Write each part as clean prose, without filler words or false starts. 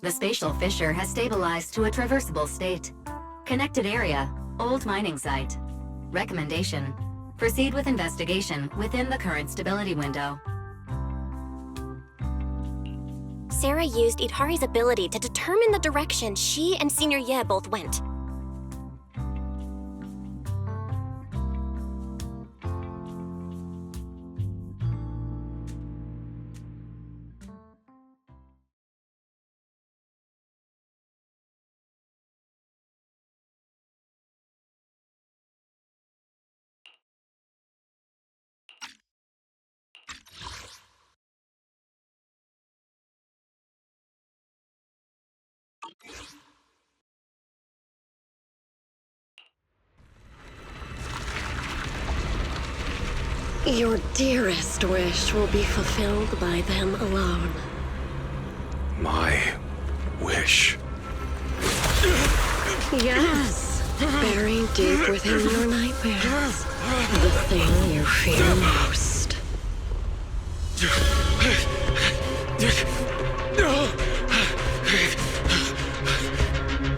The spatial fissure has stabilized to a traversable state. Connected area, old mining site. Recommendation: proceed with investigation within the current stability window. Sarah used Idhari's ability to determine the direction she and Senior Ye both went. Your dearest wish will be fulfilled by them alone. My wish. Yes, buried deep within your nightmares. The thing you fear most. No!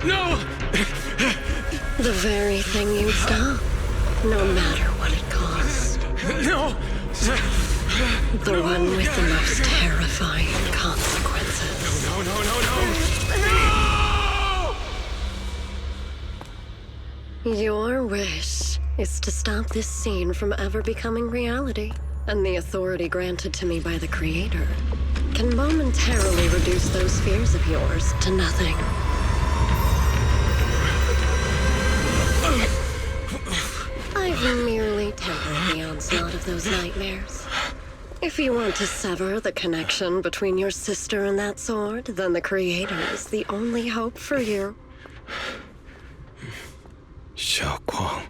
No! The very thing you'd stop, no matter what it cost. No! The one with the most terrifying consequences. No, no, no, no! Your wish is to stop this scene from ever becoming reality, and the authority granted to me by the Creator can momentarily reduce those fears of yours to nothing. I've merely tempered the onslaught of those nightmares. If you want to sever the connection between your sister and that sword, then the Creator is the only hope for you. Xiaoguang.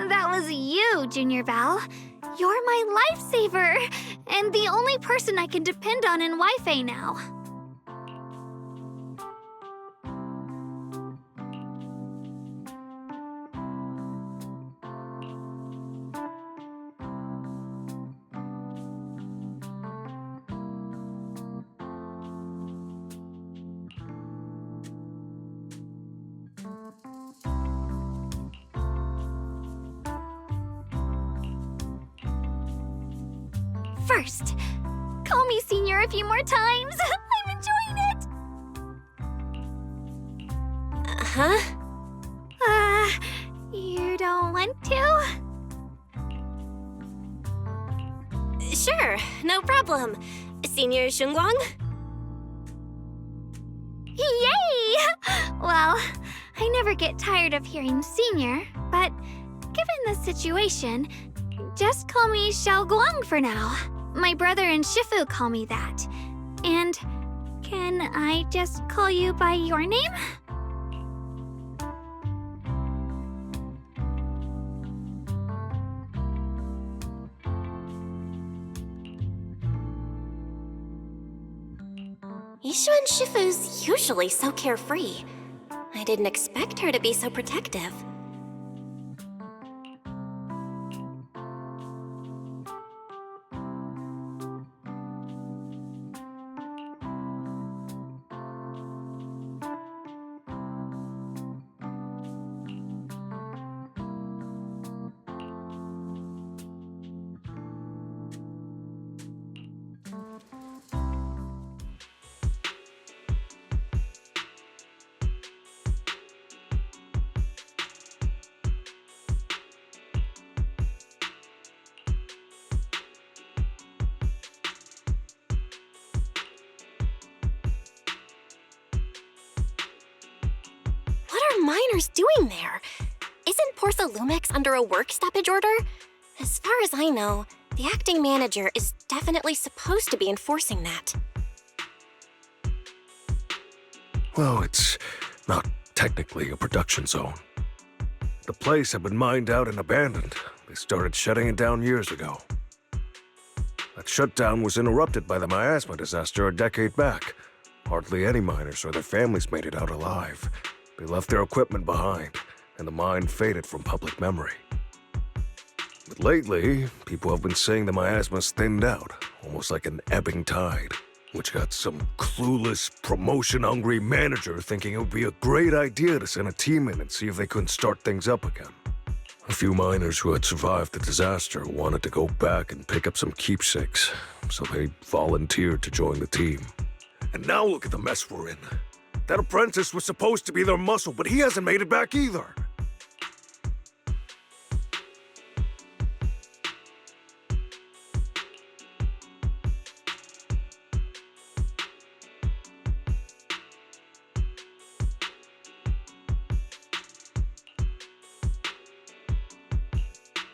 That was you, Junior Val. You're my lifesaver, and the only person I can depend on in Wi-Fi now. First, call me Senior a few more times. I'm enjoying it. Huh? You don't want to? Sure, no problem. Senior Shunguang? Yay! Well, I never get tired of hearing Senior, but given the situation, just call me Xiao Guang for now. My brother and Shifu call me that. And can I just call you by your name? Yishuan Shifu's usually so carefree. I didn't expect her to be so protective. Miners doing there? Isn't Portha Lumix under a work stoppage order? As far as I know, the acting manager is definitely supposed to be enforcing that. Well, it's not technically a production zone. The place had been mined out and abandoned. They started shutting it down years ago. That shutdown was interrupted by the miasma disaster a decade back. Hardly any miners or their families made it out alive. They left their equipment behind, and the mine faded from public memory. But lately, people have been saying the miasma's thinned out, almost like an ebbing tide, which got some clueless, promotion-hungry manager thinking it would be a great idea to send a team in and see if they couldn't start things up again. A few miners who had survived the disaster wanted to go back and pick up some keepsakes, so they volunteered to join the team. And now look at the mess we're in. That apprentice was supposed to be their muscle, but he hasn't made it back either.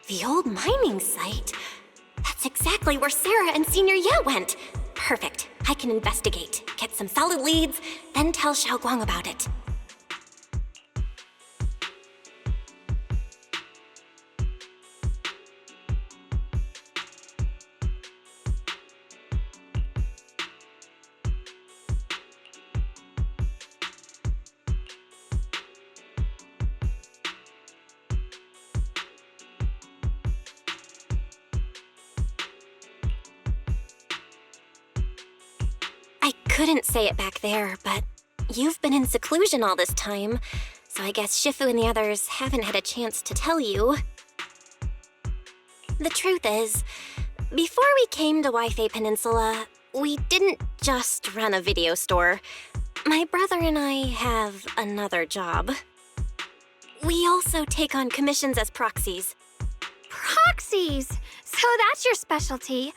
The old mining site? That's exactly where Sarah and Senior Ye went. Perfect. I can investigate, get some solid leads, then tell Xiao Guang about it. I couldn't say it back there, but you've been in seclusion all this time, so I guess Shifu and the others haven't had a chance to tell you. The truth is, before we came to Wi-Fi Peninsula, we didn't just run a video store. My brother and I have another job. We also take on commissions as proxies. Proxies! So that's your specialty.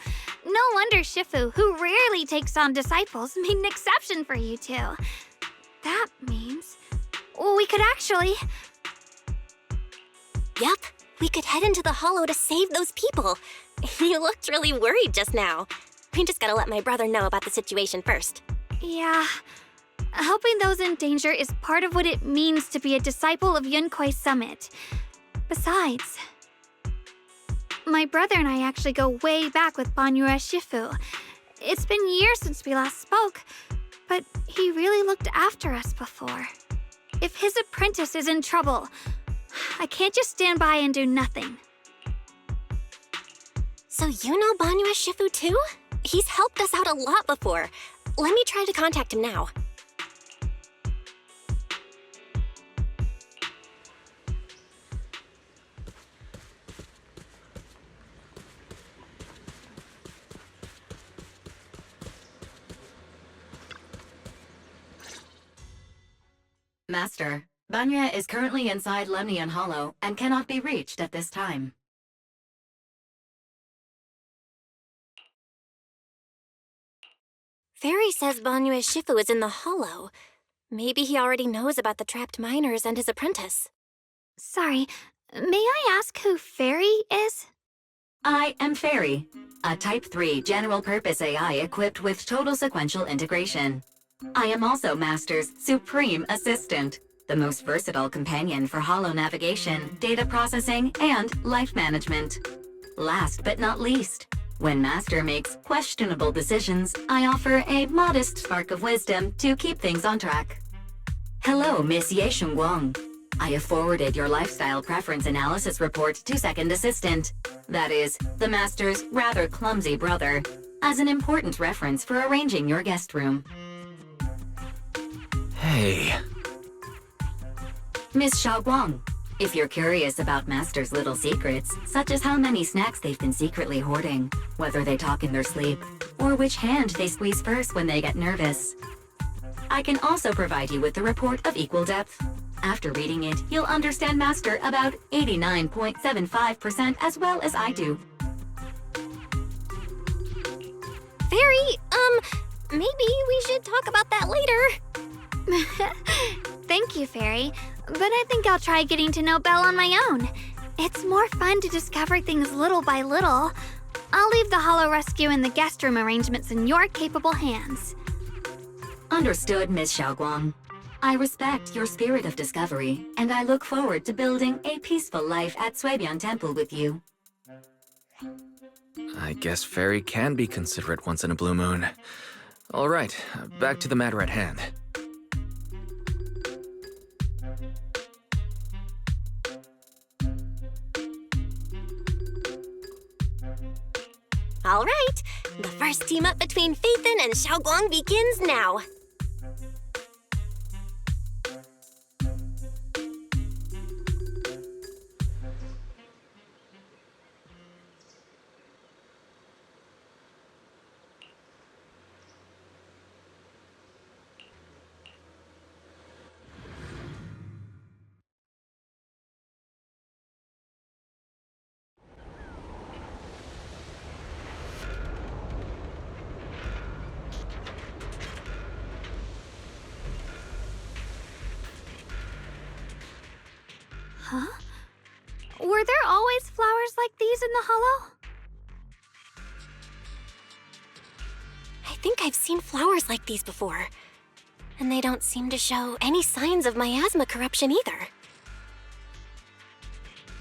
No wonder Shifu, who rarely takes on disciples, made an exception for you two. That means we could actually... Yup, we could head into the hollow to save those people. You looked really worried just now. We just gotta let my brother know about the situation first. Yeah. Helping those in danger is part of what it means to be a disciple of Yunkuei Summit. Besides, my brother and I actually go way back with Banyura Shifu. It's been years since we last spoke, but he really looked after us before. If his apprentice is in trouble, I can't just stand by and do nothing. So you know Banyura Shifu too? He's helped us out a lot before. Let me try to contact him now. Master, Banya is currently inside Lemnian Hollow and cannot be reached at this time. Fairy says Banyura Shifu is in the hollow. Maybe he already knows about the trapped miners and his apprentice. Sorry, may I ask who Fairy is? I am Fairy, a Type 3 general-purpose AI equipped with total sequential integration. I am also Master's supreme assistant, the most versatile companion for holo navigation, data processing, and life management. Last but not least, when Master makes questionable decisions, I offer a modest spark of wisdom to keep things on track. Hello, Miss Ye Shengguang. I have forwarded your lifestyle preference analysis report to Second Assistant, that is, the Master's rather clumsy brother, as an important reference for arranging your guest room. Hey. Miss Xiaoguang, if you're curious about Master's little secrets, such as how many snacks they've been secretly hoarding, whether they talk in their sleep, or which hand they squeeze first when they get nervous, I can also provide you with a report of equal depth. After reading it, you'll understand Master about 89.75% as well as I do. Fairy, maybe we should talk about that later. Thank you, Fairy, but I think I'll try getting to know Belle on my own. It's more fun to discover things little by little. I'll leave the Hollow Rescue and the guest room arrangements in your capable hands. Understood, Miss Xiaoguang. I respect your spirit of discovery, and I look forward to building a peaceful life at Suibian Temple with you. I guess Fairy can be considerate once in a blue moon. All right, back to the matter at hand. All right, the first team up between Phaethon and Xiaoguang begins now. Huh? Were there always flowers like these in the Hollow? I think I've seen flowers like these before. And they don't seem to show any signs of miasma corruption either.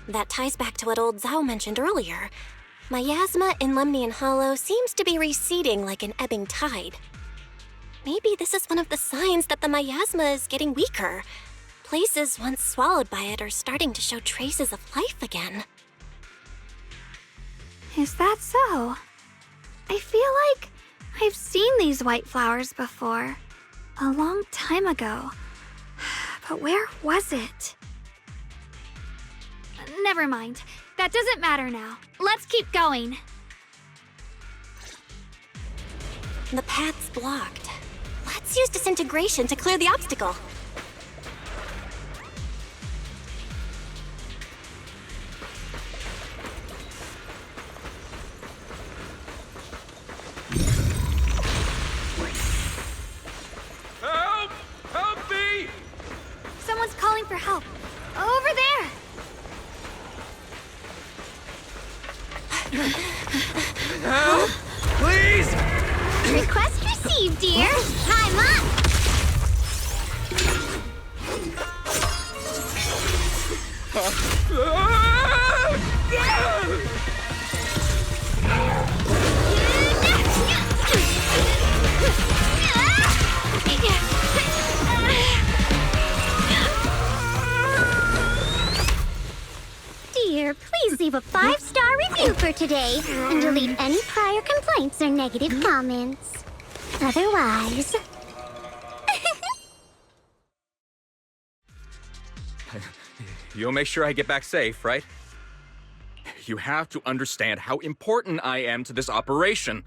That ties back to what old Zhao mentioned earlier. Miasma in Lemnian Hollow seems to be receding like an ebbing tide. Maybe this is one of the signs that the miasma is getting weaker. Places once swallowed by it are starting to show traces of life again. Is that so? I feel like I've seen these white flowers before. A long time ago. But where was it? Never mind. That doesn't matter now. Let's keep going. The path's blocked. Let's use disintegration to clear the obstacle. Help! Help me! Someone's calling for help. Over there! Help! Please! Request received, dear. I'm up! Ah! today and delete any prior complaints or negative comments. Otherwise... You'll make sure I get back safe, right? You have to understand how important I am to this operation.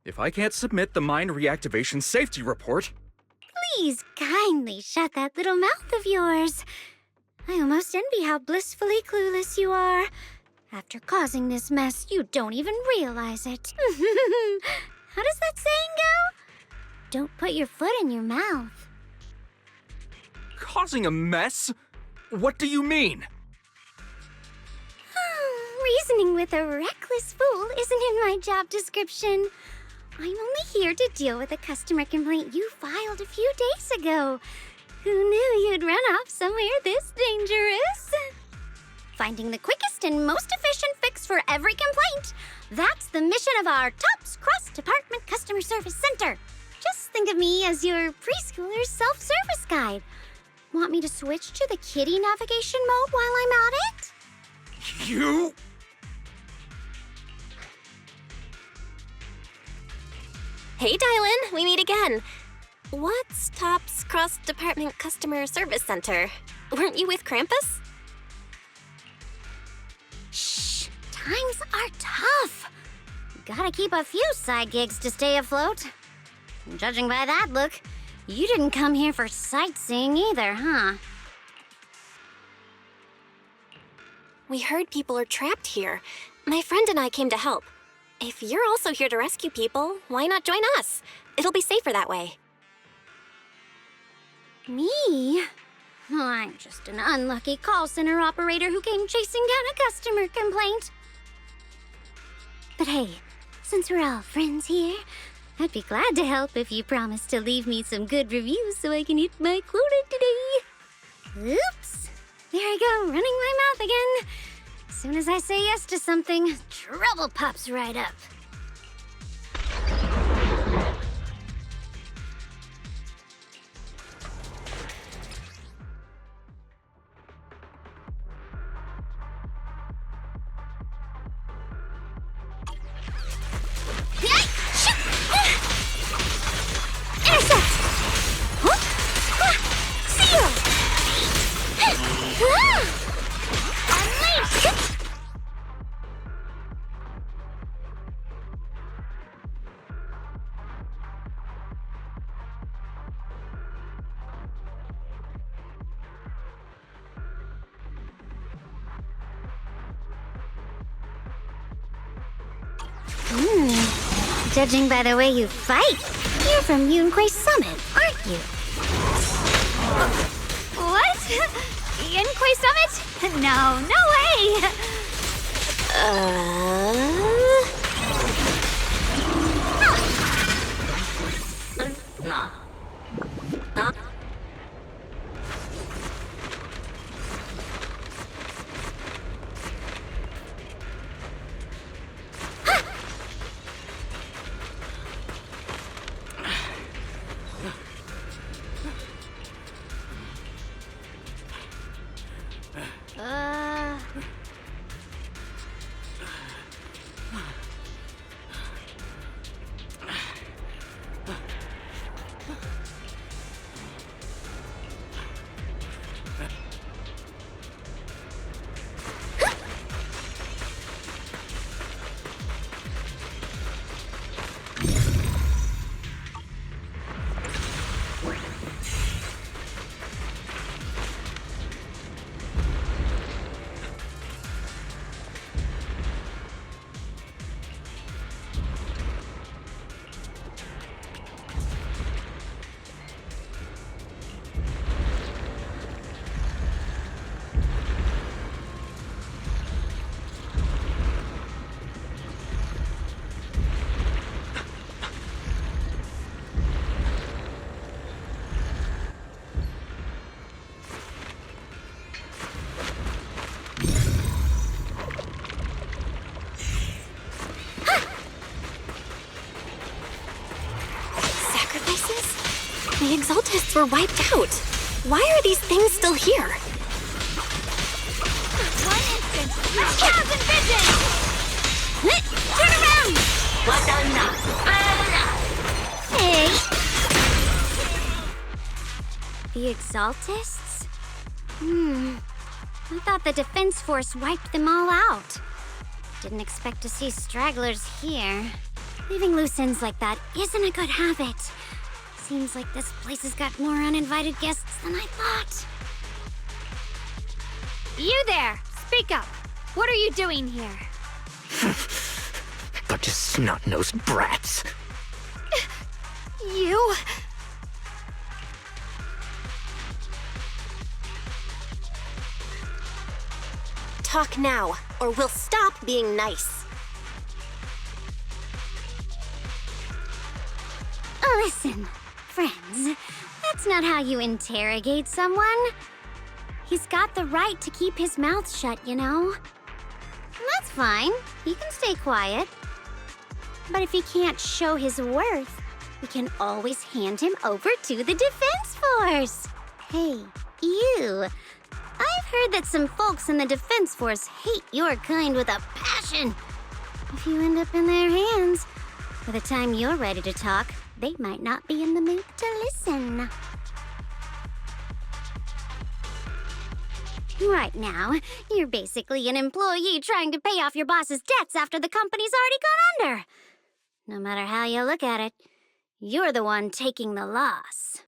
If I can't submit the mine reactivation safety report... Please kindly shut that little mouth of yours. I almost envy how blissfully clueless you are. After causing this mess, you don't even realize it. How does that saying go? Don't put your foot in your mouth. Causing a mess? What do you mean? Reasoning with a reckless fool isn't in my job description. I'm only here to deal with a customer complaint you filed a few days ago. Who knew you'd run off somewhere this dangerous? Finding the quickest and most efficient fix for every complaint. That's the mission of our TOPS cross-department customer service center. Just think of me as your preschooler's self-service guide. Want me to switch to the kiddie navigation mode while I'm at it? You... Hey, Dylan, we meet again. What's TOPS Cross-Department Customer Service Center? Weren't you with Krampus? Shh, times are tough. Gotta keep a few side gigs to stay afloat. Judging by that look, you didn't come here for sightseeing either, huh? We heard people are trapped here. My friend and I came to help. If you're also here to rescue people, why not join us? It'll be safer that way. Me? I'm just an unlucky call center operator who came chasing down a customer complaint. But hey, since we're all friends here, I'd be glad to help if you promise to leave me some good reviews so I can hit my quota today. Oops. There I go, running my mouth again. As soon as I say yes to something, trouble pops right up. Judging by the way you fight, you're from Yunquay Summit, aren't you? What? Yunquay Summit? No, no way! The Exaltists were wiped out. Why are these things still here? One instant! Chaos and vision! Hey! The Exaltists? I thought the Defense Force wiped them all out. Didn't expect to see stragglers here. Leaving loose ends like that isn't a good habit. Seems like this place has got more uninvited guests than I thought. You there! Speak up! What are you doing here? Bunch of snot-nosed brats. You... Talk now, or we'll stop being nice. Listen, friends, that's not how you interrogate someone. He's got the right to keep his mouth shut, you know? That's fine. He can stay quiet. But if he can't show his worth, we can always hand him over to the Defense Force. Hey, you. I've heard that some folks in the Defense Force hate your kind with a passion. If you end up in their hands, by the time you're ready to talk, they might not be in the mood to listen. Right now, you're basically an employee trying to pay off your boss's debts after the company's already gone under. No matter how you look at it, you're the one taking the loss.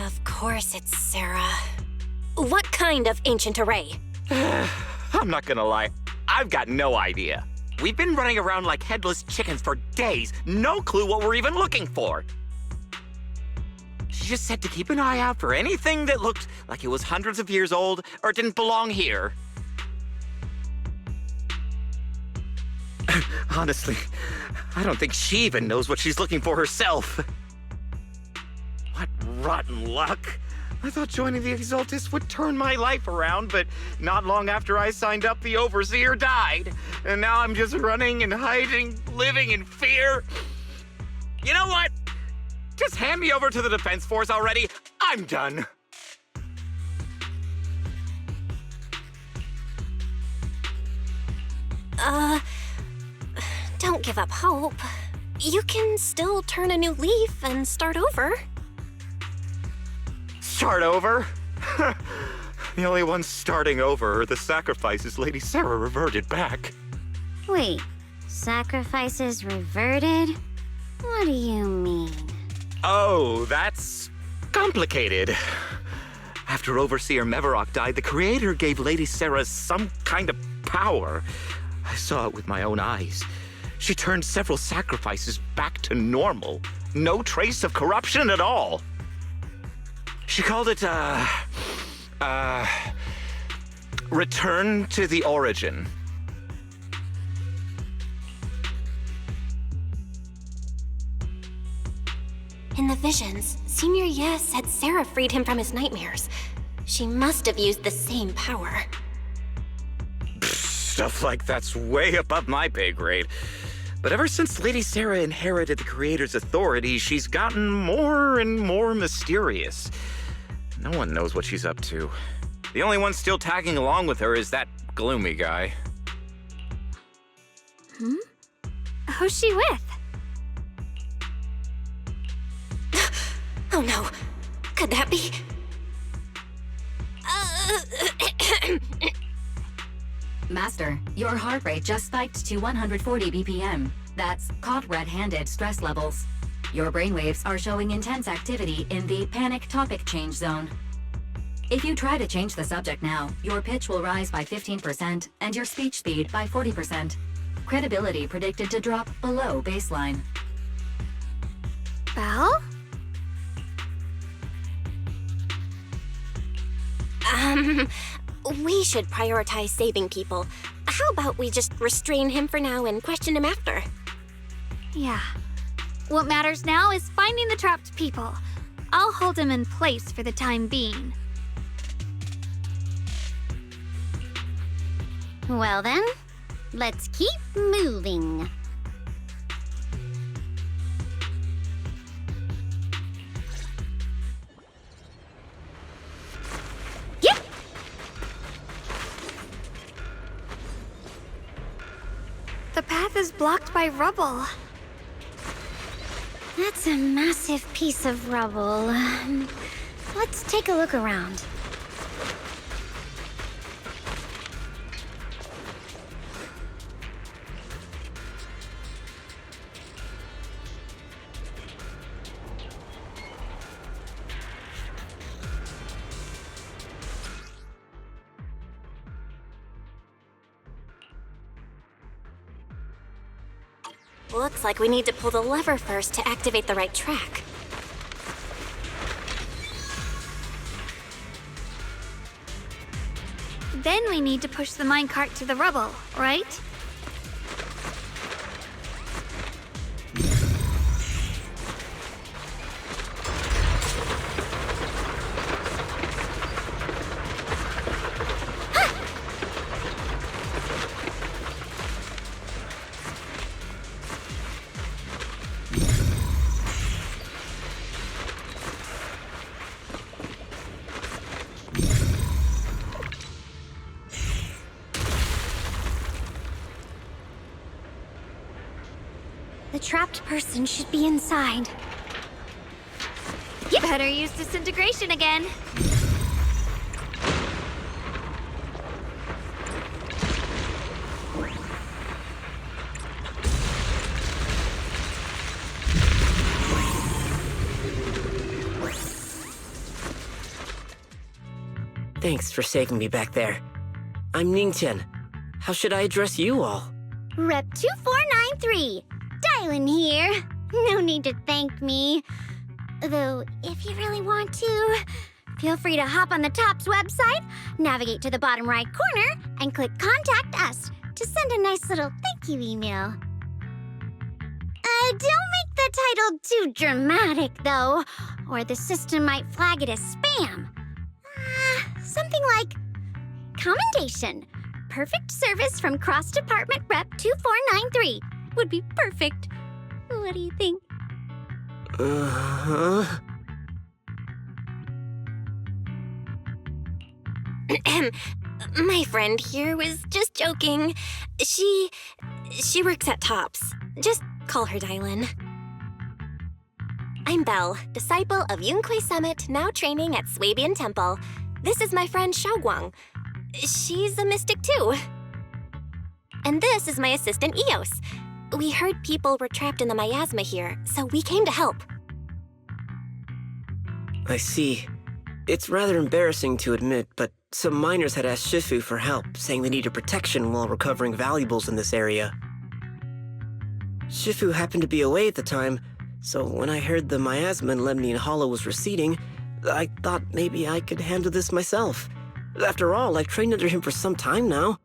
Of course it's Sarah. What kind of ancient array? I'm not gonna lie, I've got no idea. We've been running around like headless chickens for days, no clue what we're even looking for. She just said to keep an eye out for anything that looked like it was hundreds of years old or didn't belong here. Honestly, I don't think she even knows what she's looking for herself. What rotten luck. I thought joining the Exaltists would turn my life around, but not long after I signed up, the Overseer died. And now I'm just running and hiding, living in fear. You know what? Just hand me over to the Defense Force already. I'm done. Don't give up hope. You can still turn a new leaf and start over. Start over? The only ones starting over are the sacrifices Lady Sarah reverted back. Wait, sacrifices reverted? What do you mean? Oh, that's complicated. After Overseer Mevarok died, the Creator gave Lady Sarah some kind of power. I saw it with my own eyes. She turned several sacrifices back to normal. No trace of corruption at all. She called it, return to the origin. In the visions, Senior Yes said Sarah freed him from his nightmares. She must have used the same power. Stuff like that's way above my pay grade. But ever since Lady Sarah inherited the Creator's authority, she's gotten more and more mysterious. No one knows what she's up to. The only one still tagging along with her is that gloomy guy. Who's she with? Oh no, could that be? Master, your heart rate just spiked to 140 BPM. That's caught red-handed stress levels. Your brainwaves are showing intense activity in the panic topic change zone. If you try to change the subject now, your pitch will rise by 15% and your speech speed by 40%. Credibility predicted to drop below baseline. Belle? We should prioritize saving people. How about we just restrain him for now and question him after? Yeah. What matters now is finding the trapped people. I'll hold him in place for the time being. Well then, let's keep moving. Yep. The path is blocked by rubble. That's a massive piece of rubble. Let's take a look around. Looks like we need to pull the lever first to activate the right track. Then we need to push the minecart to the rubble, right? The trapped person should be inside. You better use disintegration again. Thanks for saving me back there. I'm Ningtian. How should I address you all? Rep 2493. Dylan here. No need to thank me. Though, if you really want to, feel free to hop on the TOPS website, navigate to the bottom right corner, and click Contact Us to send a nice little thank you email. Don't make the title too dramatic, though, or the system might flag it as spam. Something like, Commendation. Perfect service from Cross Department Rep 2493 would be perfect. What do you think? My friend here was just joking. She works at TOPS. Just call her Dylan. I'm Belle, disciple of Yunque Summit, now training at Swabian Temple. This is my friend Xiaoguang. She's a mystic too. And this is my assistant Eos. We heard people were trapped in the miasma here, so we came to help. I see. It's rather embarrassing to admit, but some miners had asked Shifu for help, saying they needed protection while recovering valuables in this area. Shifu happened to be away at the time, so when I heard the miasma in Lemnian Hollow was receding, I thought maybe I could handle this myself. After all, I've trained under him for some time now.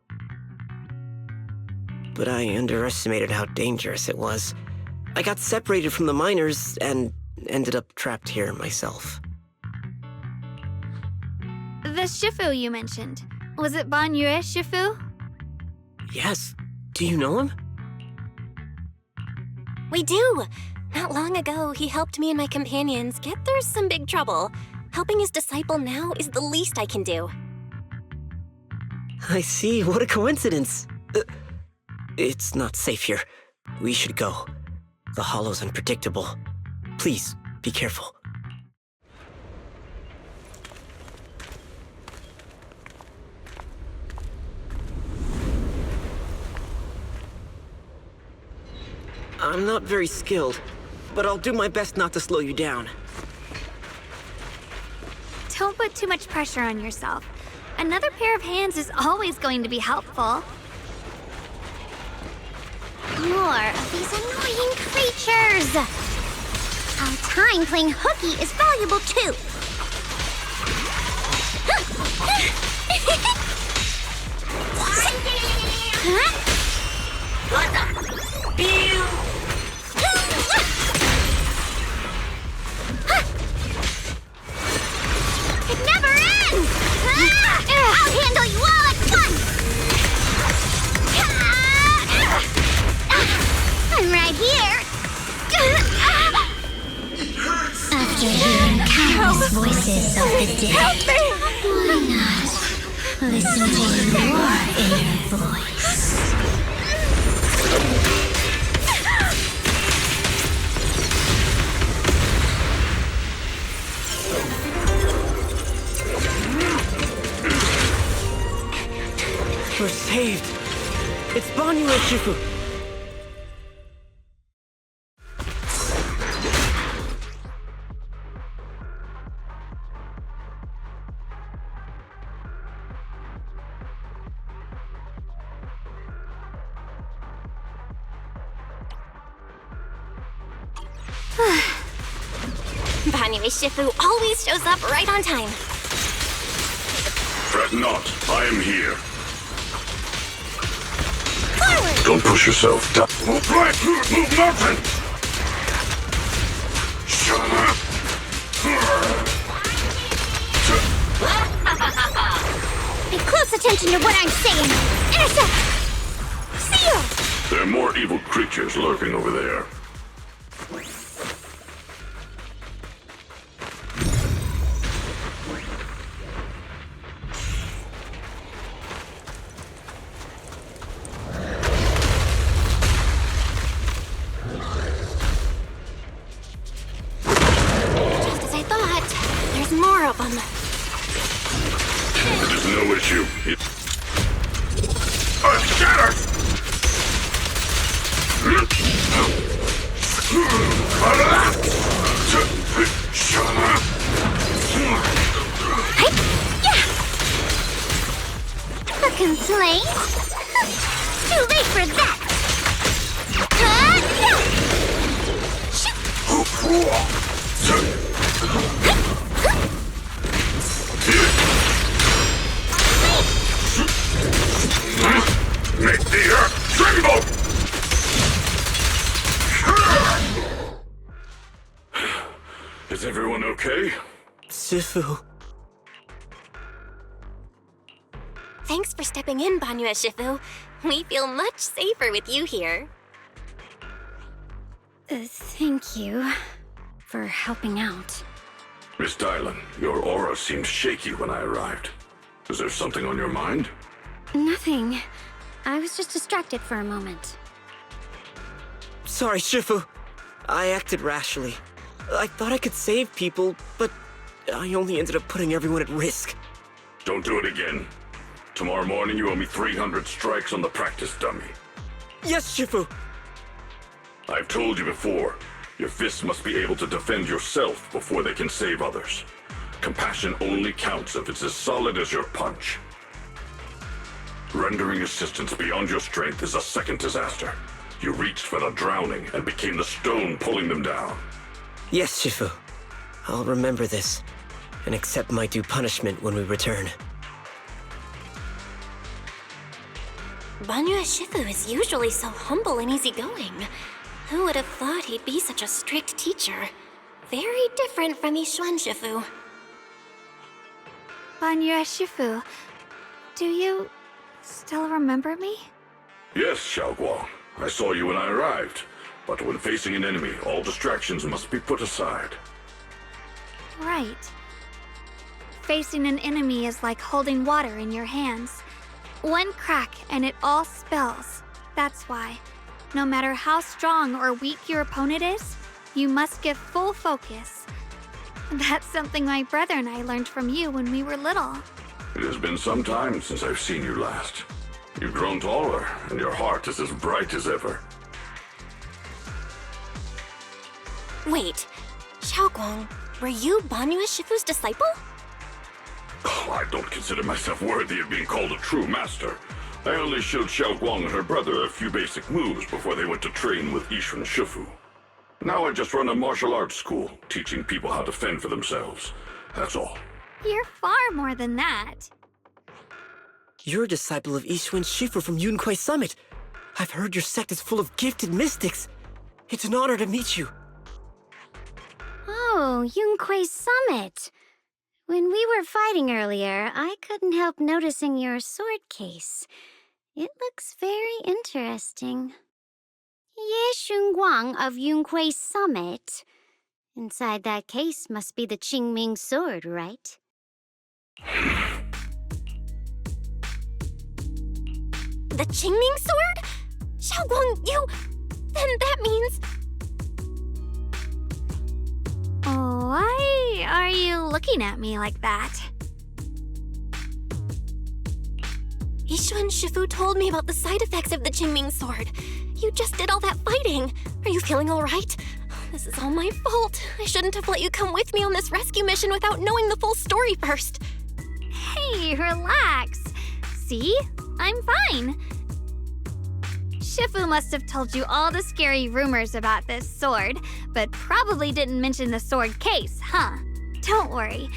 But I underestimated how dangerous it was. I got separated from the miners and ended up trapped here myself. The Shifu you mentioned. Was it Ban Yue Shifu? Yes. Do you know him? We do! Not long ago, he helped me and my companions get through some big trouble. Helping his disciple now is the least I can do. I see. What a coincidence. It's not safe here. We should go. The hollow's unpredictable. Please, be careful. I'm not very skilled, but I'll do my best not to slow you down. Don't put too much pressure on yourself. Another pair of hands is always going to be helpful. More of these annoying creatures! Our time playing hooky is valuable too! It never ends! I'll handle you all at once! voices of the dead. Help me! Why not listen to your inner voice? We're saved. It's Banyu and Shifu. Banyu Shifu always shows up right on time. Fret not, I am here. Forward! Don't push yourself down. Move right, move nothing! Shut up! Pay close attention to what I'm saying. Intercept! Seal! There are more evil creatures lurking over there. Just as I thought. There's more of them. It is no issue. I'm shattered! Shut up! A complaint? Too late for that! Make the earth tremble! Is everyone okay? Shifu. Thanks for stepping in, Banyu Shifu. We feel much safer with you here. Thank you for helping out. Miss Dylan, your aura seemed shaky when I arrived. Is there something on your mind? Nothing. I was just distracted for a moment. Sorry, Shifu. I acted rashly. I thought I could save people, but I only ended up putting everyone at risk. Don't do it again. Tomorrow morning you owe me 300 strikes on the practice dummy. Yes, Shifu. I've told you before, your fists must be able to defend yourself before they can save others. Compassion only counts if it's as solid as your punch. Rendering assistance beyond your strength is a second disaster. You reached for the drowning and became the stone pulling them down. Yes, Shifu. I'll remember this and accept my due punishment when we return. Banyu Shifu is usually so humble and easygoing. Who would have thought he'd be such a strict teacher? Very different from Yishuan Shifu. Banyu Shifu, do you still remember me? Yes, Xiaoguang. I saw you when I arrived. But when facing an enemy, all distractions must be put aside. Right. Facing an enemy is like holding water in your hands. One crack and it all spills. That's why, no matter how strong or weak your opponent is, you must give full focus. That's something my brother and I learned from you when we were little. It has been some time since I've seen you last. You've grown taller, and your heart is as bright as ever. Wait, Xiaoguang, were you Banyu Shifu's disciple? Oh, I don't consider myself worthy of being called a true master. I only showed Xiaoguang and her brother a few basic moves before they went to train with Yishuan Shifu. Now I just run a martial arts school, teaching people how to fend for themselves. That's all. You're far more than that. You're a disciple of Yishuan Shifu from Yunquai Summit. I've heard your sect is full of gifted mystics. It's an honor to meet you. Oh, Yunquai Summit. When we were fighting earlier, I couldn't help noticing your sword case. It looks very interesting. Ye Shunguang of Yunquai Summit. Inside that case must be the Qingming sword, right? The Qingming sword? Xiaoguang, you... Then that means... Why are you looking at me like that? Yishu and Shifu told me about the side effects of the Qingming sword. You just did all that fighting. Are you feeling all right? This is all my fault. I shouldn't have let you come with me on this rescue mission without knowing the full story first. Hey, relax. See? I'm fine. Shifu must have told you all the scary rumors about this sword, but probably didn't mention the sword case, huh? Don't worry.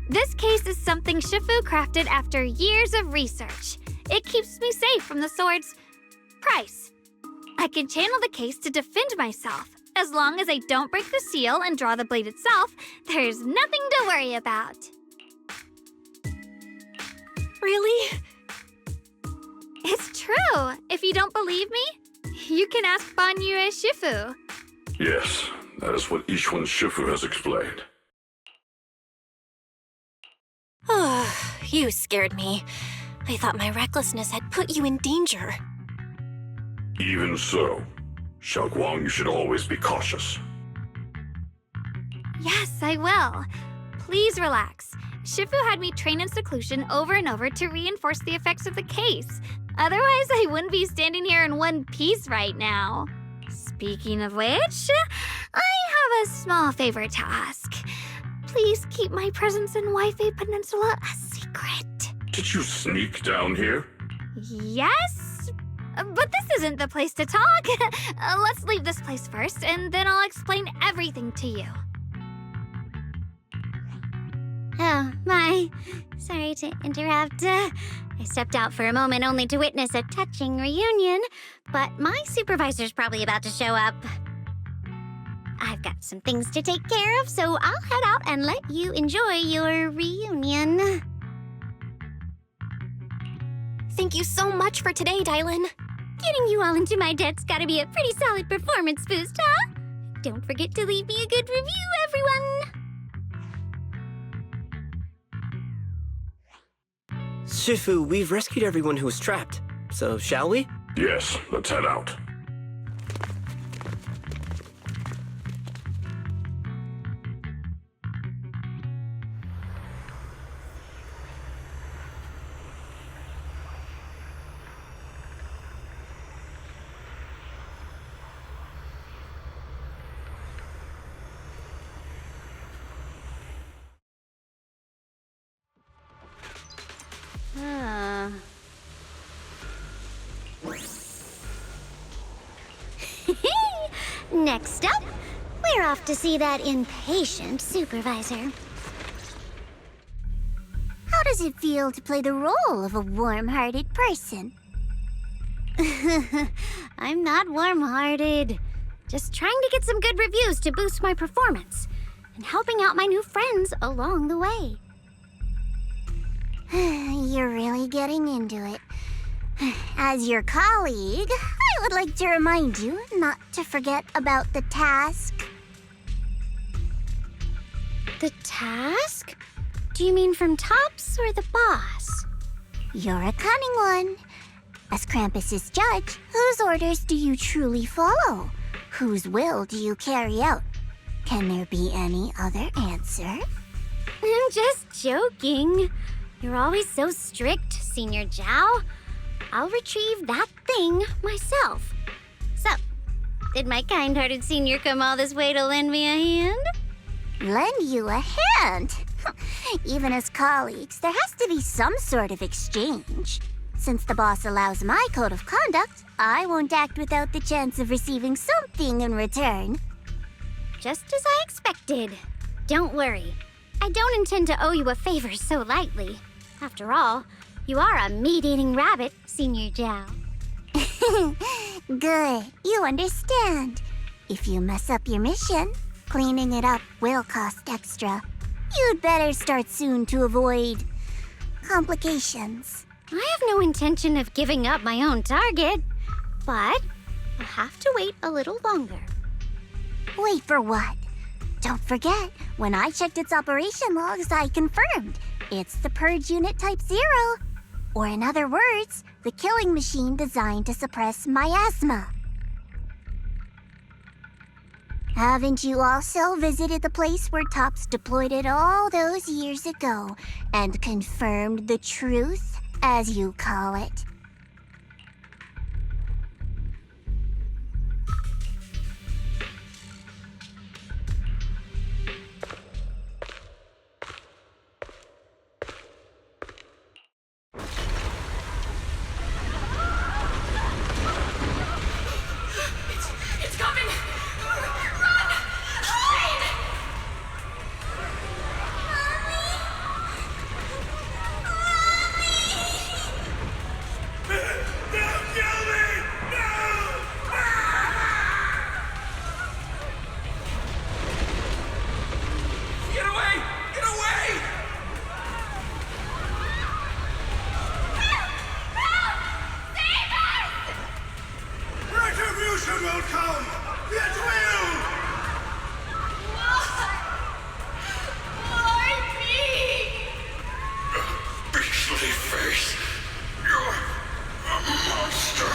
This case is something Shifu crafted after years of research. It keeps me safe from the sword's price. I can channel the case to defend myself. As long as I don't break the seal and draw the blade itself, there's nothing to worry about. Really? It's true. If you don't believe me, you can ask Banyu Shifu. Yes, that is what Yishuan Shifu has explained. Oh, you scared me. I thought my recklessness had put you in danger. Even so, Xiaoguang, you should always be cautious. Yes, I will. Please relax. Shifu had me train in seclusion over and over to reinforce the effects of the case. Otherwise, I wouldn't be standing here in one piece right now. Speaking of which, I have a small favor to ask. Please keep my presence in Wi-Fi Peninsula a secret. Did you sneak down here? Yes? But this isn't the place to talk. Let's leave this place first, and then I'll explain everything to you. Oh, my. Sorry to interrupt. I stepped out for a moment only to witness a touching reunion, but my supervisor's probably about to show up. I've got some things to take care of, so I'll head out and let you enjoy your reunion. Thank you so much for today, Dylan. Getting you all into my debt's gotta be a pretty solid performance boost, huh? Don't forget to leave me a good review, everyone! Shifu, we've rescued everyone who was trapped. So, shall we? Yes, let's head out. Next up, we're off to see that impatient supervisor. How does it feel to play the role of a warm-hearted person? I'm not warm-hearted. Just trying to get some good reviews to boost my performance and helping out my new friends along the way. You're really getting into it. As your colleague, I would like to remind you not to forget about the task. The task? Do you mean from Tops or the boss? You're a cunning one. As Krampus's judge, whose orders do you truly follow? Whose will do you carry out? Can there be any other answer? I'm just joking. You're always so strict, Senior Zhao. I'll retrieve that thing myself. So, did my kind-hearted senior come all this way to lend me a hand? Lend you a hand? Even as colleagues, there has to be some sort of exchange. Since the boss allows my code of conduct, I won't act without the chance of receiving something in return. Just as I expected. Don't worry. I don't intend to owe you a favor so lightly. After all, you are a meat-eating rabbit, Senior Zhao. Good, you understand. If you mess up your mission, cleaning it up will cost extra. You'd better start soon to avoid complications. I have no intention of giving up my own target, but I'll have to wait a little longer. Wait for what? Don't forget, when I checked its operation logs, I confirmed. It's the Purge Unit Type 0. Or in other words, the killing machine designed to suppress miasma. Haven't you also visited the place where Tops deployed it all those years ago and confirmed the truth, as you call it? It's coming! Get away! Get away! Retribution will come! It will! Why me? Beastly face! You're a monster!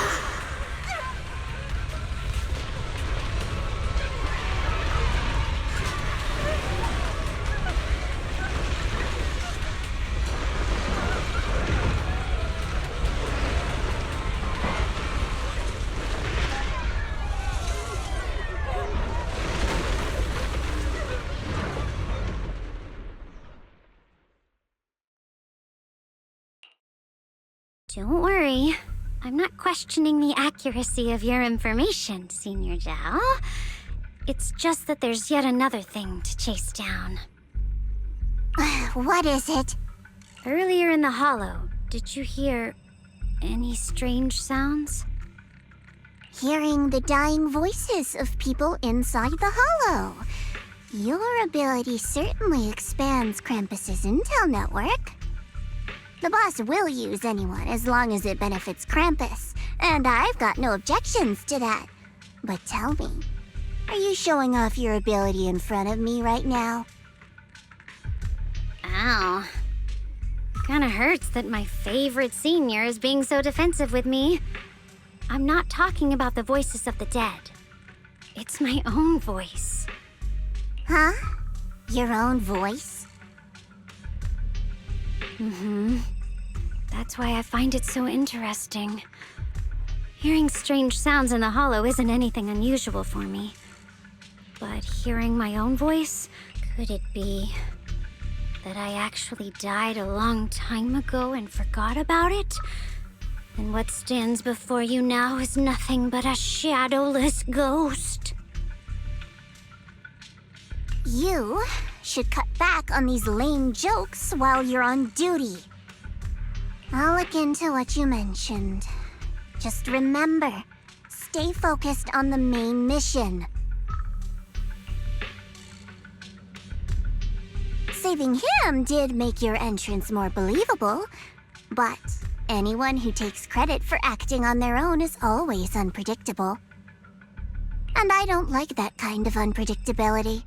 Don't worry. I'm not questioning the accuracy of your information, Senior Zhao. It's just that there's yet another thing to chase down. What is it? Earlier in the hollow, did you hear any strange sounds? Hearing the dying voices of people inside the hollow. Your ability certainly expands Krampus's intel network. The boss will use anyone as long as it benefits Krampus, and I've got no objections to that. But tell me, are you showing off your ability in front of me right now? Ow. Kinda hurts that my favorite senior is being so defensive with me. I'm not talking about the voices of the dead. It's my own voice. Huh? Your own voice? That's why I find it so interesting. Hearing strange sounds in the hollow isn't anything unusual for me. But hearing my own voice, could it be that I actually died a long time ago and forgot about it? And what stands before you now is nothing but a shadowless ghost. You should cut back on these lame jokes while you're on duty. I'll look into what you mentioned. Just remember, stay focused on the main mission. Saving him did make your entrance more believable, but anyone who takes credit for acting on their own is always unpredictable. And I don't like that kind of unpredictability.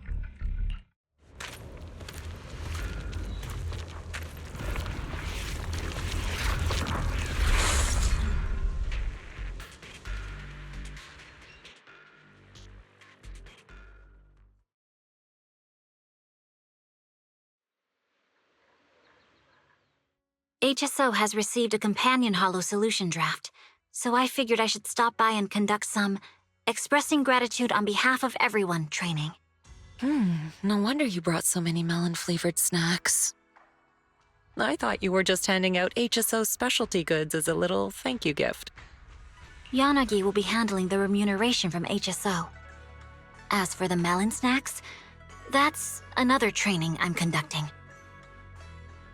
HSO has received a companion hollow solution draft, so I figured I should stop by and conduct some expressing gratitude on behalf of everyone training. No wonder you brought so many melon-flavored snacks. I thought you were just handing out HSO specialty goods as a little thank you gift. Yanagi will be handling the remuneration from HSO. As for the melon snacks, that's another training I'm conducting.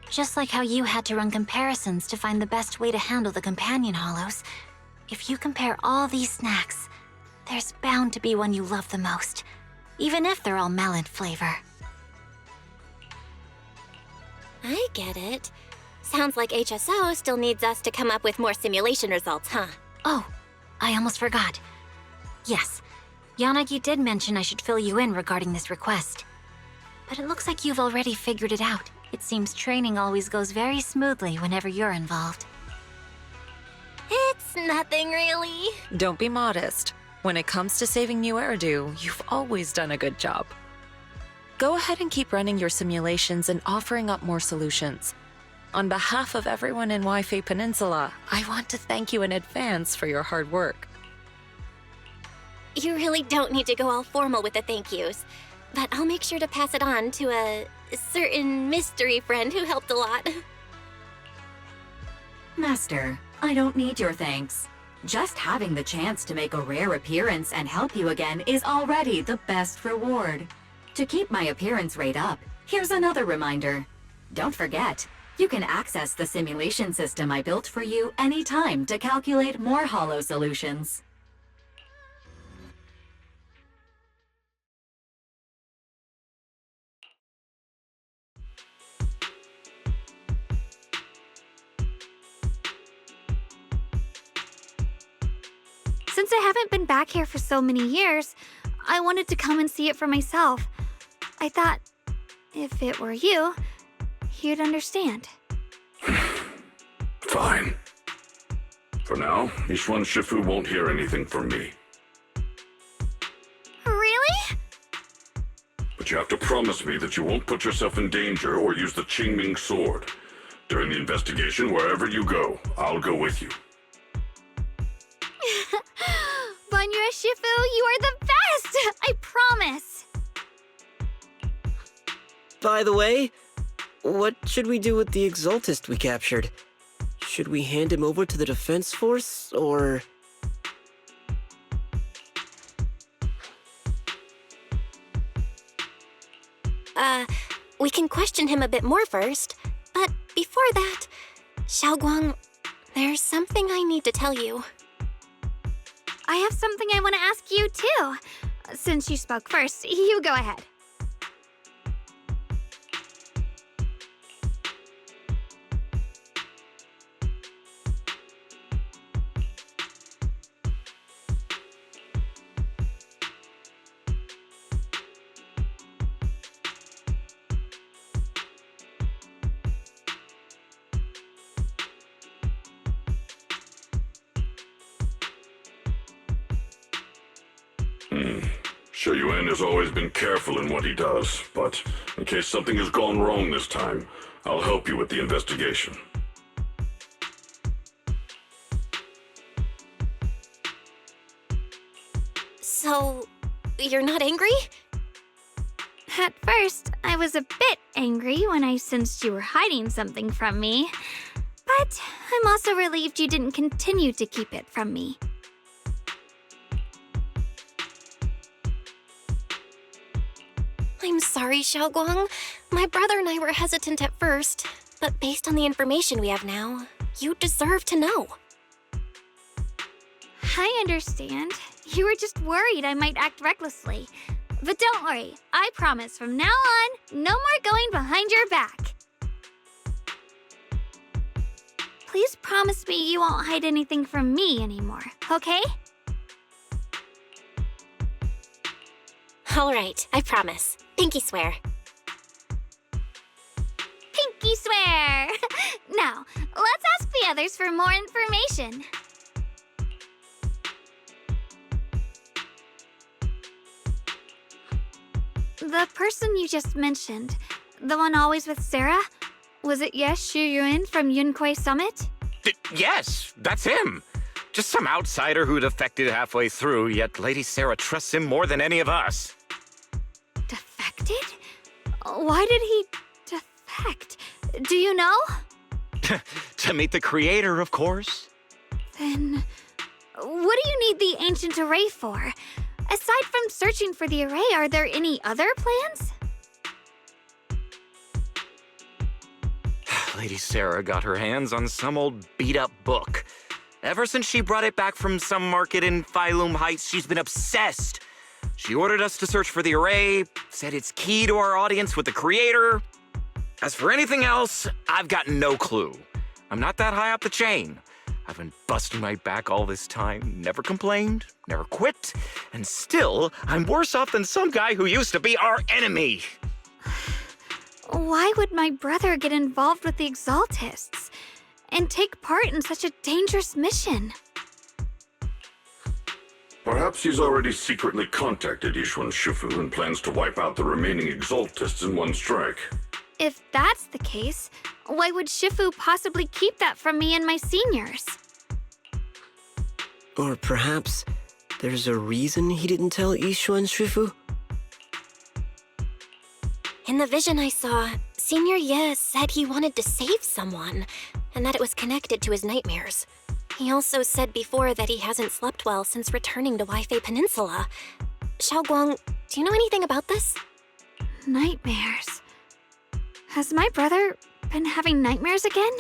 Just like how you had to run comparisons to find the best way to handle the companion hollows, if you compare all these snacks, there's bound to be one you love the most, even if they're all melon flavor. I get it. Sounds like HSO still needs us to come up with more simulation results, huh? Oh, I almost forgot. Yes, Yanagi did mention I should fill you in regarding this request. but it looks like you've already figured it out. It seems training always goes very smoothly whenever you're involved. It's nothing really. Don't be modest. When it comes to saving new Eridu, you've always done a good job. Go ahead and keep running your simulations and offering up more solutions. On behalf of everyone in Wi-Fi Peninsula, I want to thank you in advance for your hard work. You really don't need to go all formal with the thank yous, but I'll make sure to pass it on to a certain mystery friend who helped a lot. Master, I don't need your thanks. Just having the chance to make a rare appearance and help you again is already the best reward. To keep my appearance rate up, here's another reminder. Don't forget, you can access the simulation system I built for you anytime to calculate more hollow solutions. Since I haven't been back here for so many years, I wanted to come and see it for myself. I thought, if it were you, you'd understand. Fine. For now, Ishwan Shifu won't hear anything from me. Really? But you have to promise me that you won't put yourself in danger or use the Qingming sword. During the investigation, wherever you go, I'll go with you. Banya Shifu, you are the best! I promise! By the way, what should we do with the Exaltist we captured? Should we hand him over to the defense force, or... We can question him a bit more first, but before that, Xiaoguang, there's something I need to tell you. I have something I want to ask you, too. Since you spoke first, you go ahead. Shuyuan has always been careful in what he does, but in case something has gone wrong this time, I'll help you with the investigation. So, you're not angry? At first, I was a bit angry when I sensed you were hiding something from me. But I'm also relieved you didn't continue to keep it from me. I'm sorry, Xiaoguang. My brother and I were hesitant at first, but based on the information we have now, you deserve to know. I understand. You were just worried I might act recklessly. But don't worry, I promise from now on, no more going behind your back. Please promise me you won't hide anything from me anymore, okay? All right, I promise. Pinky swear. Pinky swear! Now, let's ask the others for more information. The person you just mentioned, the one always with Sarah, was it Shuyuan from Yunquei Summit? Yes, that's him. Just some outsider who defected halfway through, yet Lady Sarah trusts him more than any of us. Defected? Why did he defect? Do you know? To meet the creator, of course. Then, what do you need the ancient array for? Aside from searching for the array, are there any other plans? Lady Sarah got her hands on some old beat-up book. Ever since she brought it back from some market in Phylum Heights, she's been obsessed. She ordered us to search for the array, said it's key to our audience with the creator. As for anything else, I've got no clue. I'm not that high up the chain. I've been busting my back all this time, never complained, never quit, and still, I'm worse off than some guy who used to be our enemy. Why would my brother get involved with the Exaltists and take part in such a dangerous mission? Perhaps he's already secretly contacted Ishuan Shifu and plans to wipe out the remaining Exaltists in one strike. If that's the case, why would Shifu possibly keep that from me and my seniors? Or perhaps there's a reason he didn't tell Ishuan Shifu? In the vision I saw, Senior Ye said he wanted to save someone, and that it was connected to his nightmares. He also said before that he hasn't slept well since returning to Waifei Peninsula. Xiaoguang, do you know anything about this? Nightmares. Has my brother been having nightmares again?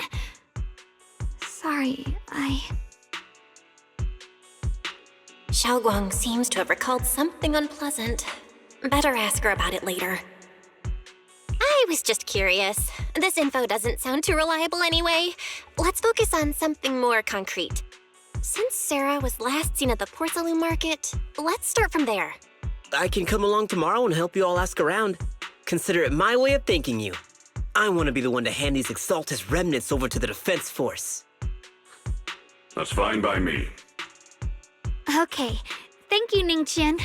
Sorry, Xiaoguang seems to have recalled something unpleasant. Better ask her about it later. I was just curious. This info doesn't sound too reliable anyway. Let's focus on something more concrete. Since Sarah was last seen at the porcelain market, let's start from there. I can come along tomorrow and help you all ask around. Consider it my way of thanking you. I want to be the one to hand these Exaltus remnants over to the defense force. That's fine by me. Okay. Thank you, Ningqian.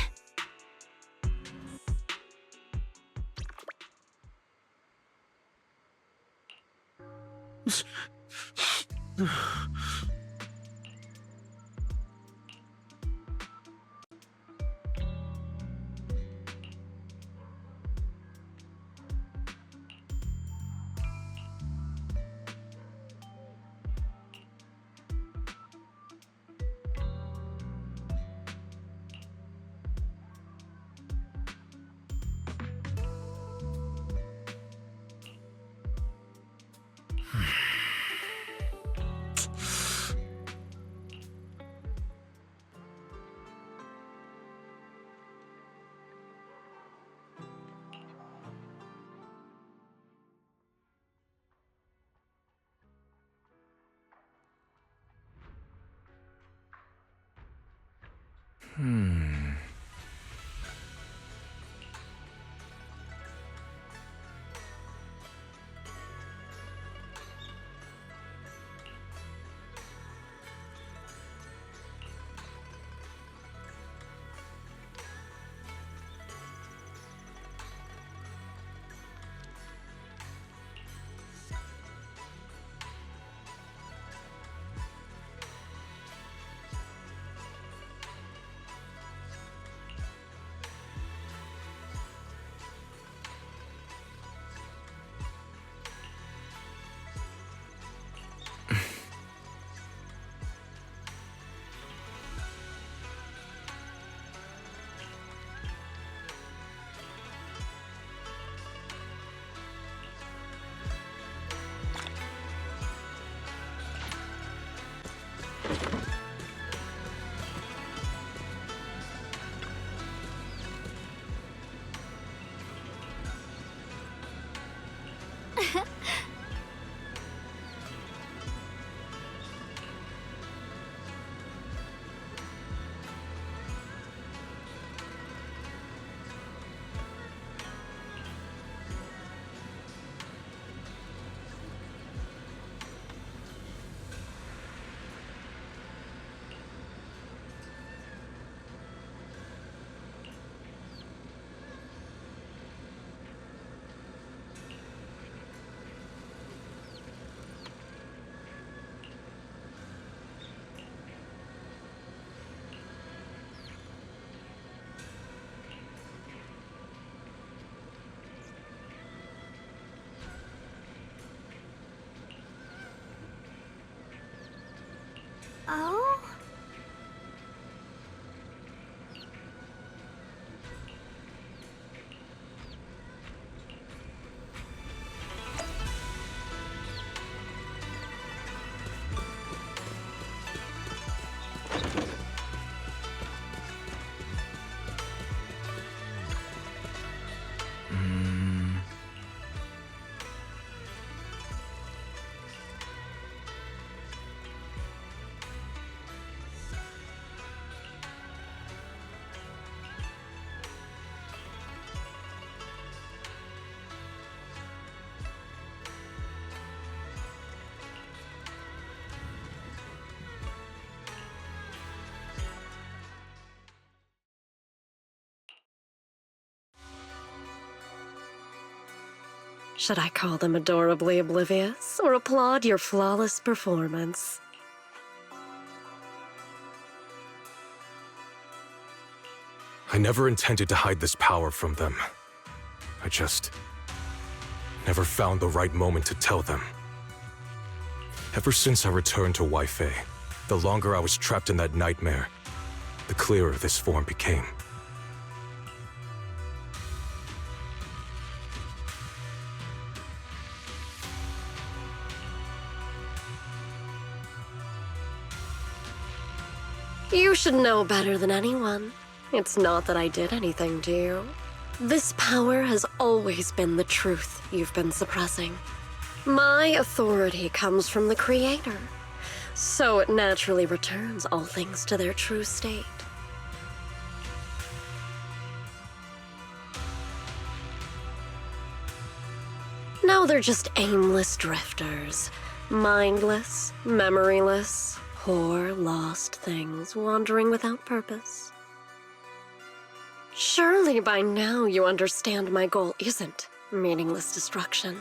Oh? Should I call them adorably oblivious or applaud your flawless performance? I never intended to hide this power from them. I just never found the right moment to tell them. Ever since I returned to Wi-Fi, the longer I was trapped in that nightmare, the clearer this form became. You should know better than anyone. It's not that I did anything to you. This power has always been the truth you've been suppressing. My authority comes from the Creator, so it naturally returns all things to their true state. Now they're just aimless drifters, mindless, memoryless, poor, lost things wandering without purpose. Surely by now you understand my goal isn't meaningless destruction.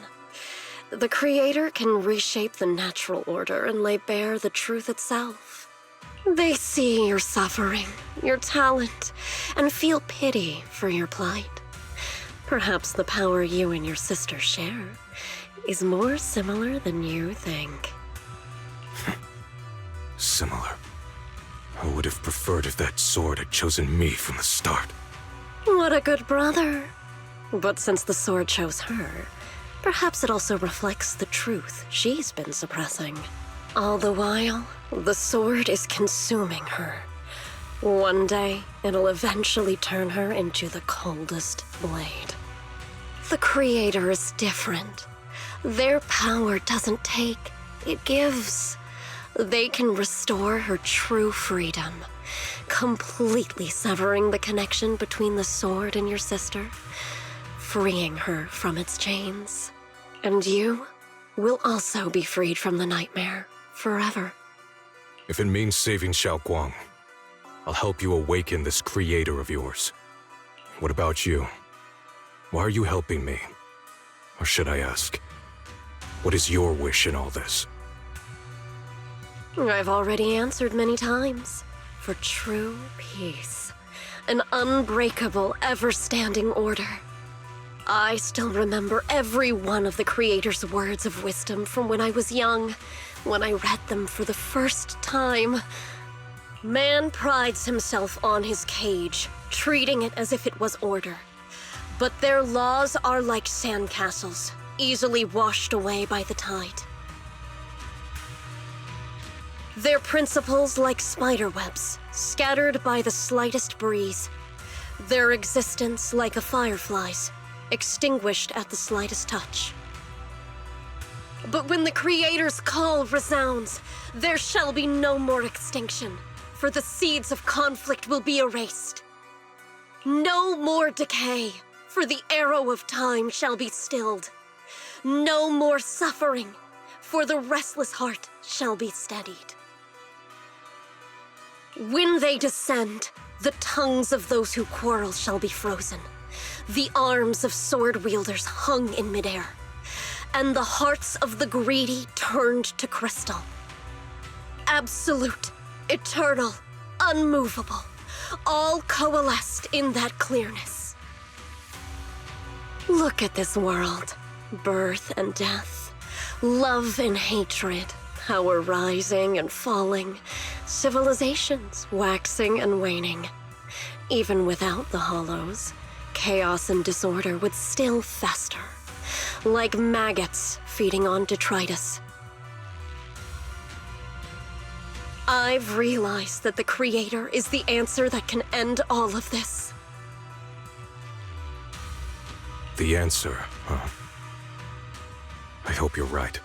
The Creator can reshape the natural order and lay bare the truth itself. They see your suffering, your talent, and feel pity for your plight. Perhaps the power you and your sister share is more similar than you think. Similar. I would have preferred if that sword had chosen me from the start. What a good brother. But since the sword chose her, perhaps it also reflects the truth she's been suppressing. All the while, the sword is consuming her. One day, it'll eventually turn her into the coldest blade. The Creator is different. Their power doesn't take, it gives. They can restore her true freedom, completely severing the connection between the sword and your sister, freeing her from its chains. And you will also be freed from the nightmare forever. If it means saving Xiao Guang, I'll help you awaken this Creator of yours. What about you? Why are you helping me? Or should I ask, what is your wish in all this? I've already answered many times. For true peace. An unbreakable, ever-standing order. I still remember every one of the Creator's words of wisdom from when I was young, when I read them for the first time. Man prides himself on his cage, treating it as if it was order. But their laws are like sandcastles, easily washed away by the tide. Their principles like spiderwebs, scattered by the slightest breeze. Their existence like a firefly's, extinguished at the slightest touch. But when the Creator's call resounds, there shall be no more extinction, for the seeds of conflict will be erased. No more decay, for the arrow of time shall be stilled. No more suffering, for the restless heart shall be steadied. When they descend, the tongues of those who quarrel shall be frozen, the arms of sword wielders hung in midair, and the hearts of the greedy turned to crystal. Absolute, eternal, unmovable, all coalesced in that clearness. Look at this world, birth and death, love and hatred, power rising and falling, civilizations waxing and waning. Even without the hollows, chaos and disorder would still fester, like maggots feeding on detritus. I've realized that the Creator is the answer that can end all of this. The answer, huh? I hope you're right.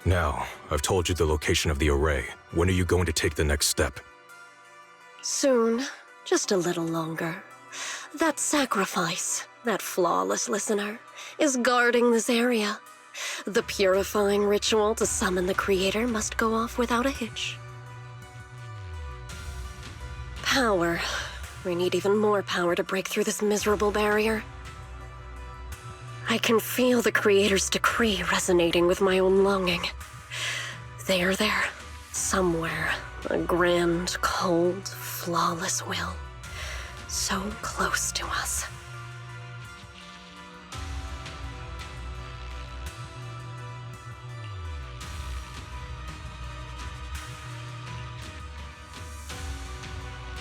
Now, I've told you the location of the array. When are you going to take the next step? Soon. Just a little longer. That sacrifice, that flawless listener, is guarding this area. The purifying ritual to summon the Creator must go off without a hitch. Power. We need even more power to break through this miserable barrier. I can feel the Creator's decree resonating with my own longing. They are there, somewhere, a grand, cold, flawless will, so close to us.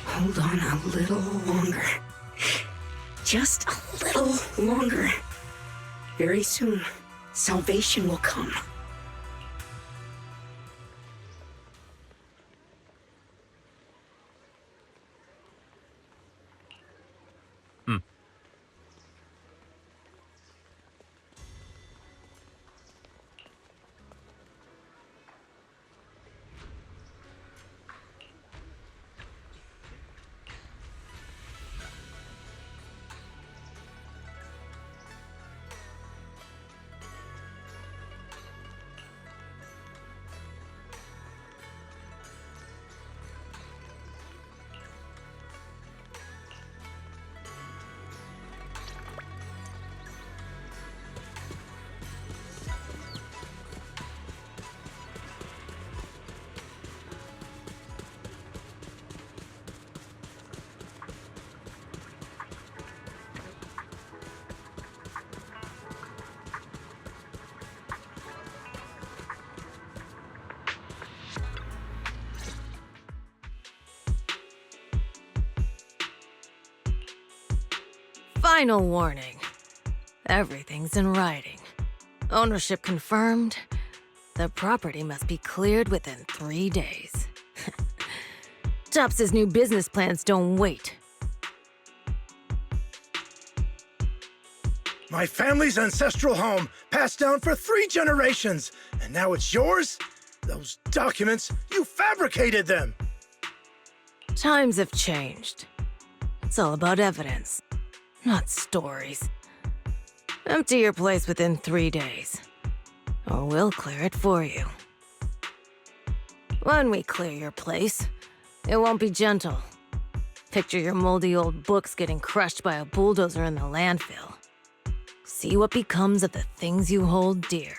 Hold on a little longer. Just a little longer. Very soon, salvation will come. Final warning. Everything's in writing. Ownership confirmed. The property must be cleared within 3 days. Tops's new business plans don't wait. My family's ancestral home, passed down for 3 generations, and now it's yours? Those documents, you fabricated them! Times have changed. It's all about evidence, not stories. Empty your place within 3 days, or we'll clear it for you. When we clear your place, it won't be gentle. Picture your moldy old books getting crushed by a bulldozer in the landfill. See what becomes of the things you hold dear.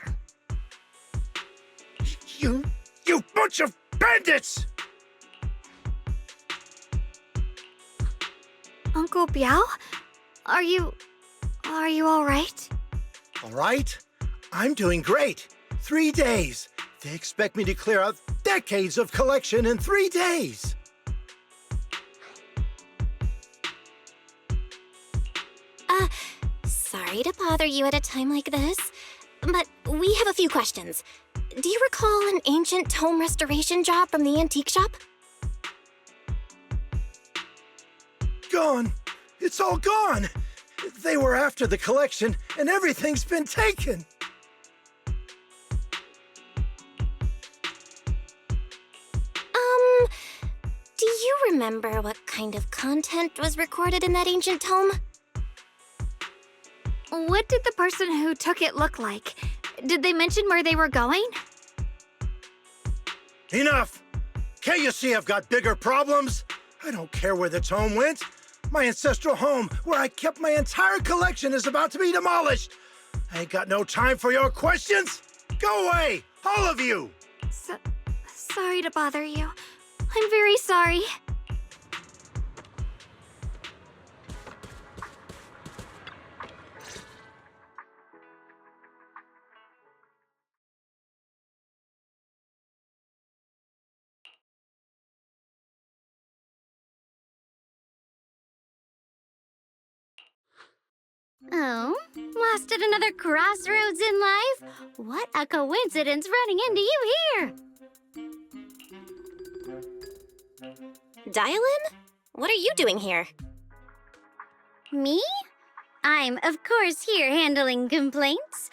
You bunch of bandits! Uncle Biao? Are you all right? All right? I'm doing great. 3 days. They expect me to clear out decades of collection in 3 days. Sorry to bother you at a time like this, but we have a few questions. Do you recall an ancient tome restoration job from the antique shop? Gone. It's all gone. They were after the collection, and everything's been taken. Do you remember what kind of content was recorded in that ancient tome? What did the person who took it look like? Did they mention where they were going? Enough! Can't you see I've got bigger problems? I don't care where the tome went. My ancestral home, where I kept my entire collection, is about to be demolished. I ain't got no time for your questions. Go away, all of you! Sorry to bother you. I'm very sorry. Oh, lost at another crossroads in life? What a coincidence running into you here! Dialin? What are you doing here? Me? I'm, of course, here handling complaints.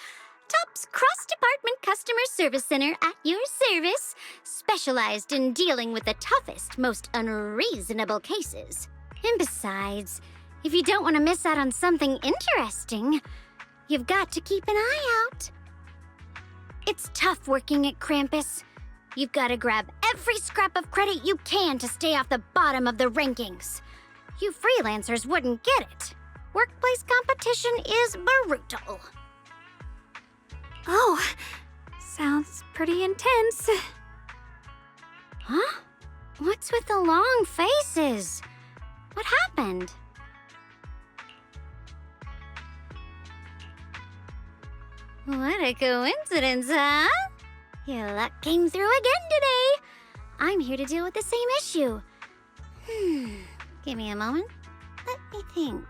Top's cross-department customer service center at your service, specialized in dealing with the toughest, most unreasonable cases. And besides, if you don't want to miss out on something interesting, you've got to keep an eye out. It's tough working at Krampus. You've got to grab every scrap of credit you can to stay off the bottom of the rankings. You freelancers wouldn't get it. Workplace competition is brutal. Oh, sounds pretty intense. Huh? What's with the long faces? What happened? What a coincidence, huh? Your luck came through again today. I'm here to deal with the same issue. Give me a moment. Let me think.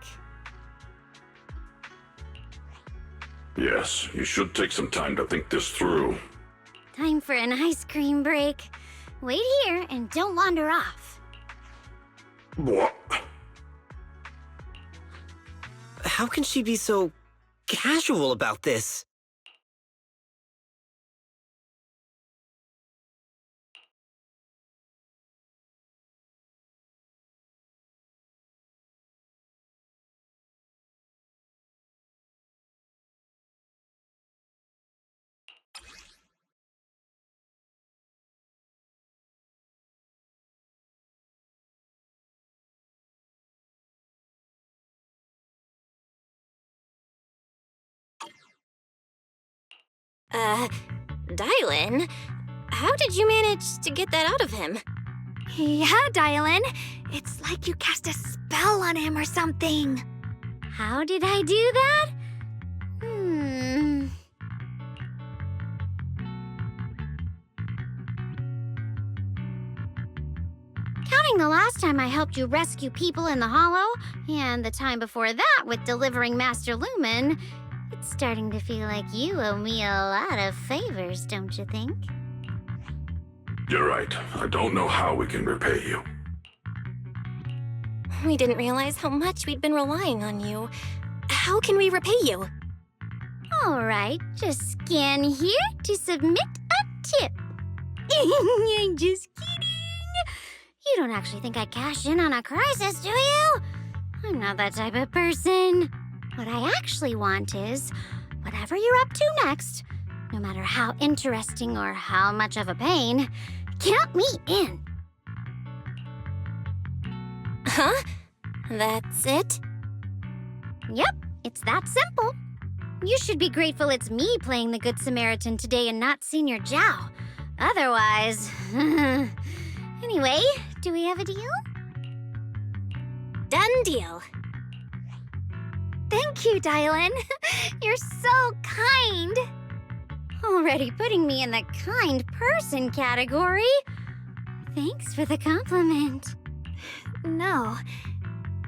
Yes, you should take some time to think this through. Time for an ice cream break. Wait here and don't wander off. What? How can she be so casual about this? Dylan, how did you manage to get that out of him? Yeah, Dylan. It's like you cast a spell on him or something. How did I do that? Counting the last time I helped you rescue people in the Hollow, and the time before that with delivering Master Lumen, it's starting to feel like you owe me a lot of favors, don't you think? You're right. I don't know how we can repay you. We didn't realize how much we'd been relying on you. How can we repay you? All right, just scan here to submit a tip. I'm just kidding. You don't actually think I cash in on a crisis, do you? I'm not that type of person. What I actually want is, whatever you're up to next, no matter how interesting or how much of a pain, count me in. Huh? That's it? Yep, it's that simple. You should be grateful it's me playing the Good Samaritan today and not Senior Zhao. Otherwise... Anyway, do we have a deal? Done deal. Thank you, Dylan. You're so kind. Already putting me in the kind person category. Thanks for the compliment. No.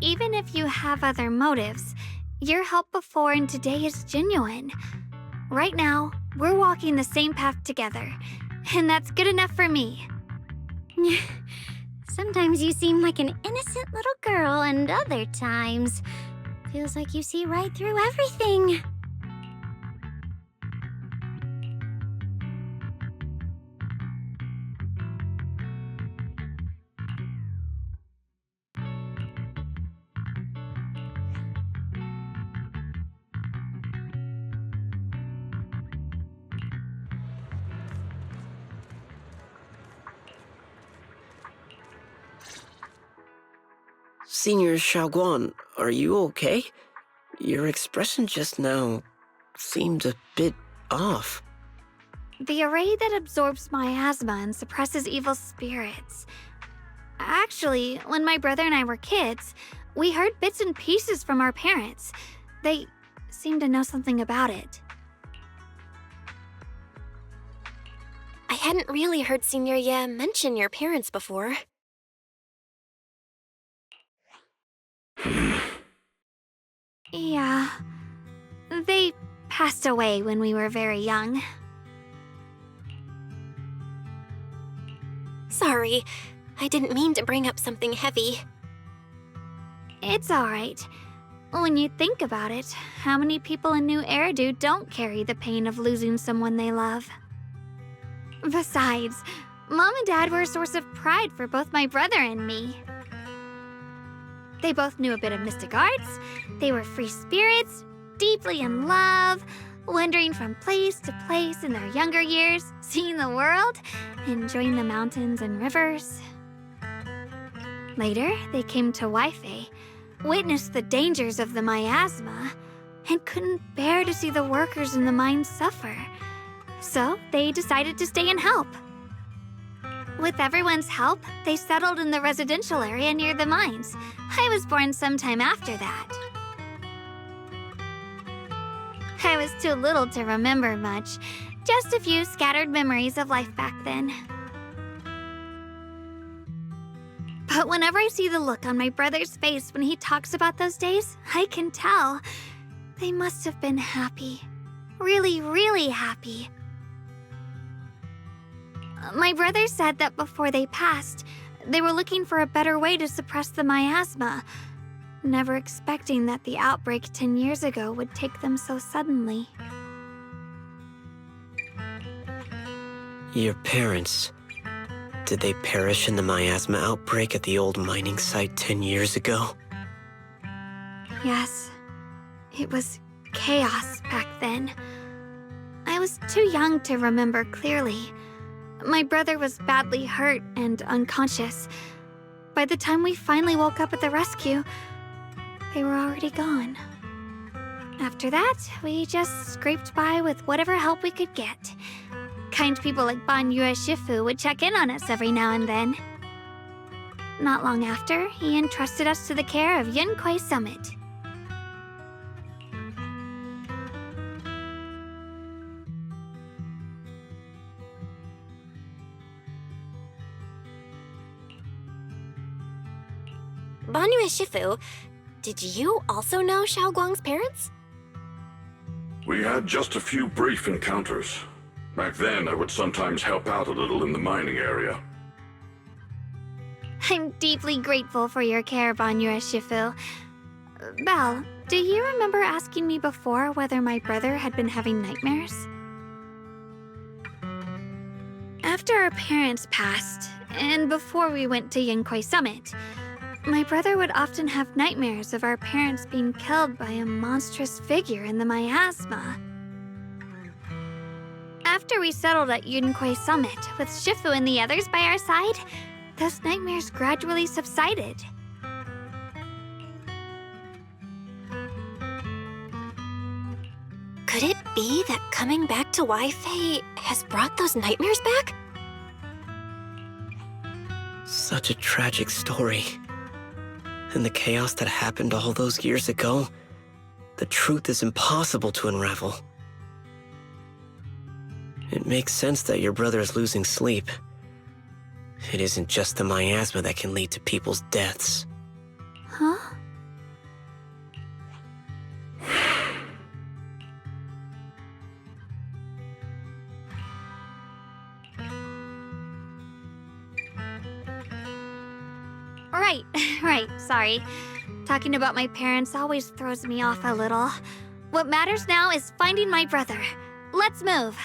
Even if you have other motives, your help before and today is genuine. Right now, we're walking the same path together, and that's good enough for me. Sometimes you seem like an innocent little girl, and other times, feels like you see right through everything. Senior Xiaoguan, are you okay? Your expression just now seemed a bit off. The array that absorbs miasma and suppresses evil spirits. Actually, when my brother and I were kids, we heard bits and pieces from our parents. They seemed to know something about it. I hadn't really heard Senior Ye mention your parents before. Yeah. They passed away when we were very young. Sorry, I didn't mean to bring up something heavy. It's alright. When you think about it, how many people in New Eridu don't carry the pain of losing someone they love? Besides, Mom and Dad were a source of pride for both my brother and me. They both knew a bit of mystic arts, they were free spirits, deeply in love, wandering from place to place in their younger years, seeing the world, enjoying the mountains and rivers. Later, they came to Wi-Fi, witnessed the dangers of the miasma, and couldn't bear to see the workers in the mines suffer. So they decided to stay and help. With everyone's help, they settled in the residential area near the mines. I was born sometime after that. I was too little to remember much. Just a few scattered memories of life back then. But whenever I see the look on my brother's face when he talks about those days, I can tell. They must have been happy. Really, really happy. My brother said that before they passed, they were looking for a better way to suppress the miasma, never expecting that the outbreak 10 years ago would take them so suddenly. Your parents, did they perish in the miasma outbreak at the old mining site 10 years ago? Yes, it was chaos back then. I was too young to remember clearly. My brother was badly hurt and unconscious. By the time we finally woke up at the rescue, they were already gone. After that, we just scraped by with whatever help we could get. Kind people like Banyue Shifu would check in on us every now and then. Not long after, he entrusted us to the care of Yunquai Summit. Banyue Shifu, did you also know Xiaoguang's parents? We had just a few brief encounters. Back then, I would sometimes help out a little in the mining area. I'm deeply grateful for your care, Banyue Shifu. Belle, do you remember asking me before whether my brother had been having nightmares? After our parents passed, and before we went to Yunquai Summit, my brother would often have nightmares of our parents being killed by a monstrous figure in the miasma. After we settled at Yunquai Summit, with Shifu and the others by our side, those nightmares gradually subsided. Could it be that coming back to Wi-Fi has brought those nightmares back? Such a tragic story. And the chaos that happened all those years ago, the truth is impossible to unravel. It makes sense that your brother is losing sleep. It isn't just the miasma that can lead to people's deaths. Huh? Right, sorry. Talking about my parents always throws me off a little. What matters now is finding my brother. Let's move.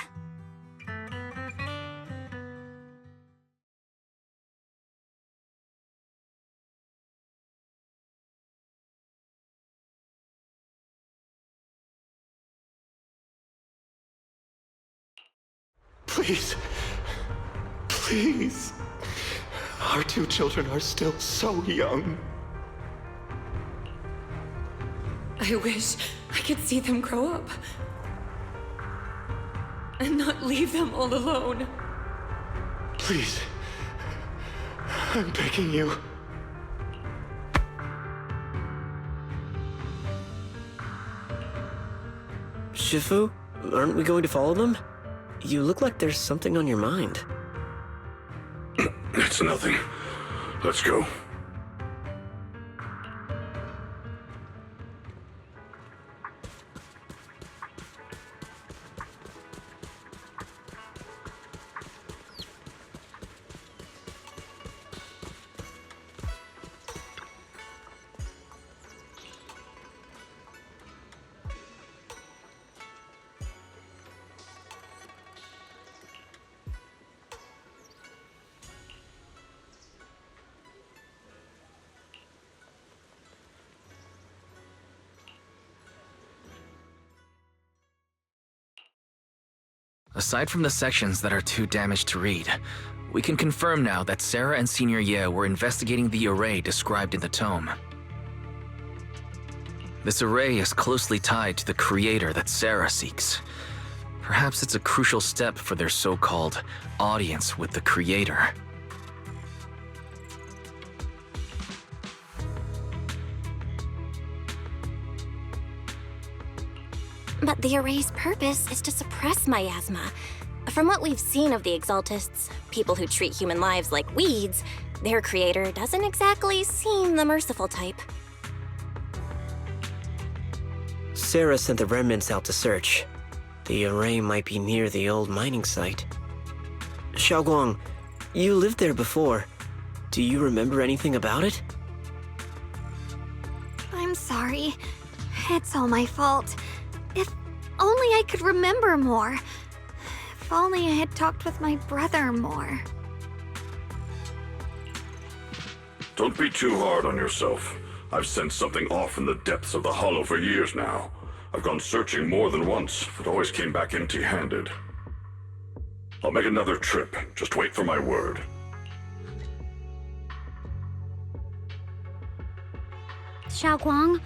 Please. Please. Our two children are still so young. I wish I could see them grow up. And not leave them all alone. Please. I'm begging you. Shifu, aren't we going to follow them? You look like there's something on your mind. It's nothing. Let's go. Aside from the sections that are too damaged to read, we can confirm now that Sarah and Senior Ye were investigating the array described in the tome. This array is closely tied to the creator that Sarah seeks. Perhaps it's a crucial step for their so-called audience with the Creator. But the array's purpose is to suppress miasma. From what we've seen of the Exaltists, people who treat human lives like weeds, their creator doesn't exactly seem the merciful type. Sarah sent the remnants out to search. The array might be near the old mining site. Xiaoguang, you lived there before. Do you remember anything about it? I'm sorry. It's all my fault. If only I could remember more. If only I had talked with my brother more. Don't be too hard on yourself. I've sensed something off in the depths of the hollow for years now. I've gone searching more than once, but always came back empty-handed. I'll make another trip. Just wait for my word. Xiaoguang,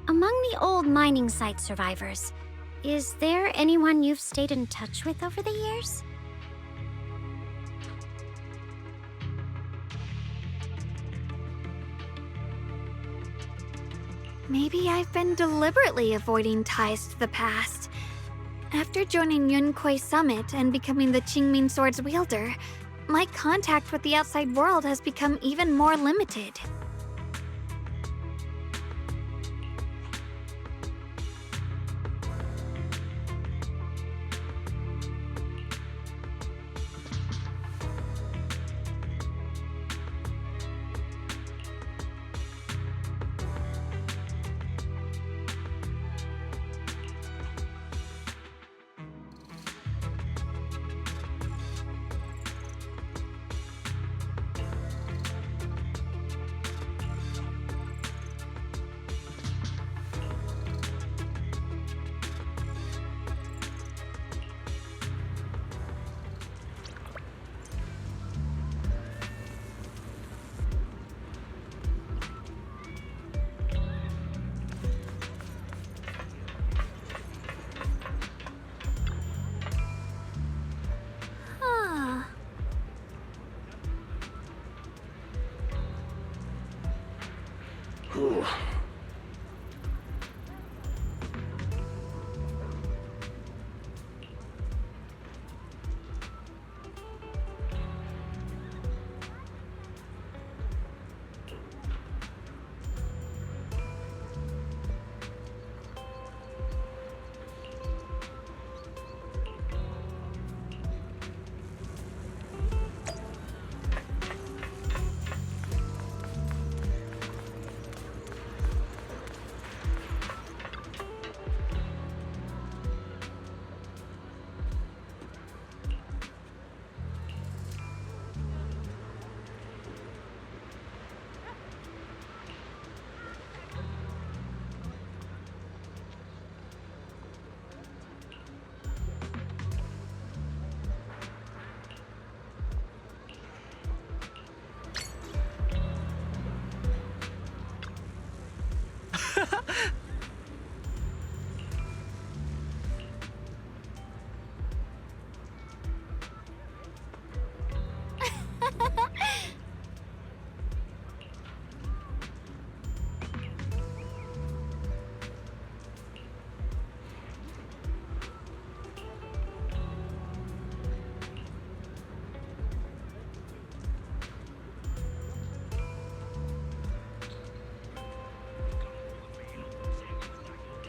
among the old mining site survivors, is there anyone you've stayed in touch with over the years? Maybe I've been deliberately avoiding ties to the past. After joining Yunkuei Summit and becoming the Qingming Sword's wielder, my contact with the outside world has become even more limited.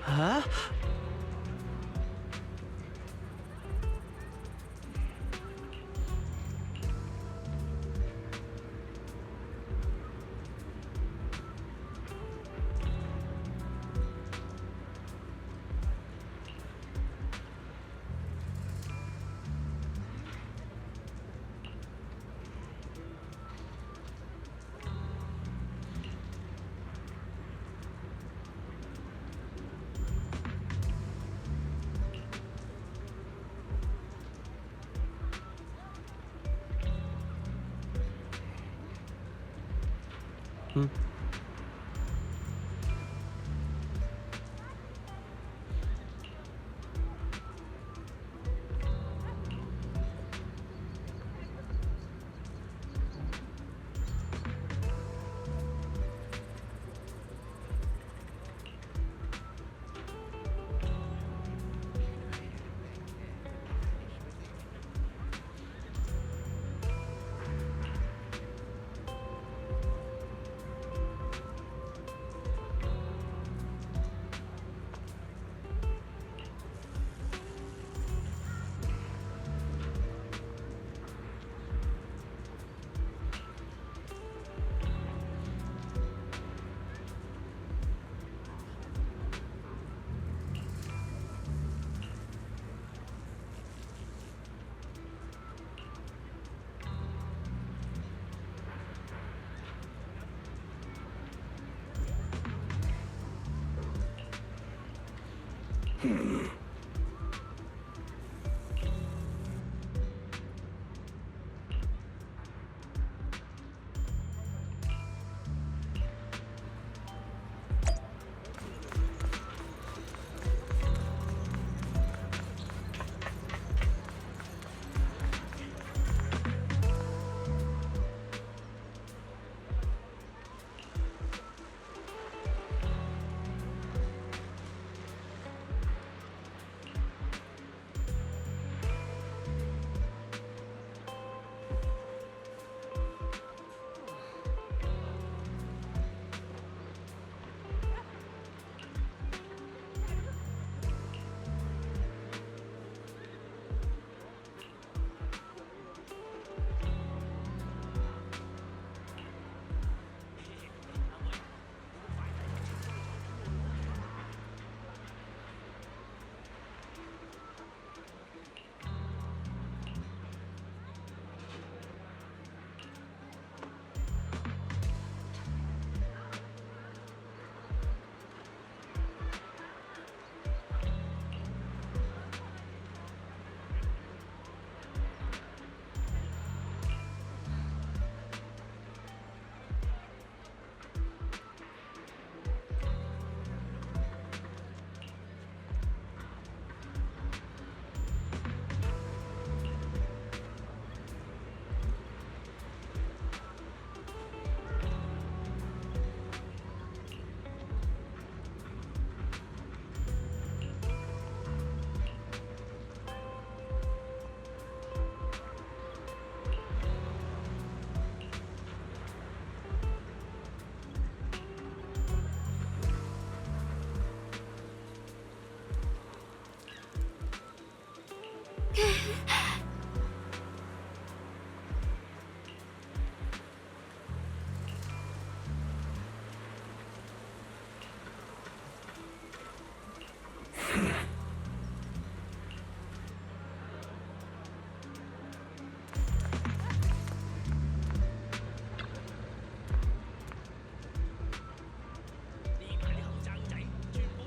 Huh?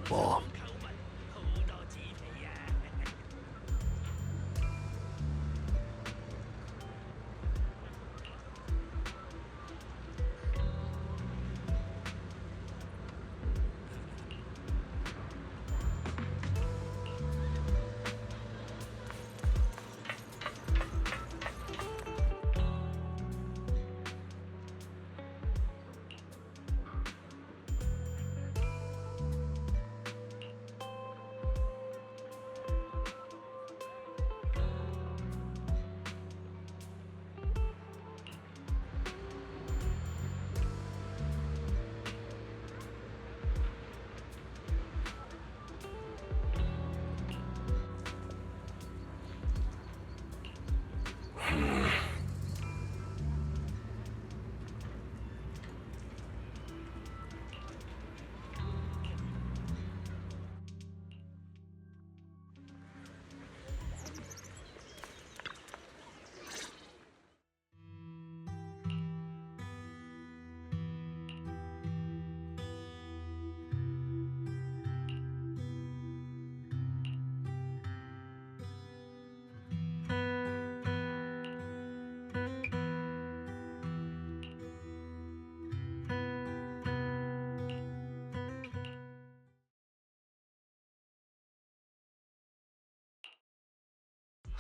Mom.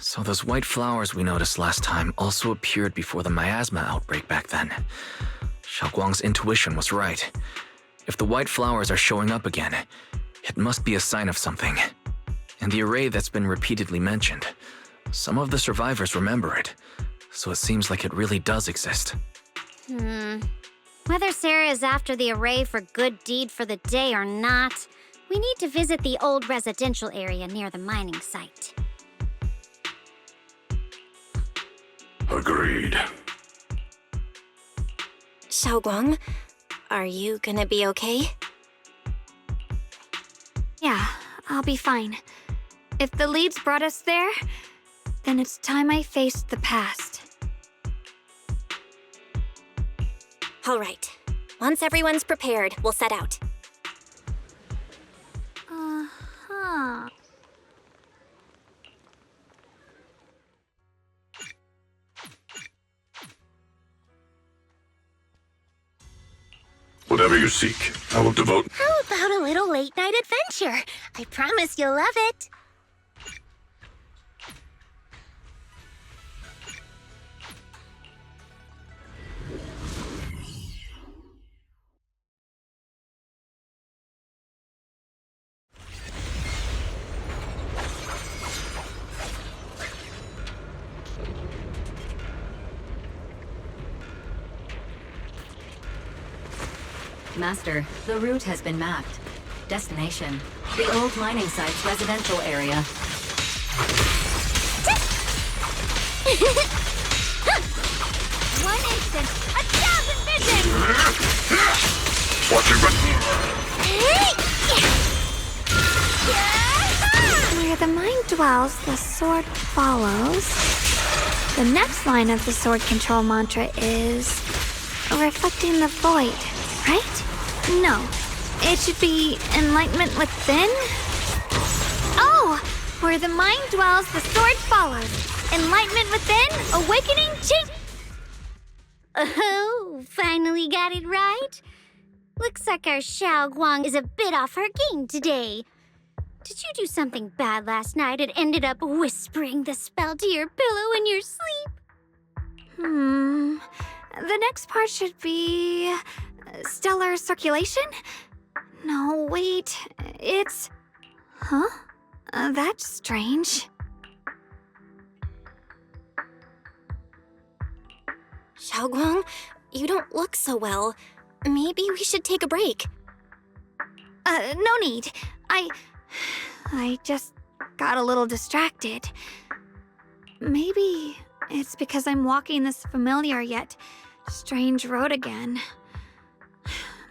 So those white flowers we noticed last time also appeared before the miasma outbreak back then. Xiaoguang's intuition was right. If the white flowers are showing up again, it must be a sign of something. And the array that's been repeatedly mentioned, some of the survivors remember it, so it seems like it really does exist. Whether Sarah is after the array for good deed for the day or not, we need to visit the old residential area near the mining site. Agreed. Xiaoguang, are you gonna be okay? Yeah, I'll be fine. If the leads brought us there, then it's time I faced the past. All right. Once everyone's prepared, we'll set out. Huh. Whatever you seek, I will devote. How about a little late-night adventure? I promise you'll love it. Master, the route has been mapped. Destination, the old mining site's residential area. One instant, 1,000 vision! Watching Where the mind dwells, the sword follows. The next line of the sword control mantra is reflecting the void, right? No, it should be enlightenment within. Oh, where the mind dwells, the sword follows. Enlightenment within, awakening ching. Oh, finally got it right. Looks like our Xiao Guang is a bit off her game today. Did you do something bad last night and ended up whispering the spell to your pillow in your sleep? The next part should be stellar circulation? No, wait, it's... Huh? That's strange. Xiaoguang, you don't look so well. Maybe we should take a break. No need. I just got a little distracted. Maybe it's because I'm walking this familiar yet strange road again.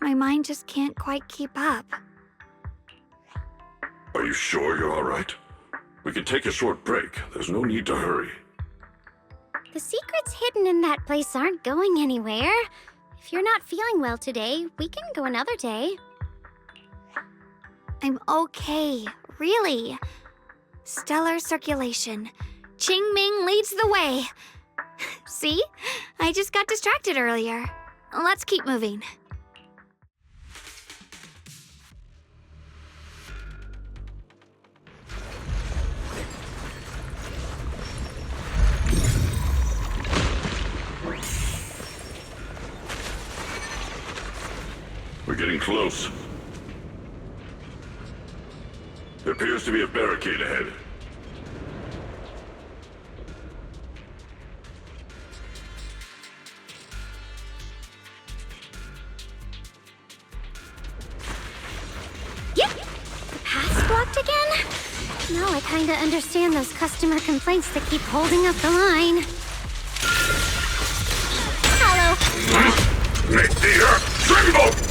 My mind just can't quite keep up. Are you sure you're all right? We can take a short break. There's no need to hurry. The secrets hidden in that place aren't going anywhere. If you're not feeling well today, we can go another day. I'm okay, really. Stellar circulation. Qing Ming leads the way. See? I just got distracted earlier. Let's keep moving. We're getting close. There appears to be a barricade ahead. Yep! The path's blocked again? Now I kinda understand those customer complaints that keep holding up the line. Hello! Make the earth tremble!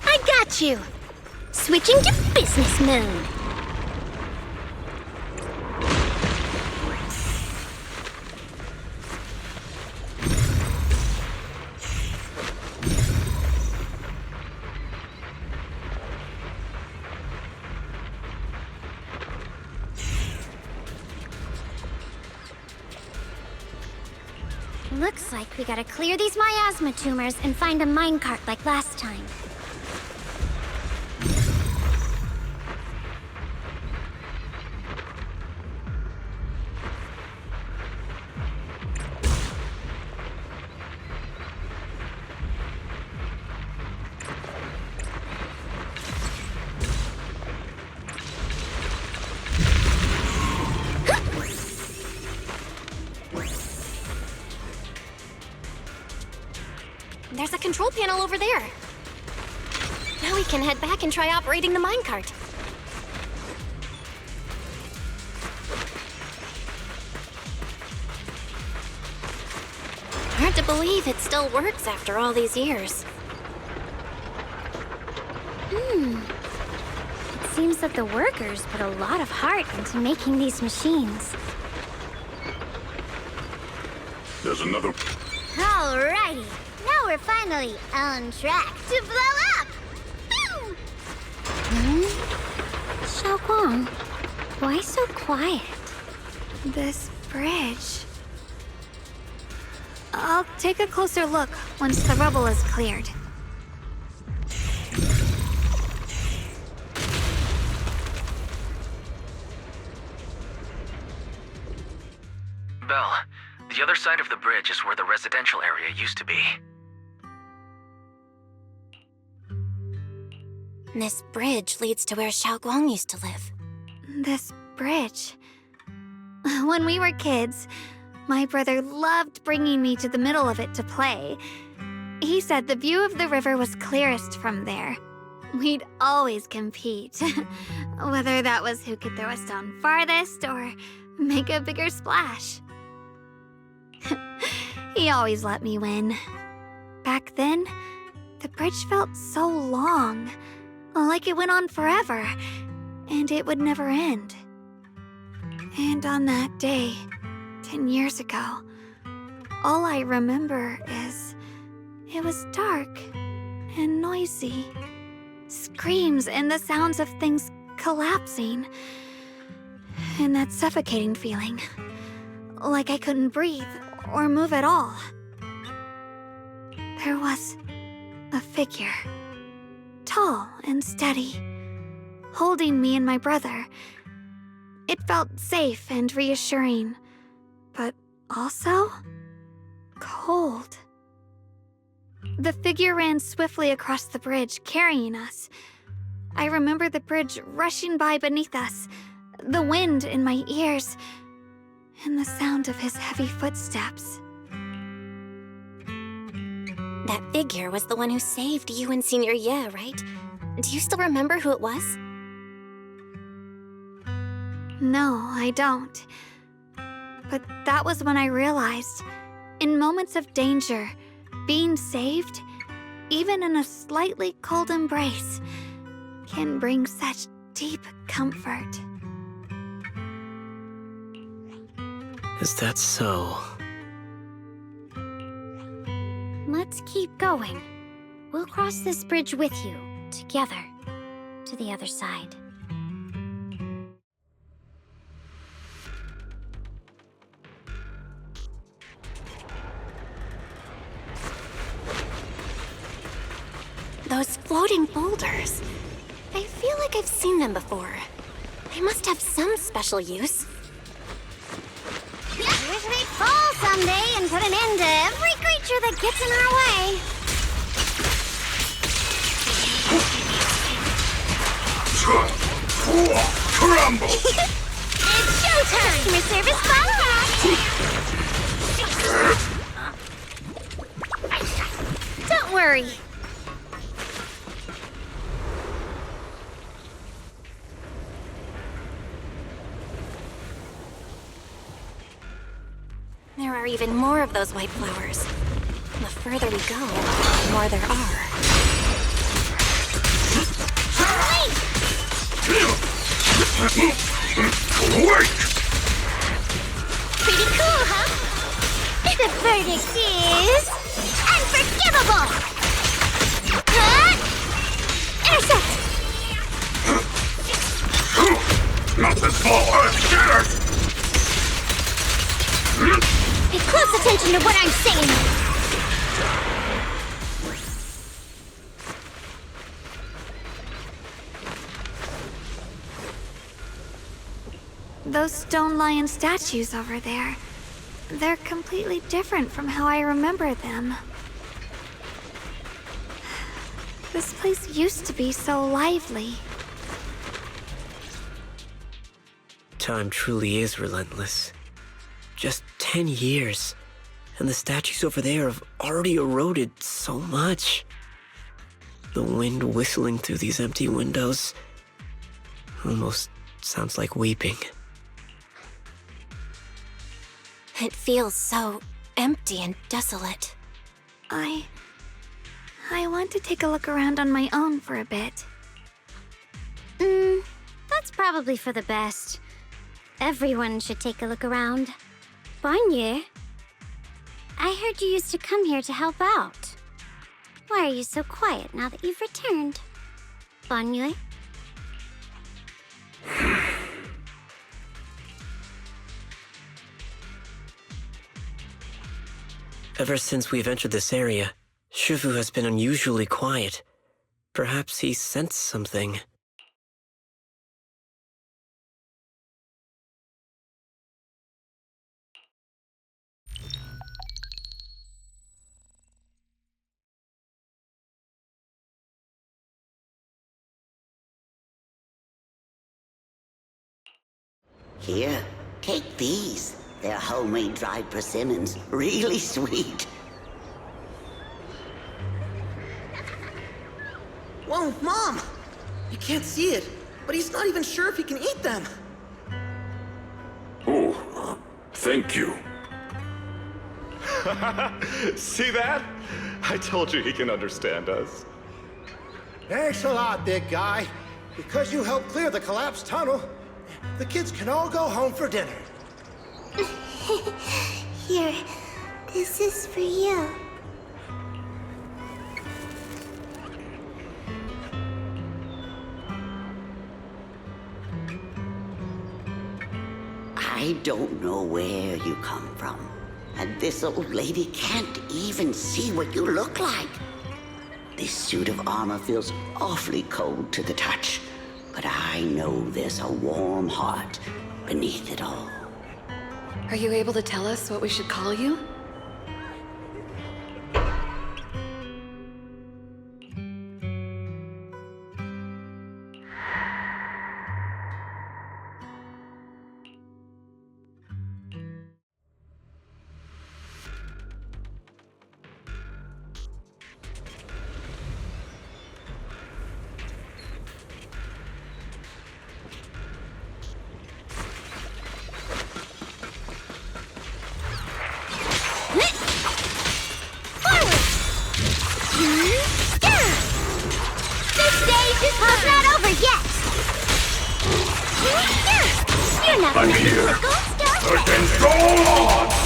I got you! Switching to business mode. Looks like we gotta clear these miasma tumors and find a minecart like last time. There's a control panel over there. Now we can head back and try operating the minecart. Hard to believe it still works after all these years. It seems that the workers put a lot of heart into making these machines. There's another... Alrighty, now we're finally on track to blow up! Pew! Xiaoguang, why so quiet? This bridge. I'll take a closer look once the rubble is cleared. Belle, the other side of the bridge is where the residential area used to be. This bridge leads to where Xiaoguang used to live. This bridge. When we were kids, my brother loved bringing me to the middle of it to play. He said the view of the river was clearest from there. We'd always compete, whether that was who could throw a stone farthest or make a bigger splash. He always let me win. Back then, the bridge felt so long, like it went on forever, and it would never end. And on that day, 10 years ago, all I remember is it was dark and noisy. Screams and the sounds of things collapsing. And that suffocating feeling, like I couldn't breathe or move at all. There was a figure, tall and steady, holding me and my brother. It felt safe and reassuring, but also cold. The figure ran swiftly across the bridge, carrying us. I remember the bridge rushing by beneath us, the wind in my ears, and the sound of his heavy footsteps. That figure was the one who saved you and Senior Ye, right? Do you still remember who it was? No, I don't. But that was when I realized, in moments of danger, being saved, even in a slightly cold embrace, can bring such deep comfort. Is that so? Let's keep going. We'll cross this bridge with you, together, to the other side. Those floating boulders. I feel like I've seen them before. They must have some special use. Wish we'd fall someday and put an end to every creature that gets in our way. Crumble! It's showtime! Customer service bypass! Don't worry. There are even more of those white flowers. The further we go, the more there are. Wait! Pretty cool, huh? The verdict is... unforgivable! Intercept! Not this ball! Get her! Pay close attention to what I'm saying. Those stone lion statues over there, they're completely different from how I remember them. This place used to be so lively. Time truly is relentless. Just 10 years, and the statues over there have already eroded so much. The wind whistling through these empty windows almost sounds like weeping. It feels so empty and desolate. I want to take a look around on my own for a bit. That's probably for the best. Everyone should take a look around. Banye. I heard you used to come here to help out. Why are you so quiet now that you've returned? Bonne nuit? Ever since we've entered this area, Shifu has been unusually quiet. Perhaps he sensed something. Here, take these. They're homemade dried persimmons. Really sweet. Whoa, Mom! You can't see it, but he's not even sure if he can eat them. Oh, thank you. See that? I told you he can understand us. Thanks a lot, big guy. Because you helped clear the collapsed tunnel, the kids can all go home for dinner. Here, this is for you. I don't know where you come from, and this old lady can't even see what you look like. This suit of armor feels awfully cold to the touch, but I know there's a warm heart beneath it all. Are you able to tell us what we should call you? I'm here. Against all odds!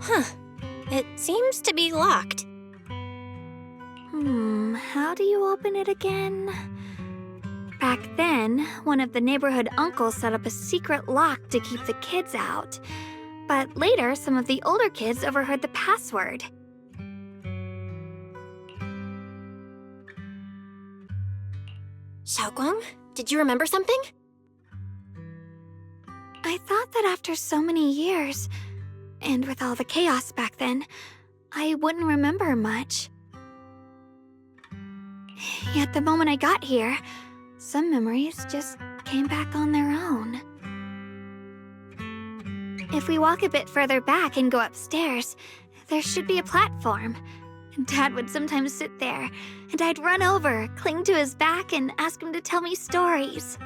Huh. It seems to be locked. How do you open it again? Back then, one of the neighborhood uncles set up a secret lock to keep the kids out. But later, some of the older kids overheard the password. Xiaoguang, did you remember something? I thought that after so many years, and with all the chaos back then, I wouldn't remember much. Yet the moment I got here, some memories just came back on their own. If we walk a bit further back and go upstairs, there should be a platform. Dad would sometimes sit there, and I'd run over, cling to his back, and ask him to tell me stories.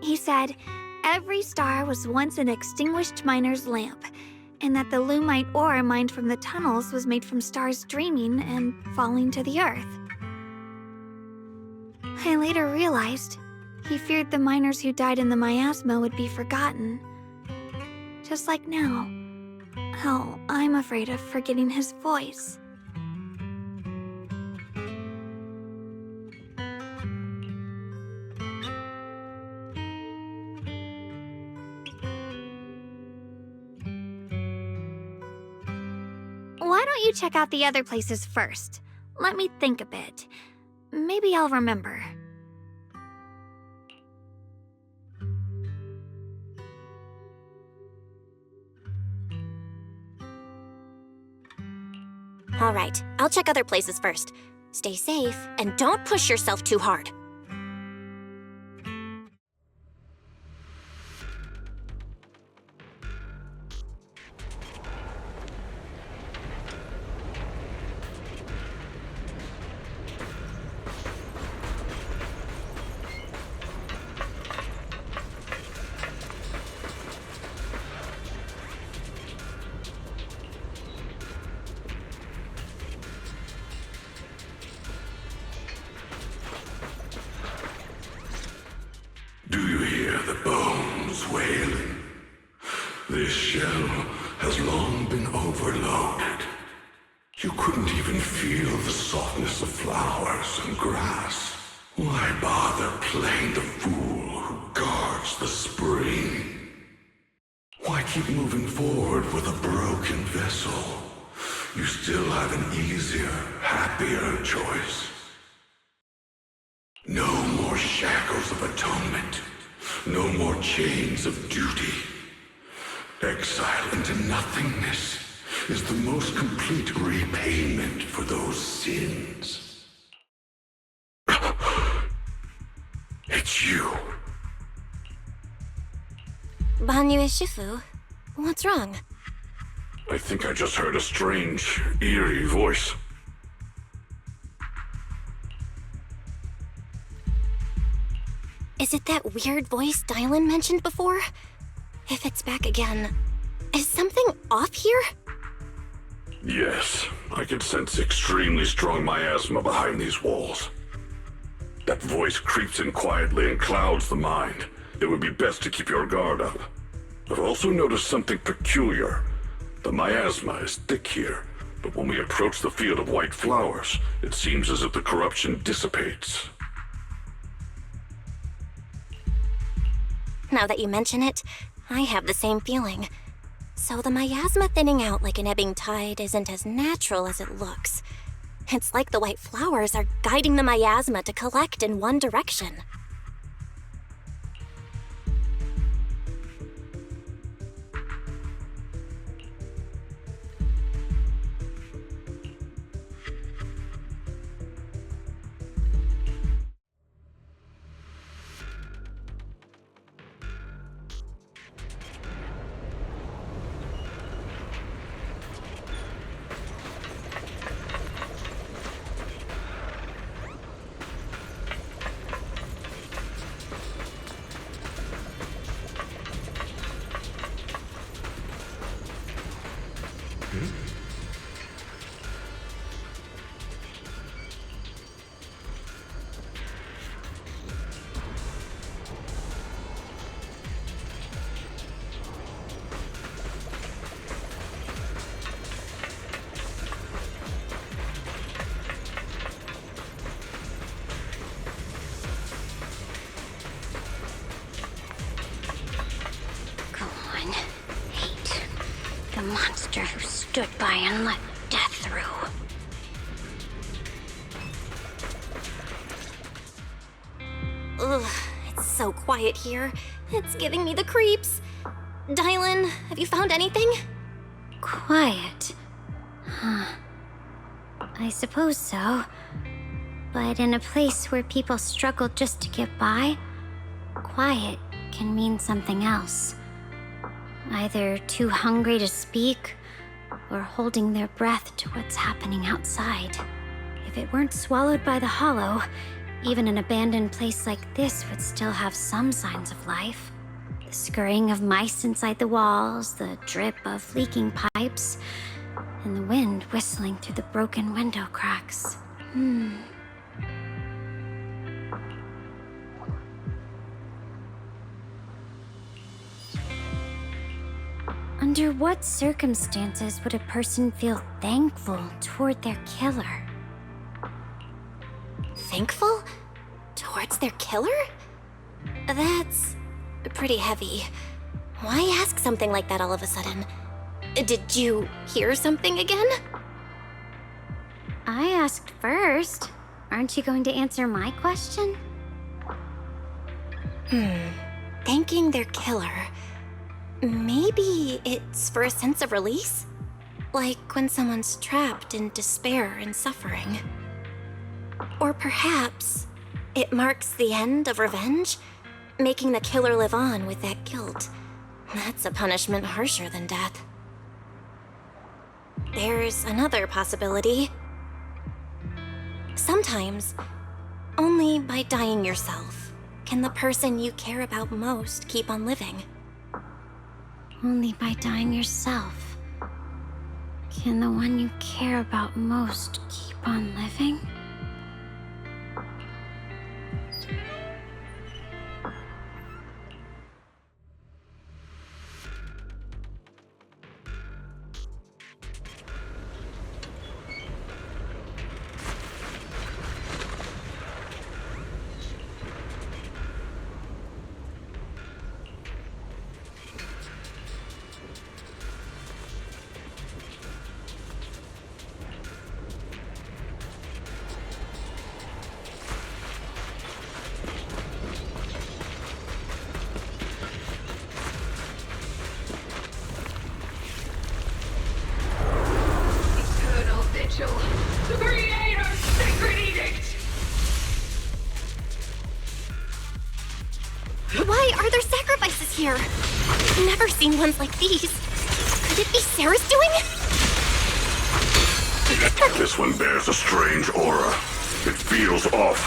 He said every star was once an extinguished miner's lamp, and that the lumite ore mined from the tunnels was made from stars dreaming and falling to the earth. I later realized he feared the miners who died in the miasma would be forgotten. Just like now, how I'm afraid of forgetting his voice. Why don't you check out the other places first? Let me think a bit. Maybe I'll remember. All right, I'll check other places first. Stay safe, and don't push yourself too hard. Do you hear the bones wailing? This shell has long been overloaded. You couldn't even feel the softness of flowers and grass. Why bother playing the fool who guards the spring? Why keep moving forward with a broken vessel? You still have an easier, happier choice. No more shackles of atonement. No more chains of duty. Exile into nothingness is the most complete repayment for those sins. It's you. Banyue Shifu, what's wrong? I think I just heard a strange, eerie voice. Is it that weird voice Dylan mentioned before? If it's back again, is something off here? Yes, I can sense extremely strong miasma behind these walls. That voice creeps in quietly and clouds the mind. It would be best to keep your guard up. I've also noticed something peculiar. The miasma is thick here, but when we approach the field of white flowers, it seems as if the corruption dissipates. Now that you mention it, I have the same feeling. So the miasma thinning out like an ebbing tide isn't as natural as it looks. It's like the white flowers are guiding the miasma to collect in one direction. The monster who stood by and let death through. so quiet here. It's giving me the creeps. Dylan, have you found anything? Quiet. Huh. I suppose so. But in a place where people struggle just to get by, quiet can mean something else. Either too hungry to speak, or holding their breath to what's happening outside. If it weren't swallowed by the hollow, even an abandoned place like this would still have some signs of life. The scurrying of mice inside the walls, the drip of leaking pipes, and the wind whistling through the broken window cracks. Under what circumstances would a person feel thankful toward their killer? Thankful? Towards their killer? That's pretty heavy. Why ask something like that all of a sudden? Did you hear something again? I asked first. Aren't you going to answer my question? Thanking their killer. Maybe it's for a sense of release? Like when someone's trapped in despair and suffering. Or perhaps it marks the end of revenge, making the killer live on with that guilt. That's a punishment harsher than death. There's another possibility. Sometimes, only by dying yourself can the person you care about most keep on living. Only by dying yourself can the one you care about most keep on living? The Creator's sacred edict! Why are there sacrifices here? I've never seen ones like these. Could it be Sarah's doing? This one bears a strange aura. It feels off.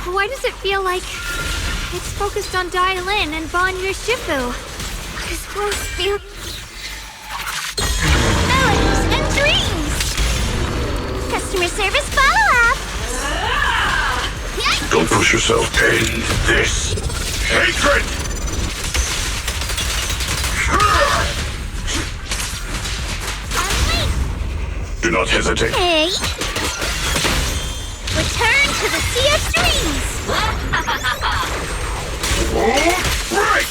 Why does it feel like it's focused on Dylan and Banya Shifu? This place feels... Melodies and dreams! Customer service follow-up! Don't push yourself. End this hatred! Do not hesitate. Hey! Return to the Sea of Dreams! Break!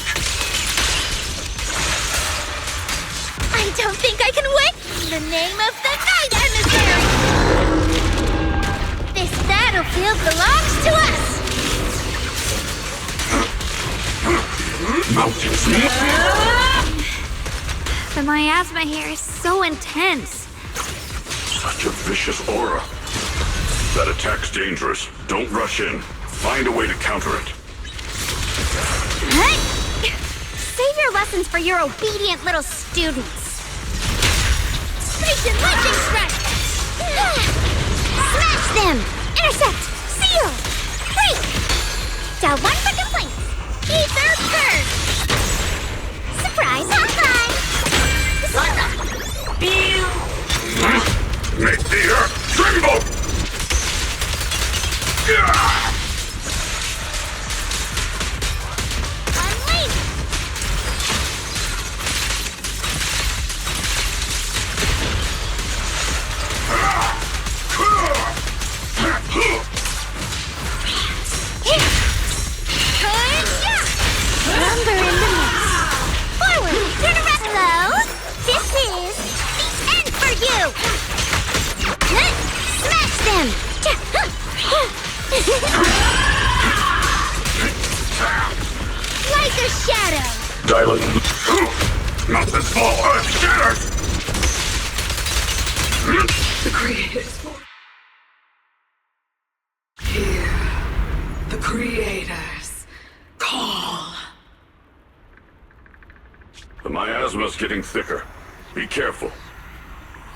I don't think I can wait! In the name of the Night Emissary! This battlefield belongs to us! Mountains. The miasma here is so intense. Such a vicious aura. That attack's dangerous. Don't rush in. Find a way to counter it. Hey! Save your lessons for your obedient little students. Station Lightning Strike! Smash them! Intercept! Seal! Break! Down one for complaints! Ether Purge! Surprise hotline! Make the earth tremble! Unleash! Remember Not this small earth shattered! The creators will hear. The creators call. The miasma's getting thicker. Be careful.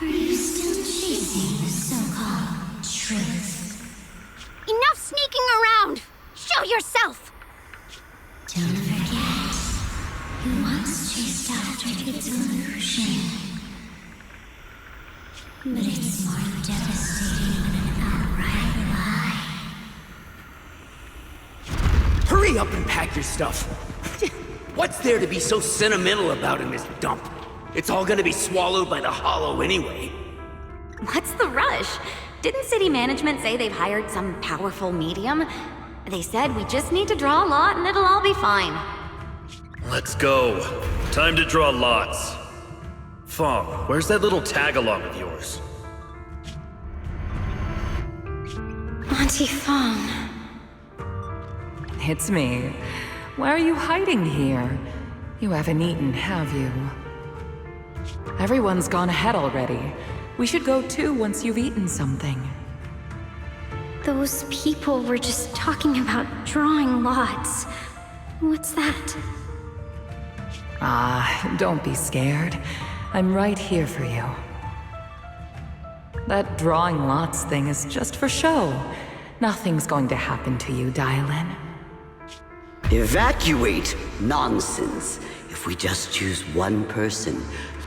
Are you still chasing the so-called truth? Enough sneaking around! Show yourself! Don't forget, you once chased after its illusion. But it's more devastating than an outright lie. Hurry up and pack your stuff. What's there to be so sentimental about in this dump? It's all gonna be swallowed by the hollow anyway. What's the rush? Didn't city management say they've hired some powerful medium? They said we just need to draw a lot and it'll all be fine. Let's go. Time to draw lots. Fong, where's that little tag-along of yours? Auntie Fong. It's me. Why are you hiding here? You haven't eaten, have you? Everyone's gone ahead already. We should go too once you've eaten something. Those people were just talking about drawing lots. What's that? Ah, don't be scared. I'm right here for you. That drawing lots thing is just for show. Nothing's going to happen to you, Dylan. Evacuate? Nonsense. If we just choose one person,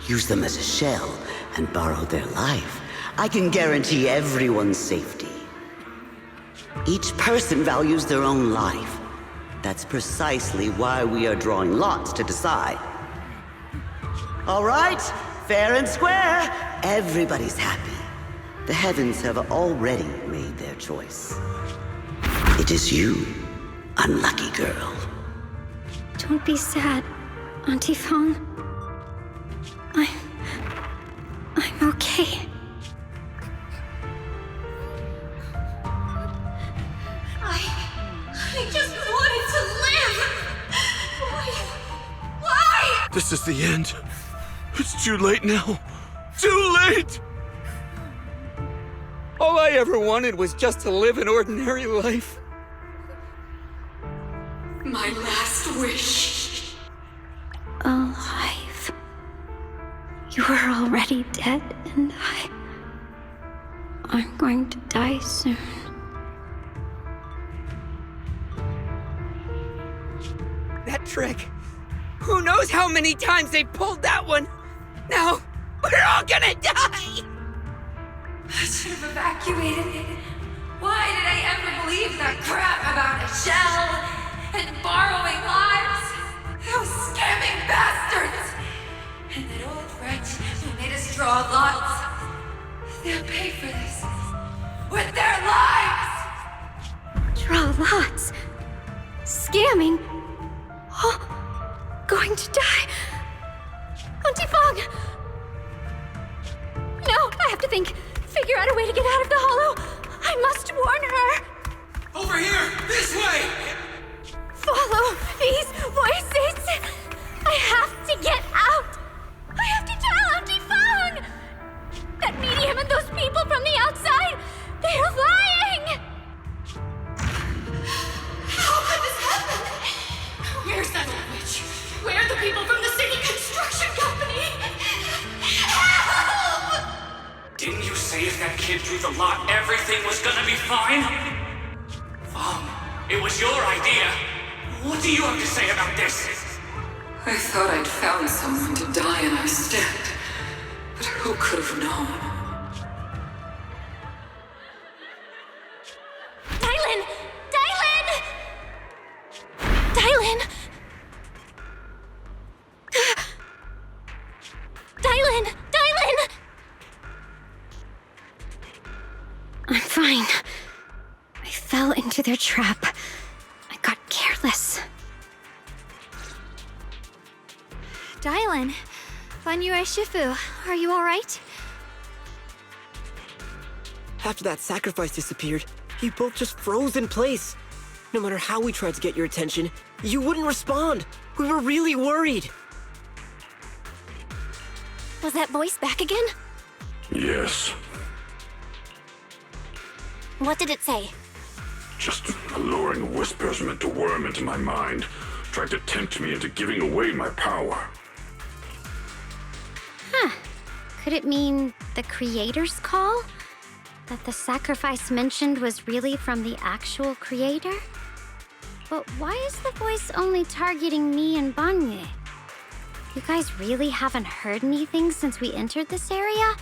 use them as a shell, and borrow their life, I can guarantee everyone's safety. Each person values their own life. That's precisely why we are drawing lots to decide. All right, fair and square. Everybody's happy. The heavens have already made their choice. It is you, unlucky girl. Don't be sad, Auntie Fong. I'm okay. I just wanted to live! Why? This is the end. It's too late now. Too late! All I ever wanted was just to live an ordinary life. My last wish. Alive. You are already dead, and I'm going to die soon. That trick. Who knows how many times they pulled that one? Now, we're all gonna die! I should have evacuated. Why did I ever believe that crap about a shell and borrowing lives? Those scamming bastards! And that old wretch who made us draw lots. They'll pay for this with their lives! Draw lots. Scamming. Oh, going to die. Auntie Fong! No, I have to think. Figure out a way to get out of the hollow. I must warn her. Over here! This way! Follow these voices. I have to get out. I have to tell Auntie Fong. That medium and those people from the outside, they're lying. How could this happen? Where's that old witch? Where are the people from the city construction company? Help! Didn't you say if that kid drew the lot, everything was gonna be fine? It was your idea. What do you have to say about this? I thought I'd found someone to die in our stead, but who could have known? Dylan! Dylan! Dylan! Dylan! Dylan! I'm fine. I fell into their trap. I got careless. Dylan, Banyu Shifu, are you alright? After that sacrifice disappeared, you both just froze in place. No matter how we tried to get your attention, you wouldn't respond. We were really worried. Was that voice back again? Yes, What did it say? just alluring whispers meant to worm into my mind, trying to tempt me into giving away my power. Huh. Could it mean the creator's call? That the sacrifice mentioned was really from the actual creator? But why is the voice only targeting me and Banye? You guys really haven't heard anything since we entered this area?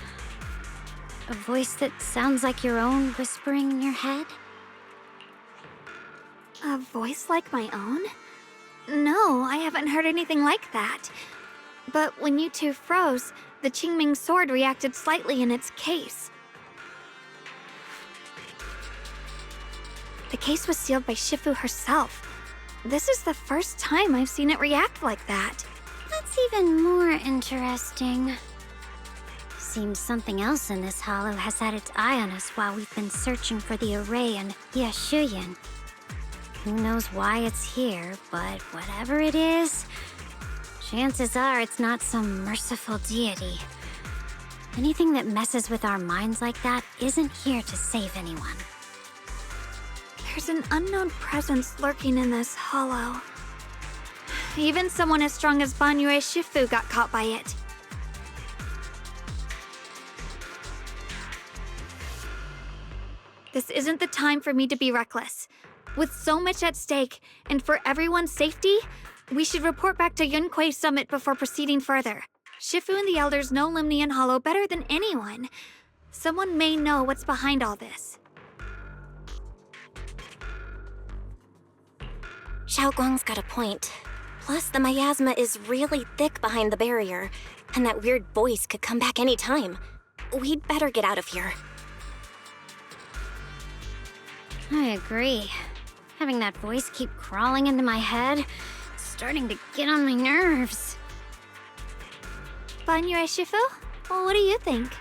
A voice that sounds like your own whispering in your head? A voice like my own? No, I haven't heard anything like that. But when you two froze, the Qingming sword reacted slightly in its case. The case was sealed by Shifu herself. This is the first time I've seen it react like that. That's even more interesting. Seems something else in this hollow has had its eye on us while we've been searching for the array in Yashuyan. Who knows why it's here, but whatever it is, chances are it's not some merciful deity. Anything that messes with our minds like that isn't here to save anyone. There's an unknown presence lurking in this hollow. Even someone as strong as Banyue Shifu got caught by it. This isn't the time for me to be reckless. With so much at stake, and for everyone's safety, we should report back to Yunquei Summit before proceeding further. Shifu and the Elders know Limnian Hollow better than anyone. Someone may know what's behind all this. Xiaoguang's got a point. Plus, the miasma is really thick behind the barrier, and that weird voice could come back any time. We'd better get out of here. I agree. Having that voice keep crawling into my head, it's starting to get on my nerves. Banyue Shifu? Well, what do you think?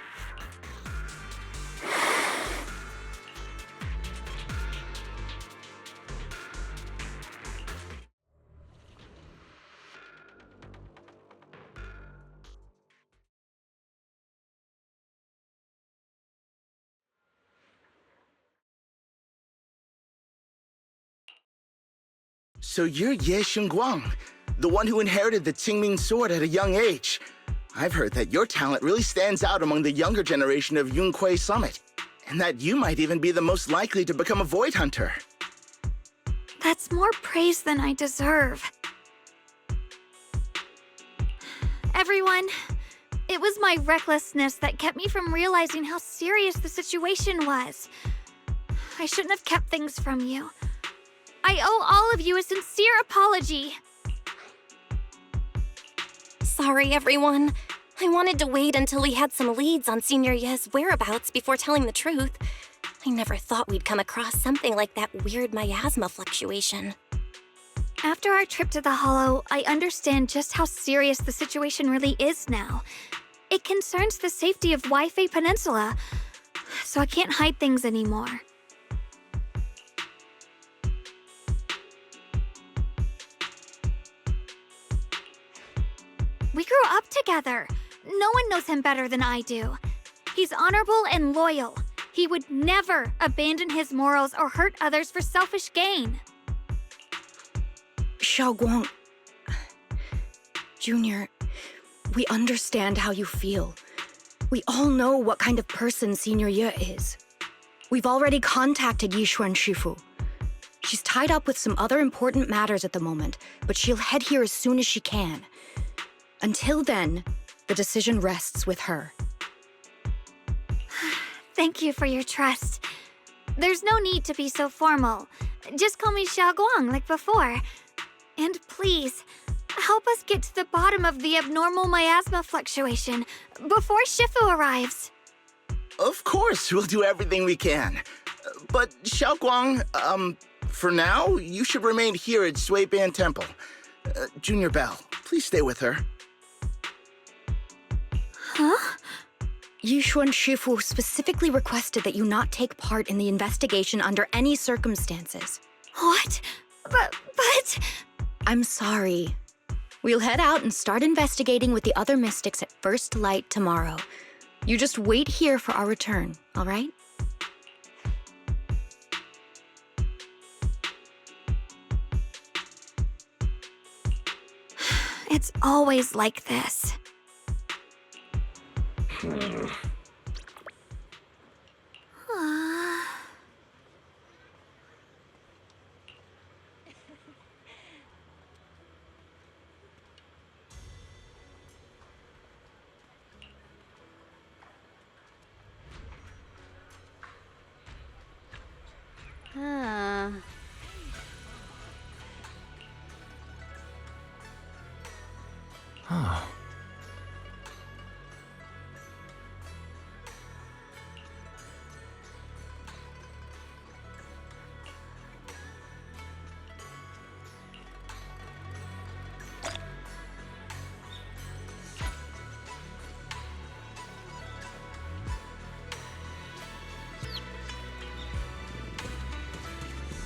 So you're Ye Xingguang, the one who inherited the Qingming sword at a young age. I've heard that your talent really stands out among the younger generation of Yunquei Summit, and that you might even be the most likely to become a Void Hunter. That's more praise than I deserve. Everyone, it was my recklessness that kept me from realizing how serious the situation was. I shouldn't have kept things from you. I owe all of you a sincere apology. Sorry, everyone. I wanted to wait until we had some leads on Senior Ye's whereabouts before telling the truth. I never thought we'd come across something like that weird miasma fluctuation. After our trip to the Hollow, I understand just how serious the situation really is now. It concerns the safety of Waifei Peninsula, so I can't hide things anymore. We grew up together. No one knows him better than I do. He's honorable and loyal. He would never abandon his morals or hurt others for selfish gain. Xiaoguang, Junior, we understand how you feel. We all know what kind of person Senior Ye is. We've already contacted Yishuan Shifu. She's tied up with some other important matters at the moment, but she'll head here as soon as she can. Until then, the decision rests with her. Thank you for your trust. There's no need to be so formal. Just call me Xiaoguang like before. And please, help us get to the bottom of the abnormal miasma fluctuation before Shifu arrives. Of course, we'll do everything we can. But Xiaoguang, for now, you should remain here at Suiban Temple. Junior Bell, please stay with her. Huh? Yishuan Shifu specifically requested that you not take part in the investigation under any circumstances. What? But... I'm sorry. We'll head out and start investigating with the other mystics at first light tomorrow. You just wait here for our return, all right? It's always like this. Oh.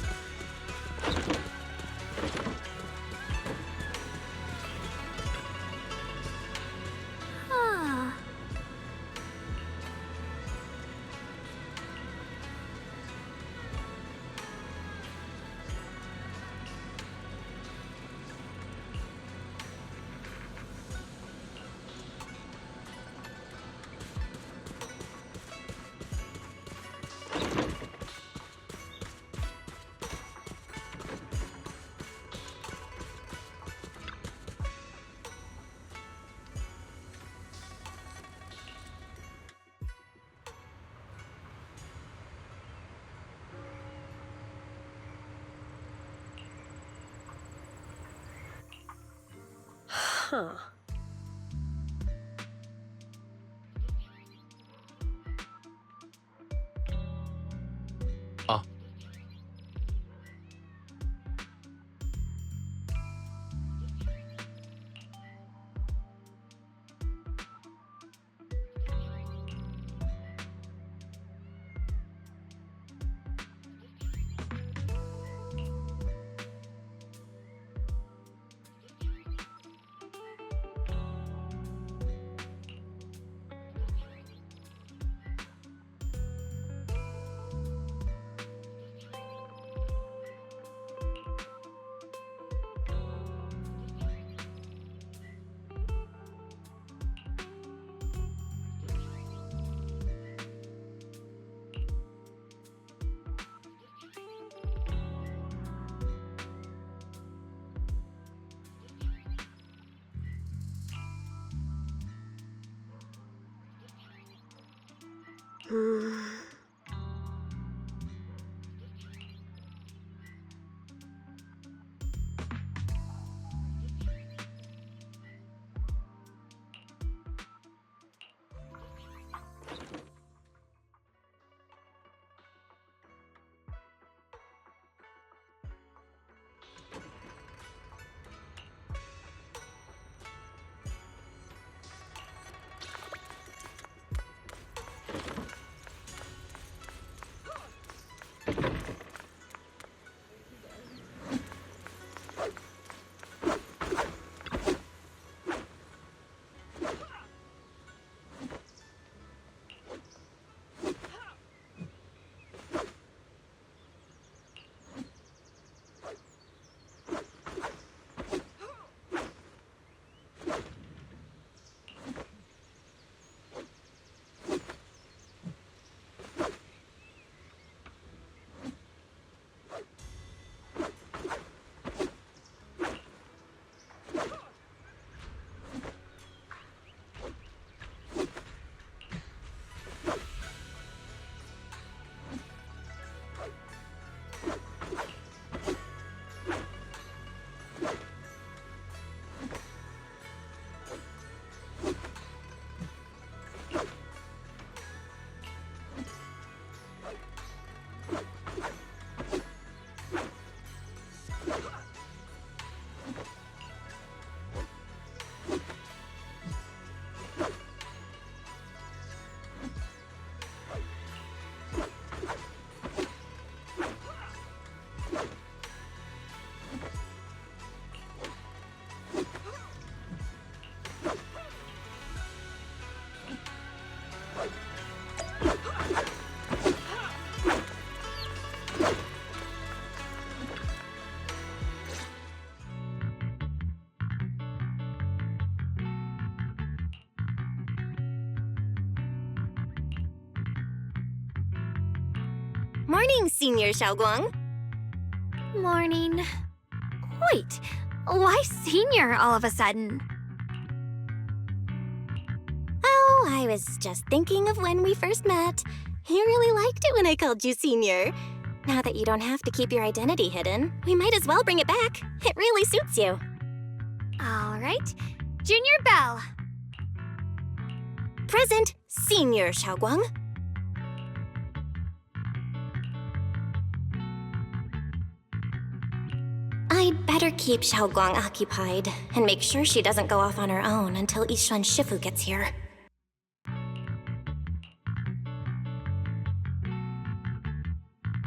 Huh. Morning, Senior Xiaoguang. Morning. Wait, why senior all of a sudden? Oh, I was just thinking of when we first met. You really liked it when I called you Senior. Now that you don't have to keep your identity hidden, we might as well bring it back. It really suits you. All right. Junior Bell. Present, Senior Xiaoguang. I'd better keep Xiaoguang occupied and make sure she doesn't go off on her own until Yishuan Shifu gets here.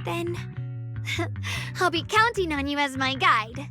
Then I'll be counting on you as my guide.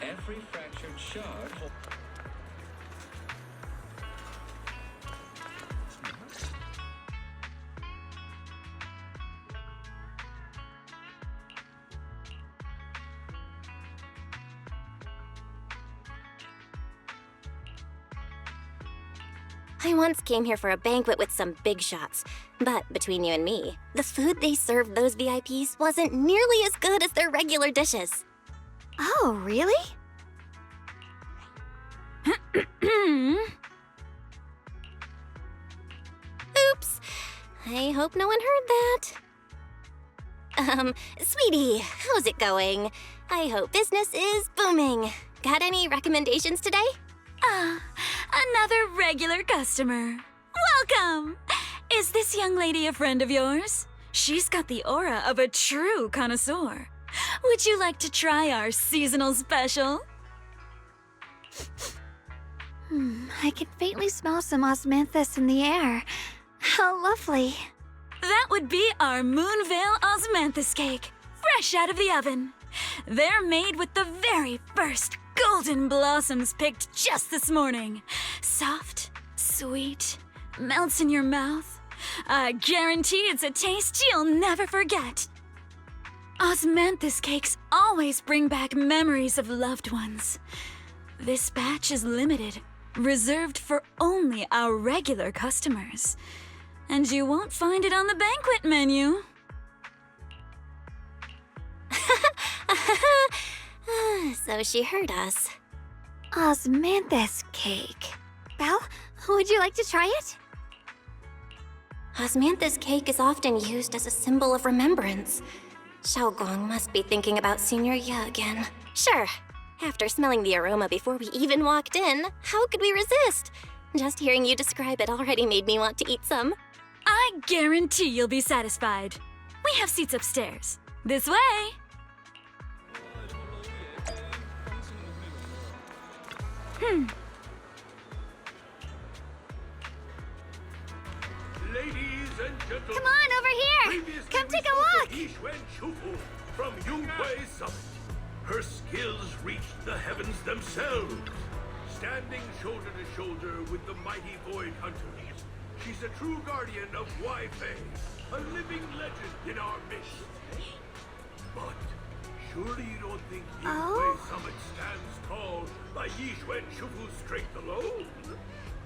Every fractured shard. I once came here for a banquet with some big shots, but between you and me, the food they served those VIPs wasn't nearly as good as their regular dishes. Oh, really? Oops. I hope no one heard that. Sweetie, how's it going? I hope business is booming. Got any recommendations today? Another regular customer. Welcome! Is this young lady a friend of yours? She's got the aura of a true connoisseur. Would you like to try our seasonal special? I can faintly smell some osmanthus in the air. How lovely. That would be our Moonvale Osmanthus cake, fresh out of the oven. They're made with the very first golden blossoms picked just this morning. Soft, sweet, melts in your mouth. I guarantee it's a taste you'll never forget. Osmanthus cakes always bring back memories of loved ones. This batch is limited, reserved for only our regular customers. And you won't find it on the banquet menu. So she heard us. Osmanthus cake. Belle, would you like to try it? Osmanthus cake is often used as a symbol of remembrance. Xiaoguang must be thinking about Senior Ye again. Sure. After smelling the aroma before we even walked in, how could we resist? Just hearing you describe it already made me want to eat some. I guarantee you'll be satisfied. We have seats upstairs. This way! Ladies and gentlemen, come on over here! Come take a walk! Yishuan Shifu from Yunhui Summit. Her skills reached the heavens themselves. Standing shoulder to shoulder with the mighty Void Hunters, she's a true guardian of Wi-Fei, a living legend in our midst. But surely you don't think Yunhui Summit stands tall by Yishuan Shifu's strength alone?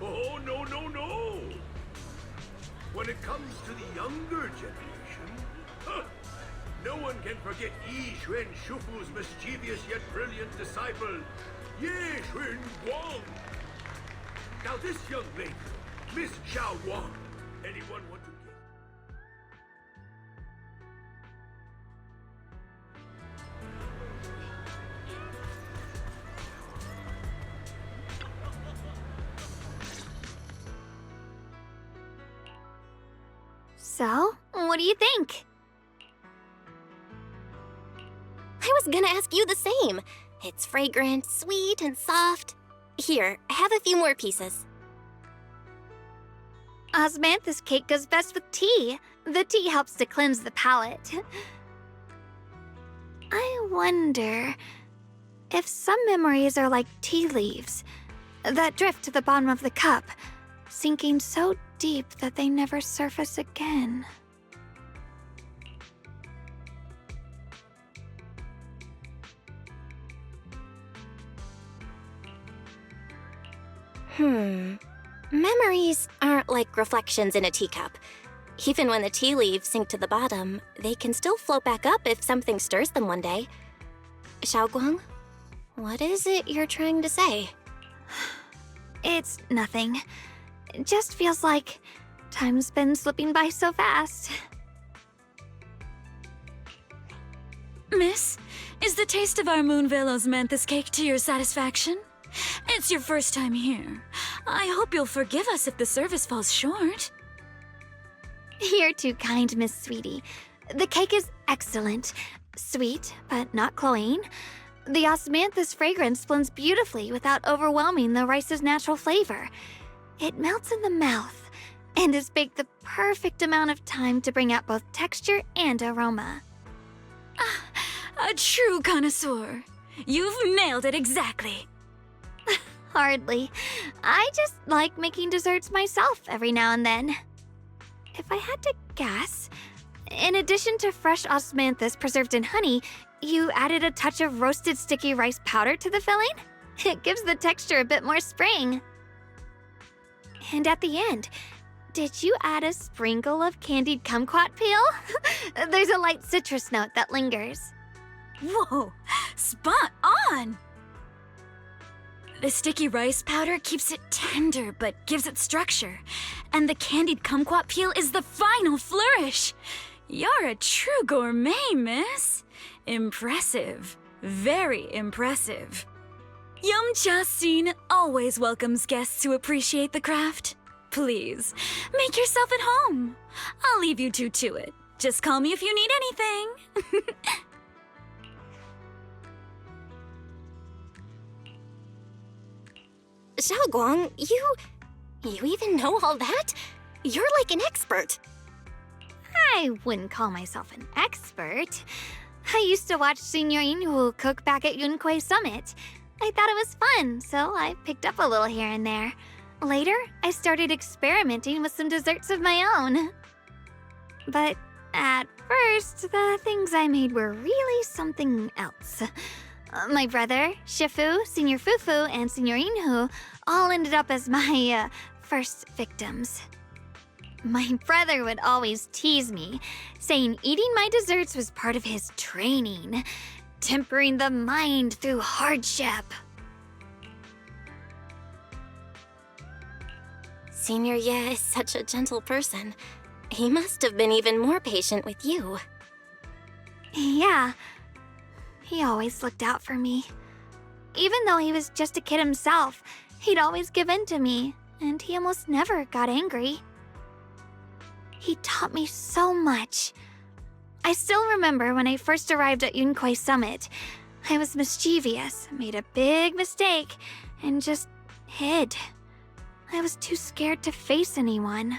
Oh, no, no, no! When it comes to the younger generation, No one can forget Yi Xuan Shufu's mischievous yet brilliant disciple, Yi Xuan Guang. Now this young lady, Miss Xiao Guang, anyone want to give? So, what do you think? I was gonna ask you the same. It's fragrant, sweet, and soft. Here, have a few more pieces. Osmanthus cake goes best with tea. The tea helps to cleanse the palate. I wonder if some memories are like tea leaves that drift to the bottom of the cup, sinking so deep that they never surface again. Memories aren't like reflections in a teacup. Even when the tea leaves sink to the bottom, they can still float back up if something stirs them one day. Xiaoguang, what is it you're trying to say? It's nothing. It just feels like time's been slipping by so fast. Miss, is the taste of our Moonvale Osmanthus cake to your satisfaction? It's your first time here. I hope you'll forgive us if the service falls short. You're too kind, Miss Sweetie. The cake is excellent. Sweet, but not cloying. The osmanthus fragrance blends beautifully without overwhelming the rice's natural flavor. It melts in the mouth and is baked the perfect amount of time to bring out both texture and aroma. A true connoisseur. You've nailed it exactly. Hardly. I just like making desserts myself every now and then. If I had to guess, in addition to fresh osmanthus preserved in honey, you added a touch of roasted sticky rice powder to the filling? It gives the texture a bit more spring. And at the end, did you add a sprinkle of candied kumquat peel? There's a light citrus note that lingers. Whoa, spot on! The sticky rice powder keeps it tender but gives it structure, and the candied kumquat peel is the final flourish. You're a true gourmet, miss. Impressive. Very impressive. Yum-Cha Scene always welcomes guests who appreciate the craft. Please, make yourself at home. I'll leave you two to it. Just call me if you need anything. Xiaoguang, you even know all that? You're like an expert. I wouldn't call myself an expert. I used to watch Senior Yinhu cook back at Yunquay Summit. I thought it was fun, so I picked up a little here and there. Later, I started experimenting with some desserts of my own. But at first, the things I made were really something else. My brother, Shifu, Senior Fufu, and Senior Yinhu all ended up as my first victims. My brother would always tease me, saying eating my desserts was part of his training, tempering the mind through hardship. Senior Ye is such a gentle person. He must have been even more patient with you. Yeah. He always looked out for me. Even though he was just a kid himself, he'd always give in to me, and he almost never got angry. He taught me so much. I still remember when I first arrived at Yunquay Summit. I was mischievous, made a big mistake, and just hid. I was too scared to face anyone.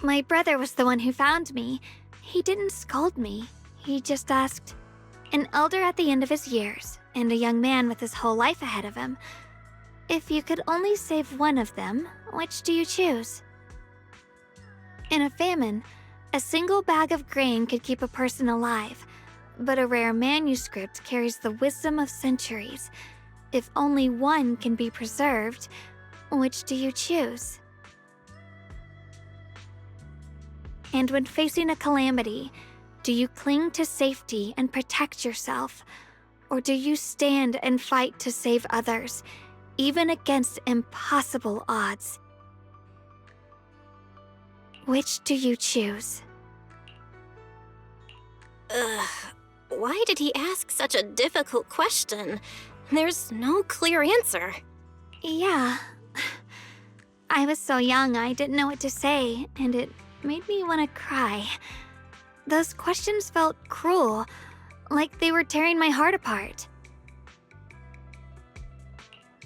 My brother was the one who found me. He didn't scold me. He just asked, an elder at the end of his years, and a young man with his whole life ahead of him. If you could only save one of them, which do you choose? In a famine, a single bag of grain could keep a person alive, but a rare manuscript carries the wisdom of centuries. If only one can be preserved, which do you choose? And when facing a calamity, Do you cling to safety and protect yourself? Or do you stand and fight to save others, even against impossible odds? Which do you choose? Why did he ask such a difficult question? There's no clear answer. Yeah. I was so young I didn't know what to say, and it made me want to cry. Those questions felt cruel, like they were tearing my heart apart.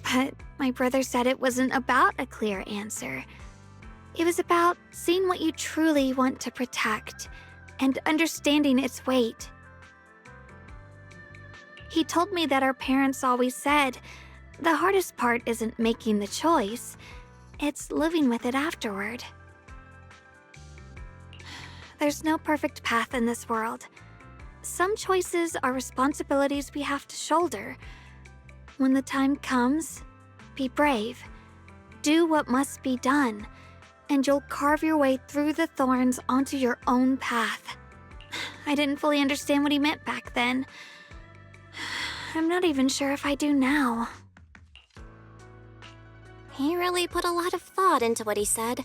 But my brother said it wasn't about a clear answer. It was about seeing what you truly want to protect and understanding its weight. He told me that our parents always said, the hardest part isn't making the choice, it's living with it afterward. There's no perfect path in this world. Some choices are responsibilities we have to shoulder. When the time comes, be brave. Do what must be done, and you'll carve your way through the thorns onto your own path. I didn't fully understand what he meant back then. I'm not even sure if I do now. He really put a lot of thought into what he said.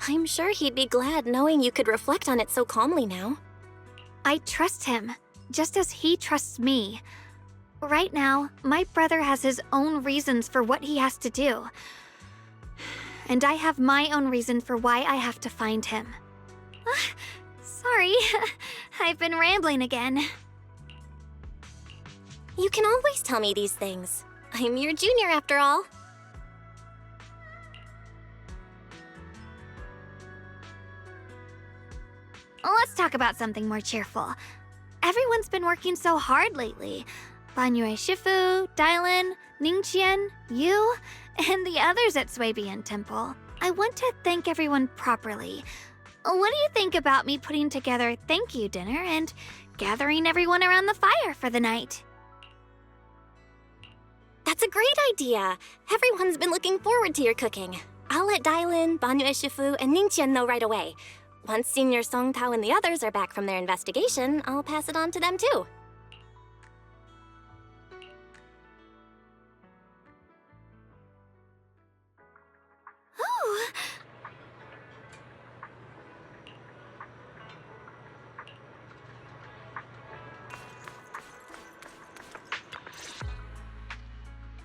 I'm sure he'd be glad knowing you could reflect on it so calmly now. I trust him, just as he trusts me. Right now, my brother has his own reasons for what he has to do. And I have my own reason for why I have to find him. Sorry, I've been rambling again. You can always tell me these things. I'm your junior after all. Let's talk about something more cheerful. Everyone's been working so hard lately. Banyue Shifu, Dylan, Ningqian, you, and the others at Swabian Temple. I want to thank everyone properly. What do you think about me putting together a thank you dinner and gathering everyone around the fire for the night? That's a great idea. Everyone's been looking forward to your cooking. I'll let Dylan, Banyue Shifu, and Ningqian know right away. Once Senior Song Tao and the others are back from their investigation, I'll pass it on to them too. Ooh.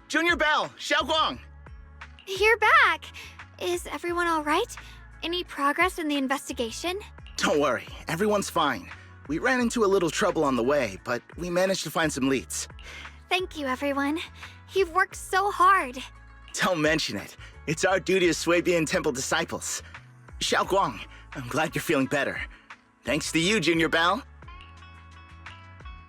Junior Bell, Xiaoguang! You're back! Is everyone all right? Any progress in the investigation? Don't worry, everyone's fine. We ran into a little trouble on the way, but we managed to find some leads. Thank you, everyone. You've worked so hard. Don't mention it. It's our duty as Swabian Temple disciples. Xiaoguang, I'm glad you're feeling better. Thanks to you, Junior Bell.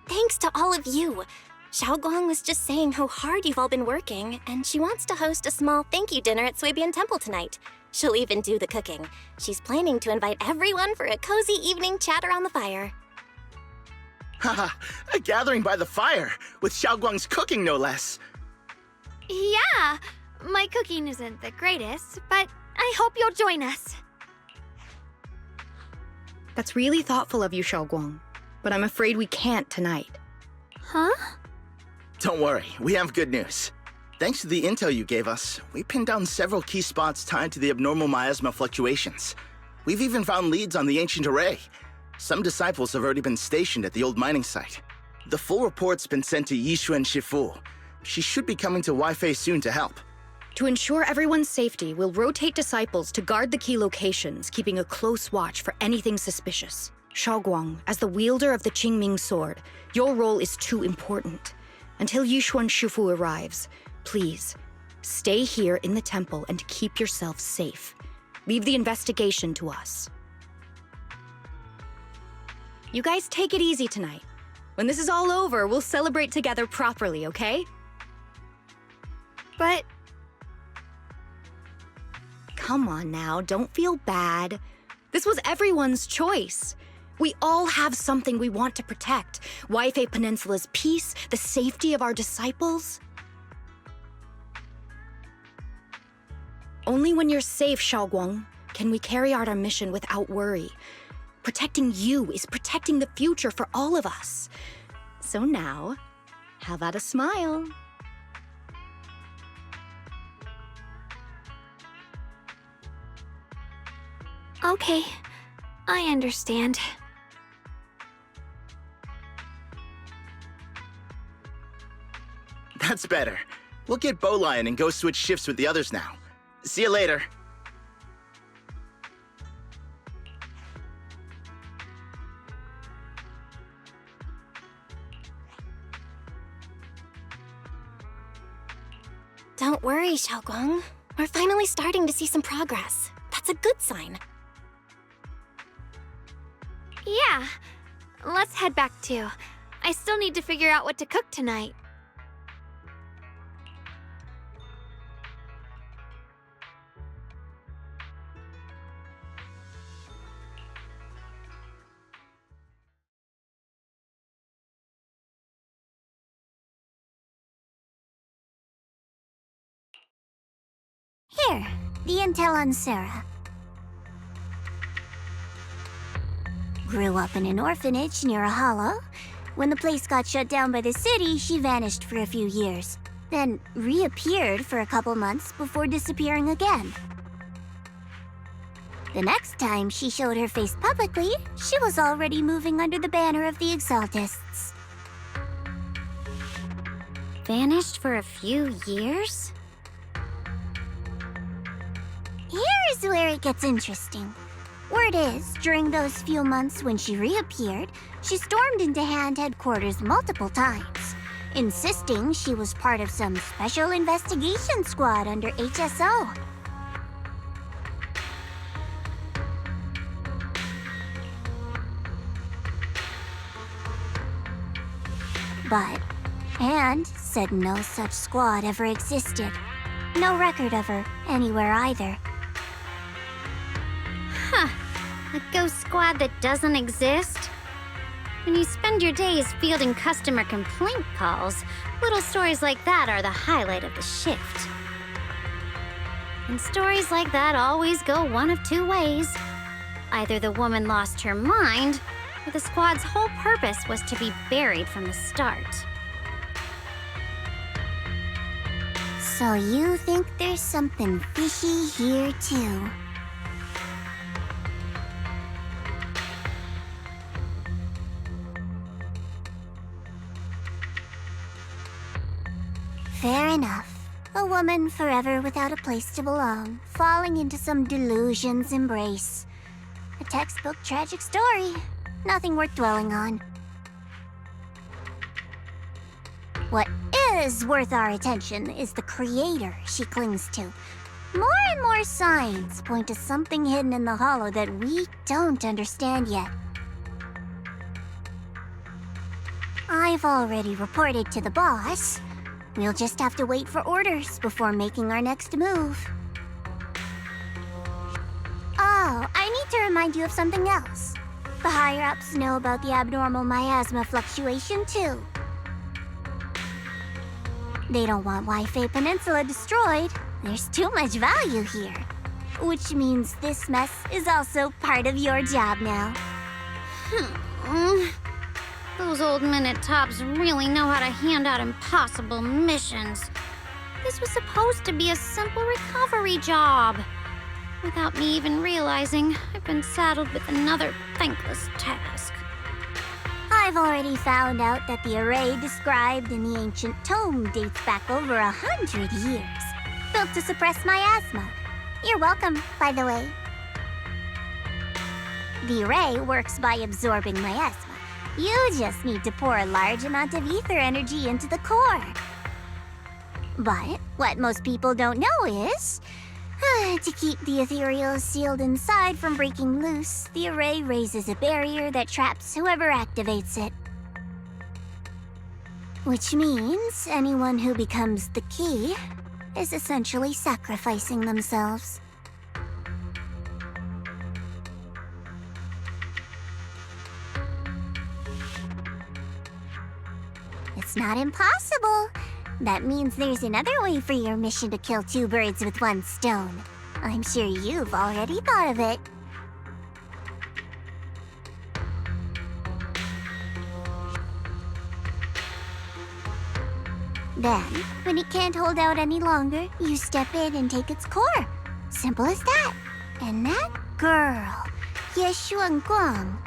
Thanks to all of you. Xiaoguang was just saying how hard you've all been working, and she wants to host a small thank you dinner at Swabian Temple tonight. She'll even do the cooking. She's planning to invite everyone for a cozy evening chat around the fire. Haha, a gathering by the fire, with Xiaoguang's cooking no less. Yeah, my cooking isn't the greatest, but I hope you'll join us. That's really thoughtful of you, Xiaoguang, but I'm afraid we can't tonight. Huh? Don't worry, we have good news. Thanks to the intel you gave us, we pinned down several key spots tied to the abnormal miasma fluctuations. We've even found leads on the ancient array. Some disciples have already been stationed at the old mining site. The full report's been sent to Yishuan Shifu. She should be coming to Waifei soon to help. To ensure everyone's safety, we'll rotate disciples to guard the key locations, keeping a close watch for anything suspicious. Xiaoguang, as the wielder of the Qingming sword, your role is too important. Until Yishuan Shifu arrives, please, stay here in the temple and keep yourself safe. Leave the investigation to us. You guys take it easy tonight. When this is all over, we'll celebrate together properly, okay? But... Come on now, don't feel bad. This was everyone's choice. We all have something we want to protect. Waifei Peninsula's peace, the safety of our disciples. Only when you're safe, Xiaoguang, can we carry out our mission without worry. Protecting you is protecting the future for all of us. So now, how about a smile? Okay, I understand. That's better. We'll get Bowline and go switch shifts with the others now. See you later. Don't worry, Xiaoguang. We're finally starting to see some progress. That's a good sign. Yeah, let's head back too. I still need to figure out what to cook tonight. Here, the intel on Sarah. Grew up in an orphanage near a hollow. When the place got shut down by the city, she vanished for a few years. Then reappeared for a couple months before disappearing again. The next time she showed her face publicly, she was already moving under the banner of the Exaltists. Vanished for a few years? Here's where it gets interesting. Word is, during those few months when she reappeared, she stormed into Hand headquarters multiple times, insisting she was part of some special investigation squad under HSO. But Hand said no such squad ever existed. No record of her anywhere either. Huh. A ghost squad that doesn't exist? When you spend your days fielding customer complaint calls, little stories like that are the highlight of the shift. And stories like that always go one of two ways. Either the woman lost her mind, or the squad's whole purpose was to be buried from the start. So you think there's something fishy here too? Fair enough. A woman forever without a place to belong, falling into some delusion's embrace. A textbook tragic story. Nothing worth dwelling on. What is worth our attention is the creator she clings to. More and more signs point to something hidden in the hollow that we don't understand yet. I've already reported to the boss. We'll just have to wait for orders before making our next move. Oh, I need to remind you of something else. The higher-ups know about the abnormal miasma fluctuation, too. They don't want Wi-Fi Peninsula destroyed. There's too much value here. Which means this mess is also part of your job now. Those old minute tops really know how to hand out impossible missions. This was supposed to be a simple recovery job. Without me even realizing, I've been saddled with another thankless task. I've already found out that the array described in the ancient tome dates back over 100 years. Built to suppress miasma. You're welcome, by the way. The array works by absorbing miasma. You just need to pour a large amount of ether energy into the core. But what most people don't know is, to keep the ethereal sealed inside from breaking loose, the array raises a barrier that traps whoever activates it. Which means anyone who becomes the key is essentially sacrificing themselves. It's not impossible. That means there's another way for your mission to kill two birds with one stone. I'm sure you've already thought of it. Then, when it can't hold out any longer, you step in and take its core. Simple as that. And that girl, Yeshuan Guang,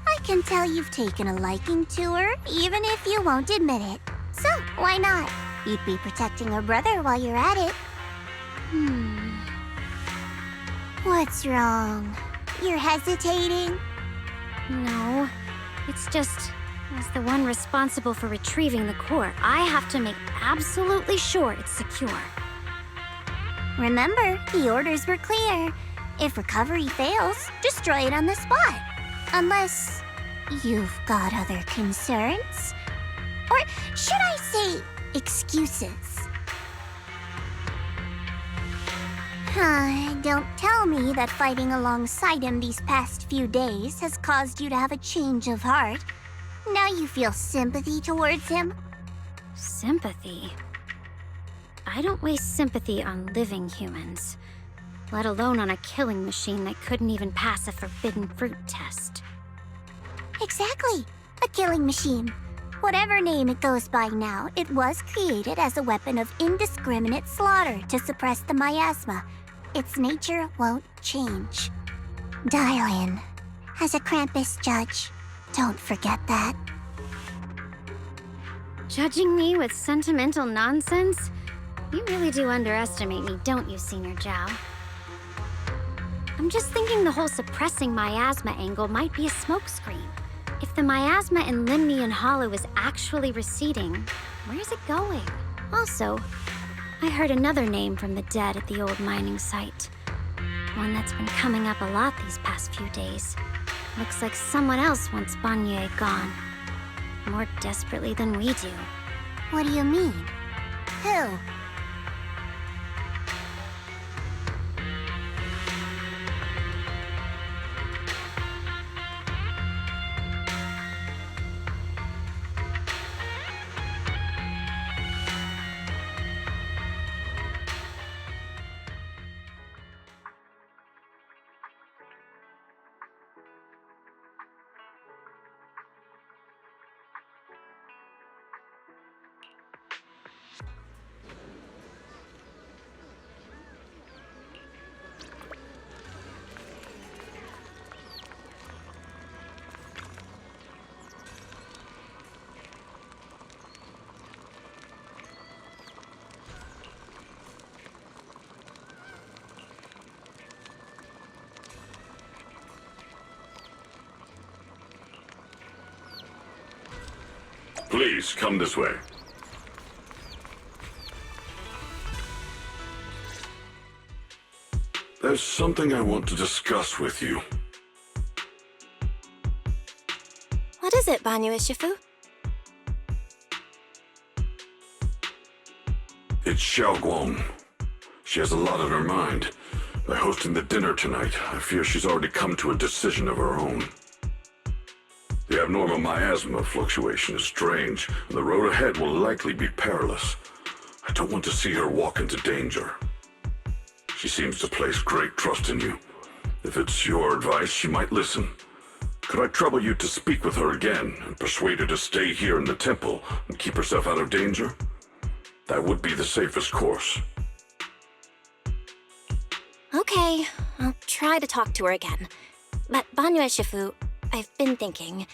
I can tell you've taken a liking to her, even if you won't admit it. So, why not? You'd be protecting her brother while you're at it. What's wrong? You're hesitating? No, it's just, as the one responsible for retrieving the core, I have to make absolutely sure it's secure. Remember, the orders were clear. If recovery fails, destroy it on the spot. Unless you've got other concerns. Or should I say, excuses? Don't tell me that fighting alongside him these past few days has caused you to have a change of heart. Now you feel sympathy towards him? Sympathy? I don't waste sympathy on living humans, let alone on a killing machine that couldn't even pass a forbidden fruit test. Exactly, a killing machine. Whatever name it goes by now, it was created as a weapon of indiscriminate slaughter to suppress the miasma. Its nature won't change. Dial in. As a Krampus judge, don't forget that. Judging me with sentimental nonsense? You really do underestimate me, don't you, Senior Zhao? I'm just thinking the whole suppressing miasma angle might be a smokescreen. If the miasma in Limnian Hollow is actually receding, where's it going? Also, I heard another name from the dead at the old mining site. One that's been coming up a lot these past few days. Looks like someone else wants Banyue gone. More desperately than we do. What do you mean? Who? Please, come this way. There's something I want to discuss with you. What is it, Banyue Shifu? It's Xiaoguang. She has a lot on her mind. By hosting the dinner tonight, I fear she's already come to a decision of her own. The abnormal miasma fluctuation is strange, and the road ahead will likely be perilous. I don't want to see her walk into danger. She seems to place great trust in you. If it's your advice, she might listen. Could I trouble you to speak with her again and persuade her to stay here in the temple and keep herself out of danger? That would be the safest course. Okay, I'll try to talk to her again. But Banyue Shifu, I've been thinking,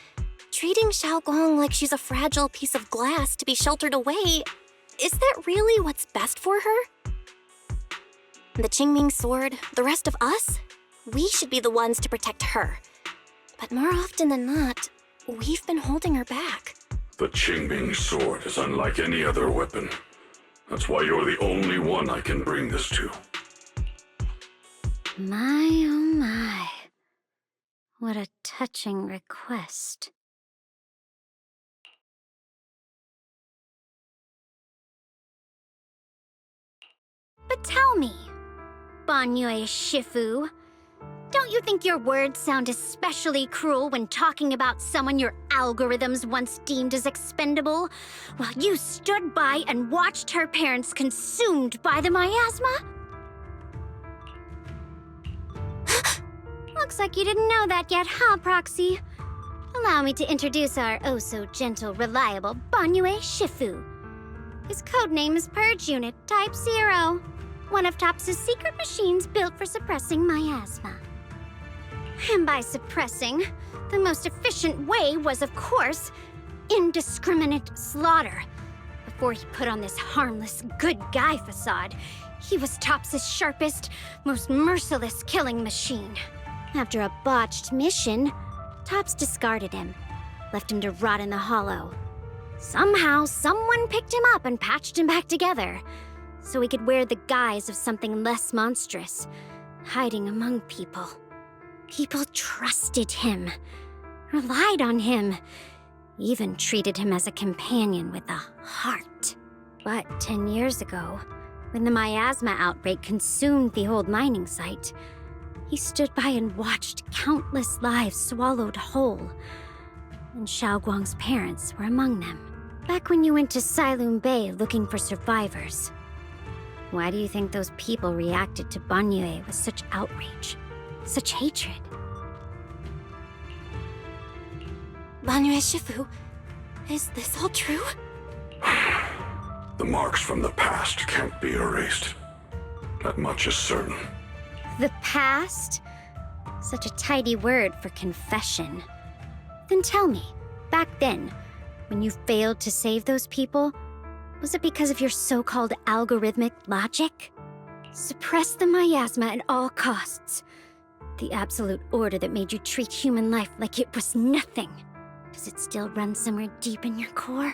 treating Xiaoguang like she's a fragile piece of glass to be sheltered away, is that really what's best for her? The Qingming sword, the rest of us, we should be the ones to protect her. But more often than not, we've been holding her back. The Qingming sword is unlike any other weapon. That's why you're the only one I can bring this to. My, oh my. What a touching request. But tell me, Banyue Shifu, don't you think your words sound especially cruel when talking about someone your algorithms once deemed as expendable, while you stood by and watched her parents consumed by the miasma? Looks like you didn't know that yet, huh, Proxy? Allow me to introduce our oh-so-gentle, reliable Banyue Shifu. His codename is Purge Unit Type 0, one of TOPS' secret machines built for suppressing miasma. And by suppressing, the most efficient way was, of course, indiscriminate slaughter. Before he put on this harmless, good guy facade, he was TOPS' sharpest, most merciless killing machine. After a botched mission, TOPS discarded him, left him to rot in the hollow. Somehow, someone picked him up and patched him back together, so he could wear the guise of something less monstrous, hiding among people. People trusted him, relied on him, even treated him as a companion with a heart. But 10 years ago, when the miasma outbreak consumed the old mining site, he stood by and watched countless lives swallowed whole. And Xiaoguang's parents were among them. Back when you went to Silum Bay looking for survivors, why do you think those people reacted to Banyue with such outrage, such hatred? Banyue Shifu, is this all true? The marks from the past can't be erased. That much is certain. The past? Such a tidy word for confession. Then tell me, back then, when you failed to save those people, was it because of your so-called algorithmic logic? Suppress the miasma at all costs. The absolute order that made you treat human life like it was nothing. Does it still run somewhere deep in your core?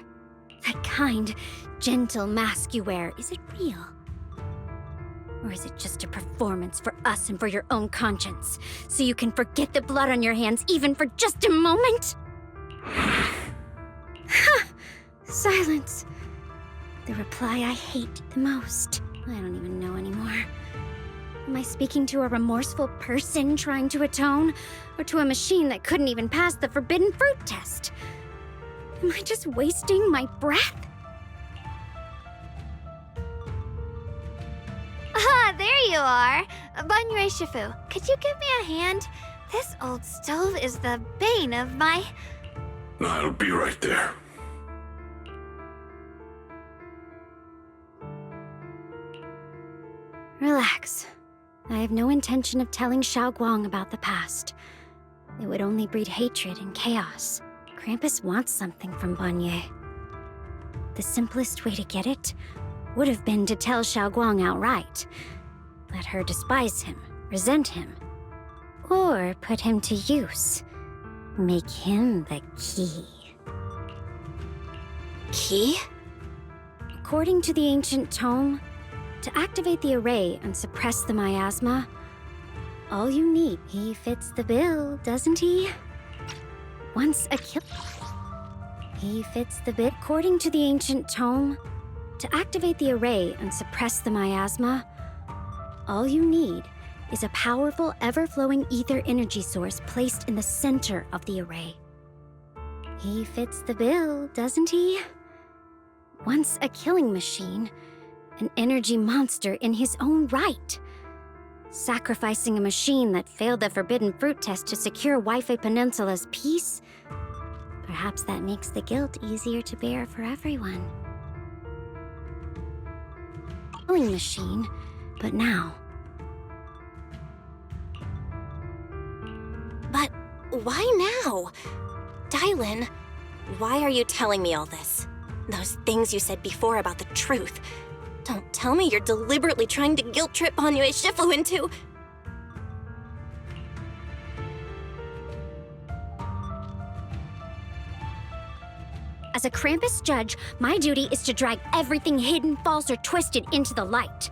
That kind, gentle mask you wear, is it real? Or is it just a performance for us and for your own conscience, so you can forget the blood on your hands even for just a moment? Silence. The reply I hate the most. I don't even know anymore. Am I speaking to a remorseful person trying to atone, or to a machine that couldn't even pass the forbidden fruit test? Am I just wasting my breath? Ah, there you are! Banyue Shifu, could you give me a hand? This old stove is the bane of my... I'll be right there. Relax. I have no intention of telling Xiaoguang about the past. It would only breed hatred and chaos. Krampus wants something from Banyue. The simplest way to get it would have been to tell Xiaoguang outright. Let her despise him, resent him, or put him to use. Make him the key. Key? According to the ancient tome, to activate the array and suppress the miasma, all you need. He fits the bill, doesn't he? Once a kill... He fits the bill. According to the ancient tome, to activate the array and suppress the miasma, all you need is a powerful, ever-flowing ether energy source placed in the center of the array. He fits the bill, doesn't he? Once a killing machine, an energy monster in his own right. Sacrificing a machine that failed the forbidden fruit test to secure Waifei Peninsula's peace? Perhaps that makes the guilt easier to bear for everyone. Killing machine, but now. But why now? Dylan, why are you telling me all this? Those things you said before about the truth. Don't tell me you're deliberately trying to guilt-trip Banyue Shifu into... As a Krampus judge, my duty is to drag everything hidden, false, or twisted into the light.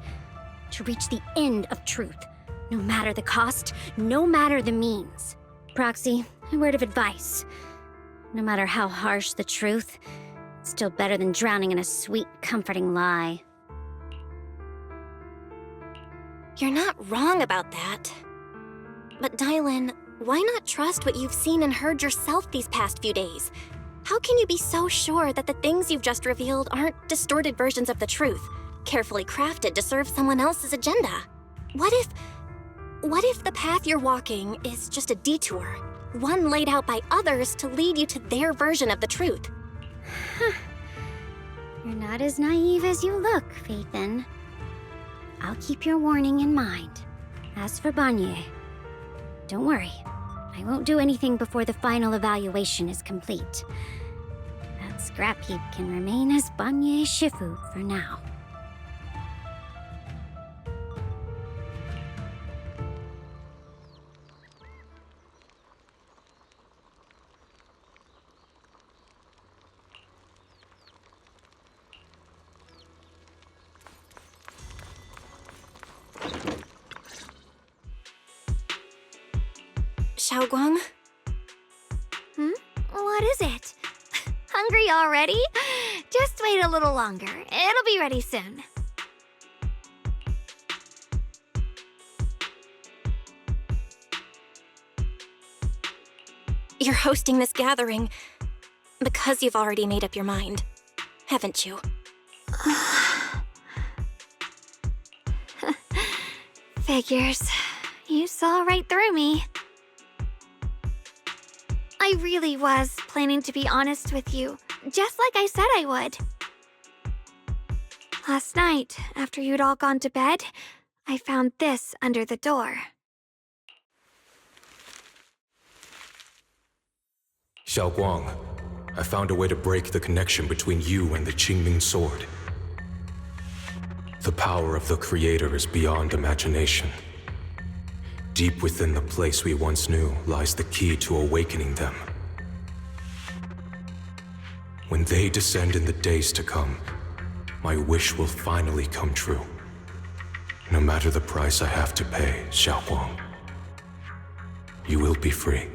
To reach the end of truth, no matter the cost, no matter the means. Proxy, a word of advice. No matter how harsh the truth, it's still better than drowning in a sweet, comforting lie. You're not wrong about that. But Dylan, why not trust what you've seen and heard yourself these past few days? How can you be so sure that the things you've just revealed aren't distorted versions of the truth, carefully crafted to serve someone else's agenda? What if the path you're walking is just a detour, one laid out by others to lead you to their version of the truth? You're not as naive as you look, Phaethon. I'll keep your warning in mind. As for Banye, don't worry. I won't do anything before the final evaluation is complete. That scrap heap can remain as Banye Shifu for now. Xiaoguang? What is it? Hungry already? Just wait a little longer. It'll be ready soon. You're hosting this gathering because you've already made up your mind, haven't you? Figures. You saw right through me. I really was planning to be honest with you, just like I said I would. Last night, after you'd all gone to bed, I found this under the door. Xiaoguang, I found a way to break the connection between you and the Qingming sword. The power of the Creator is beyond imagination. Deep within the place we once knew lies the key to awakening them. When they descend in the days to come, my wish will finally come true. No matter the price I have to pay, Xiaoguang, you will be free.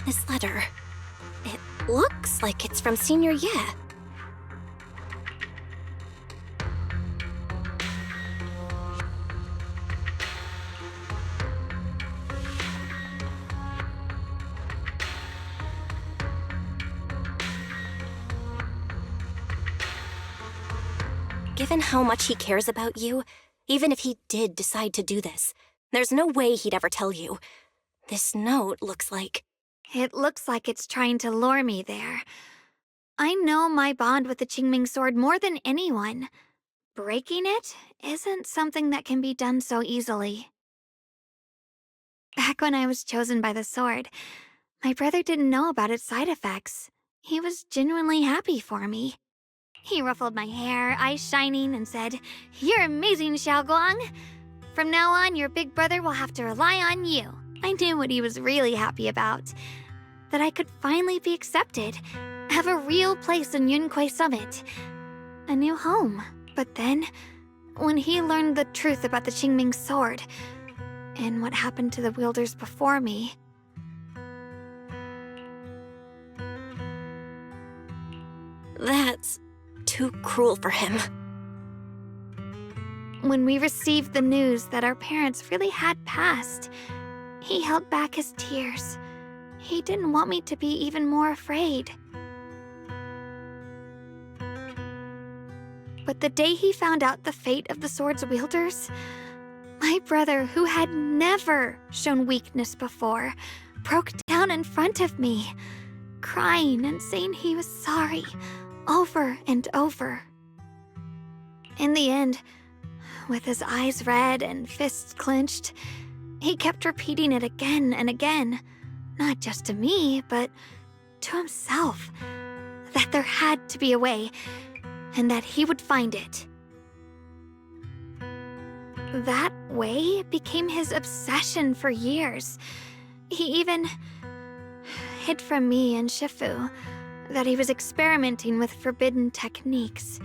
This letter, it looks like it's from Senior Ye. Given how much he cares about you, even if he did decide to do this, there's no way he'd ever tell you. This note looks like... It looks like it's trying to lure me there. I know my bond with the Qingming sword more than anyone. Breaking it isn't something that can be done so easily. Back when I was chosen by the sword, my brother didn't know about its side effects. He was genuinely happy for me. He ruffled my hair, eyes shining, and said, "You're amazing, Xiaoguang. From now on, your big brother will have to rely on you." I knew what he was really happy about. That I could finally be accepted, have a real place in Yunquay Summit. A new home. But then, when he learned the truth about the Qingming sword, and what happened to the wielders before me... That's too cruel for him. When we received the news that our parents really had passed, he held back his tears. He didn't want me to be even more afraid. But the day he found out the fate of the sword's wielders, my brother, who had never shown weakness before, broke down in front of me, crying and saying he was sorry, over and over. In the end, with his eyes red and fists clenched, he kept repeating it again and again, not just to me, but to himself, that there had to be a way, and that he would find it. That way became his obsession for years. He even hid from me and Shifu that he was experimenting with forbidden techniques,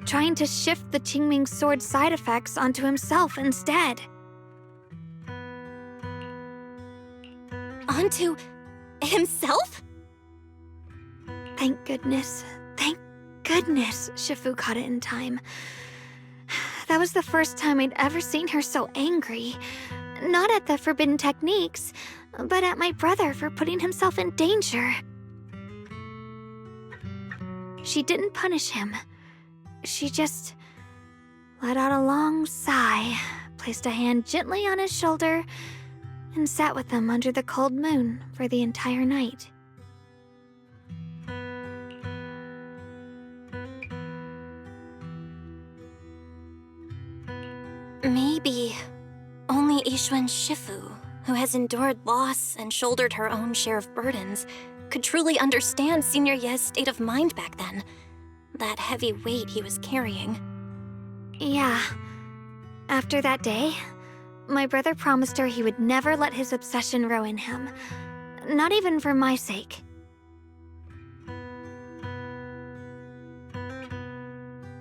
trying to shift the Qingming sword side effects onto himself instead. Onto himself? Thank goodness Shifu caught it in time. That was the first time I'd ever seen her so angry. Not at the forbidden techniques, but at my brother for putting himself in danger. She didn't punish him. She just let out a long sigh, placed a hand gently on his shoulder, and sat with him under the cold moon for the entire night. Yishuan Shifu, who has endured loss and shouldered her own share of burdens, could truly understand Senior Ye's state of mind back then. That heavy weight he was carrying. Yeah. After that day, my brother promised her he would never let his obsession ruin him. Not even for my sake.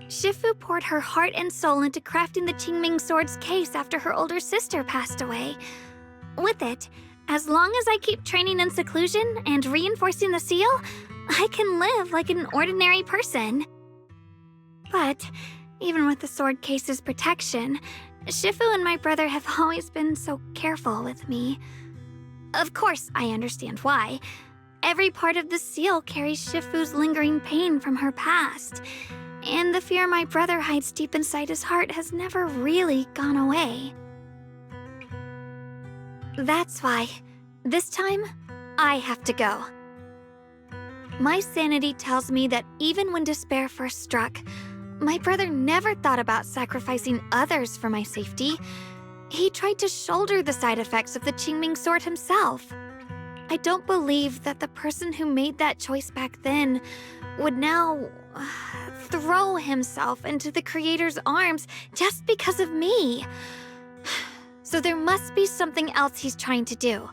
Shifu poured her heart and soul into crafting the Qingming Sword's case after her older sister passed away. With it, as long as I keep training in seclusion and reinforcing the seal, I can live like an ordinary person. But even with the sword case's protection, Shifu and my brother have always been so careful with me. Of course, I understand why. Every part of the seal carries Shifu's lingering pain from her past, and the fear my brother hides deep inside his heart has never really gone away. That's why, this time, I have to go. My sanity tells me that even when despair first struck, my brother never thought about sacrificing others for my safety. He tried to shoulder the side effects of the Qingming Sword himself. I don't believe that the person who made that choice back then would now throw himself into the Creator's arms just because of me. So there must be something else he's trying to do.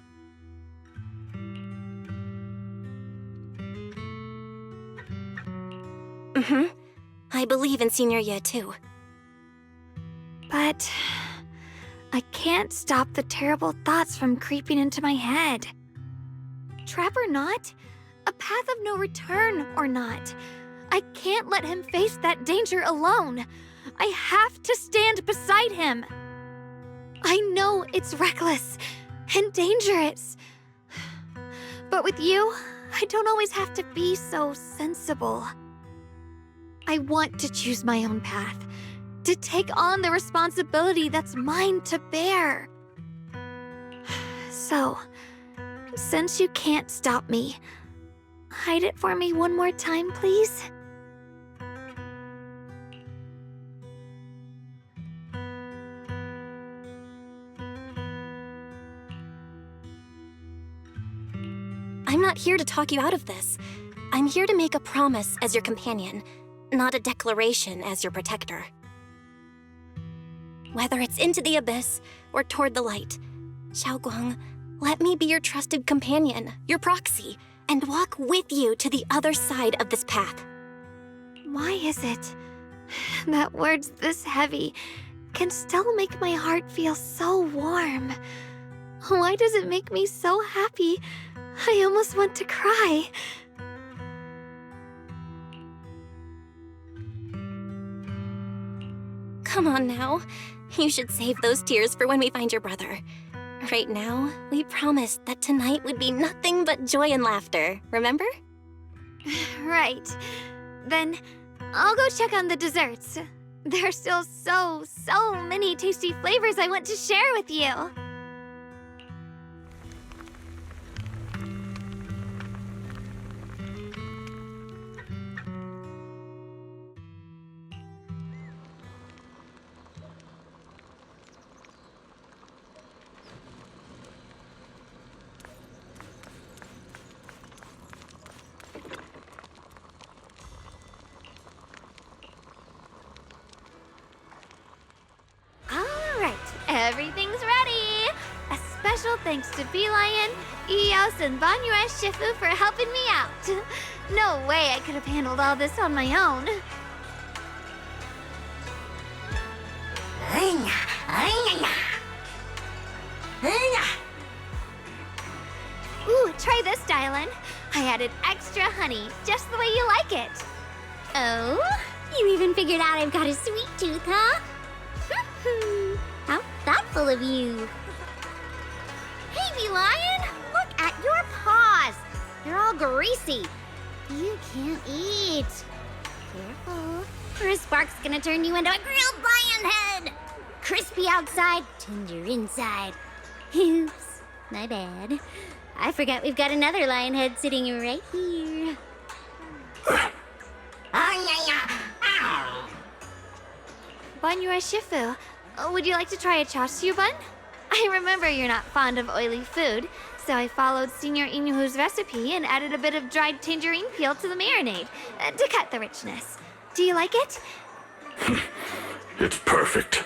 I believe in Senior Ye too. But I can't stop the terrible thoughts from creeping into my head. Trap or not, a path of no return or not, I can't let him face that danger alone. I have to stand beside him. I know it's reckless and dangerous. But with you, I don't always have to be so sensible. I want to choose my own path, to take on the responsibility that's mine to bear. So, since you can't stop me, hide it for me one more time, please? I'm not here to talk you out of this. I'm here to make a promise as your companion, not a declaration as your protector. Whether it's into the abyss or toward the light, Xiaoguang, let me be your trusted companion, your proxy, and walk with you to the other side of this path. Why is it that words this heavy can still make my heart feel so warm? Why does it make me so happy? I almost want to cry. Come on now. You should save those tears for when we find your brother. Right now, we promised that tonight would be nothing but joy and laughter, remember? Right. Then I'll go check on the desserts. There are still so many tasty flavors I want to share with you. Everything's ready! A special thanks to Bee Lion, Eos, and Banyue Shifu for helping me out. No way I could have handled all this on my own. Ooh, try this, Dylan. I added extra honey, just the way you like it. Oh? You even figured out I've got a sweet tooth, huh? How thoughtful of you. Hey, Bee Lion! Look at your paws! They're all greasy. You can't eat. Careful, or a spark's gonna turn you into a grilled lion head! Crispy outside, tender inside. Oops, my bad. I forgot we've got another lion head sitting right here. Banyue Shifu, would you like to try a chashu bun? I remember you're not fond of oily food, so I followed Senior Inuhu's recipe and added a bit of dried tangerine peel to the marinade to cut the richness. Do you like it? It's perfect.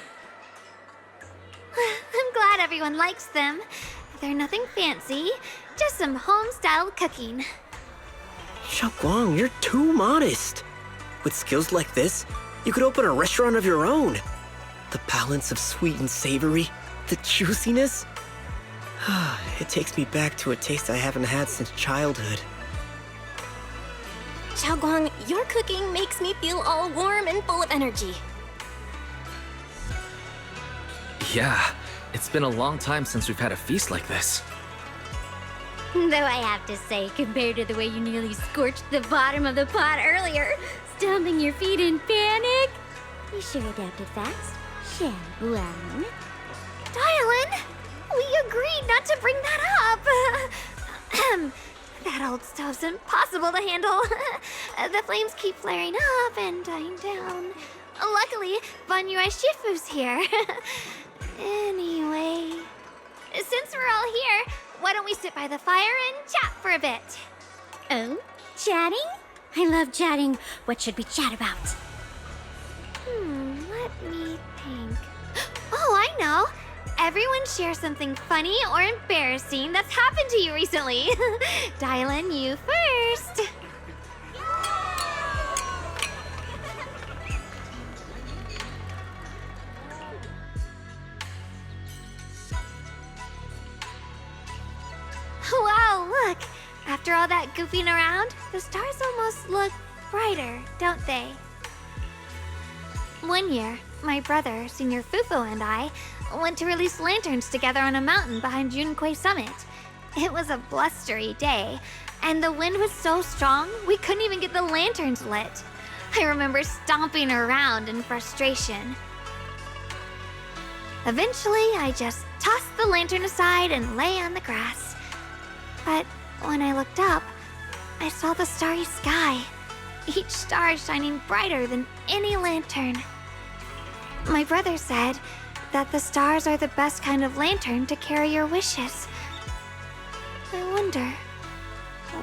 I'm glad everyone likes them. They're nothing fancy, just some home-styled cooking. Xiaoguang, you're too modest. With skills like this, you could open a restaurant of your own. The balance of sweet and savory, the juiciness. It takes me back to a taste I haven't had since childhood. Xiaoguang, your cooking makes me feel all warm and full of energy. Yeah, it's been a long time since we've had a feast like this. Though I have to say, compared to the way you nearly scorched the bottom of the pot earlier, stomping your feet in panic, you sure adapted fast, Xiaoguang. Dylan, we agreed not to bring that up. That old stove's impossible to handle. The flames keep flaring up and dying down. Luckily, Banyue Shifu's here. Anyway, since we're all here, why don't we sit by the fire and chat for a bit? Oh? Chatting? I love chatting. What should we chat about? Let me think. Oh, I know. Everyone share something funny or embarrassing that's happened to you recently. Dylan, you first. Wow, look! After all that goofing around, the stars almost look brighter, don't they? One year, my brother, Senior Fufu, and I went to release lanterns together on a mountain behind Junquei Summit. It was a blustery day, and the wind was so strong we couldn't even get the lanterns lit. I remember stomping around in frustration. Eventually, I just tossed the lantern aside and lay on the grass. But when I looked up, I saw the starry sky, each star shining brighter than any lantern. My brother said that the stars are the best kind of lantern to carry your wishes. I wonder,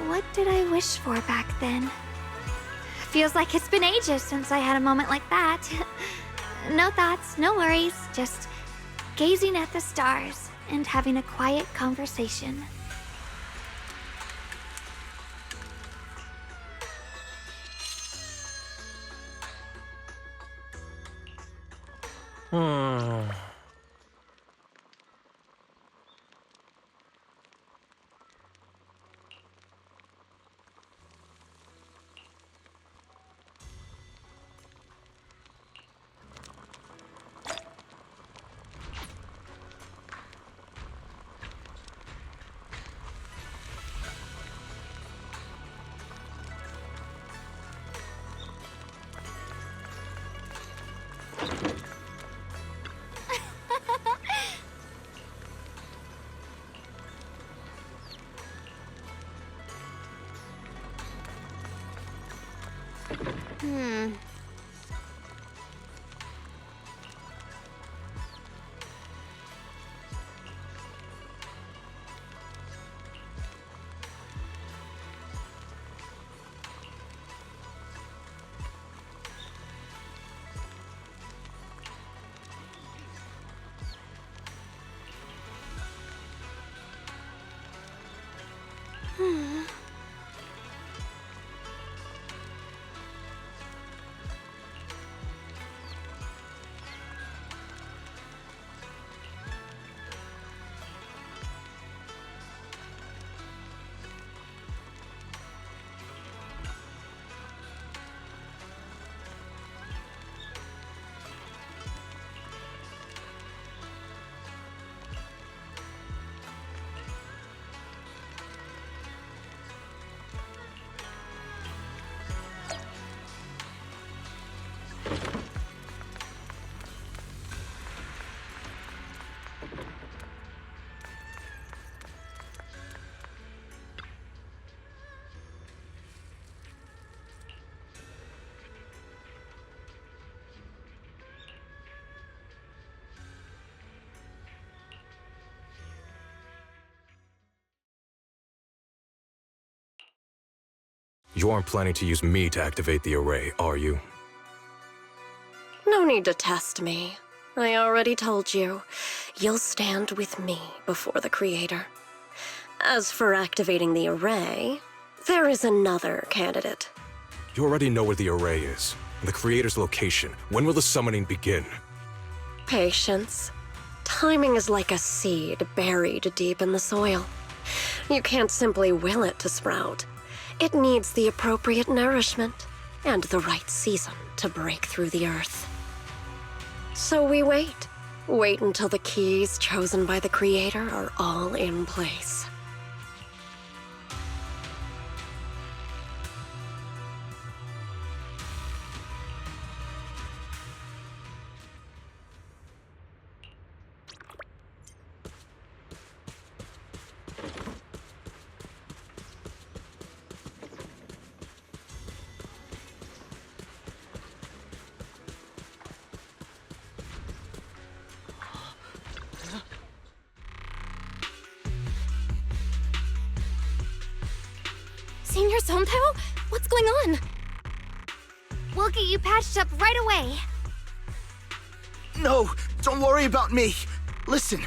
what did I wish for back then? Feels like it's been ages since I had a moment like that. No thoughts, no worries, just gazing at the stars and having a quiet conversation. You aren't planning to use me to activate the array, are you? No need to test me. I already told you. You'll stand with me before the Creator. As for activating the array, there is another candidate. You already know where the array is, and the Creator's location. When will the summoning begin? Patience. Timing is like a seed buried deep in the soil. You can't simply will it to sprout. It needs the appropriate nourishment and the right season to break through the earth. So we wait. Wait until the keys chosen by the Creator are all in place. Senior Sontao? What's going on? We'll get you patched up right away. No, don't worry about me. Listen,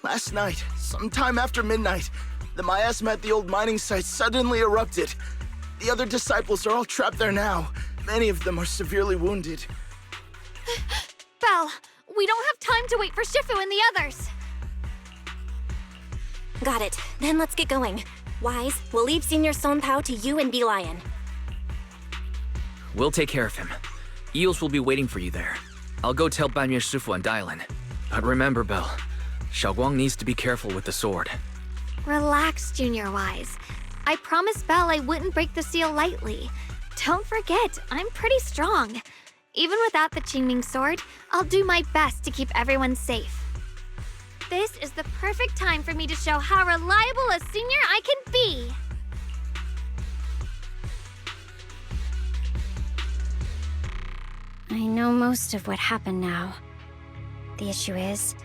last night, sometime after midnight, the miasma at the old mining site suddenly erupted. The other disciples are all trapped there now. Many of them are severely wounded. Belle, we don't have time to wait for Shifu and the others. Got it. Then let's get going. Wise, we'll leave Senior Sontao to you and B-Lion. We'll take care of him. Eels will be waiting for you there. I'll go tell Banyue Shifu and Dylan. But remember, Belle, Xiaoguang needs to be careful with the sword. Relax, Junior Wise. I promised Belle I wouldn't break the seal lightly. Don't forget, I'm pretty strong. Even without the Qingming sword, I'll do my best to keep everyone safe. This is the perfect time for me to show how reliable a senior I can be. I know most of what happened now. The issue is,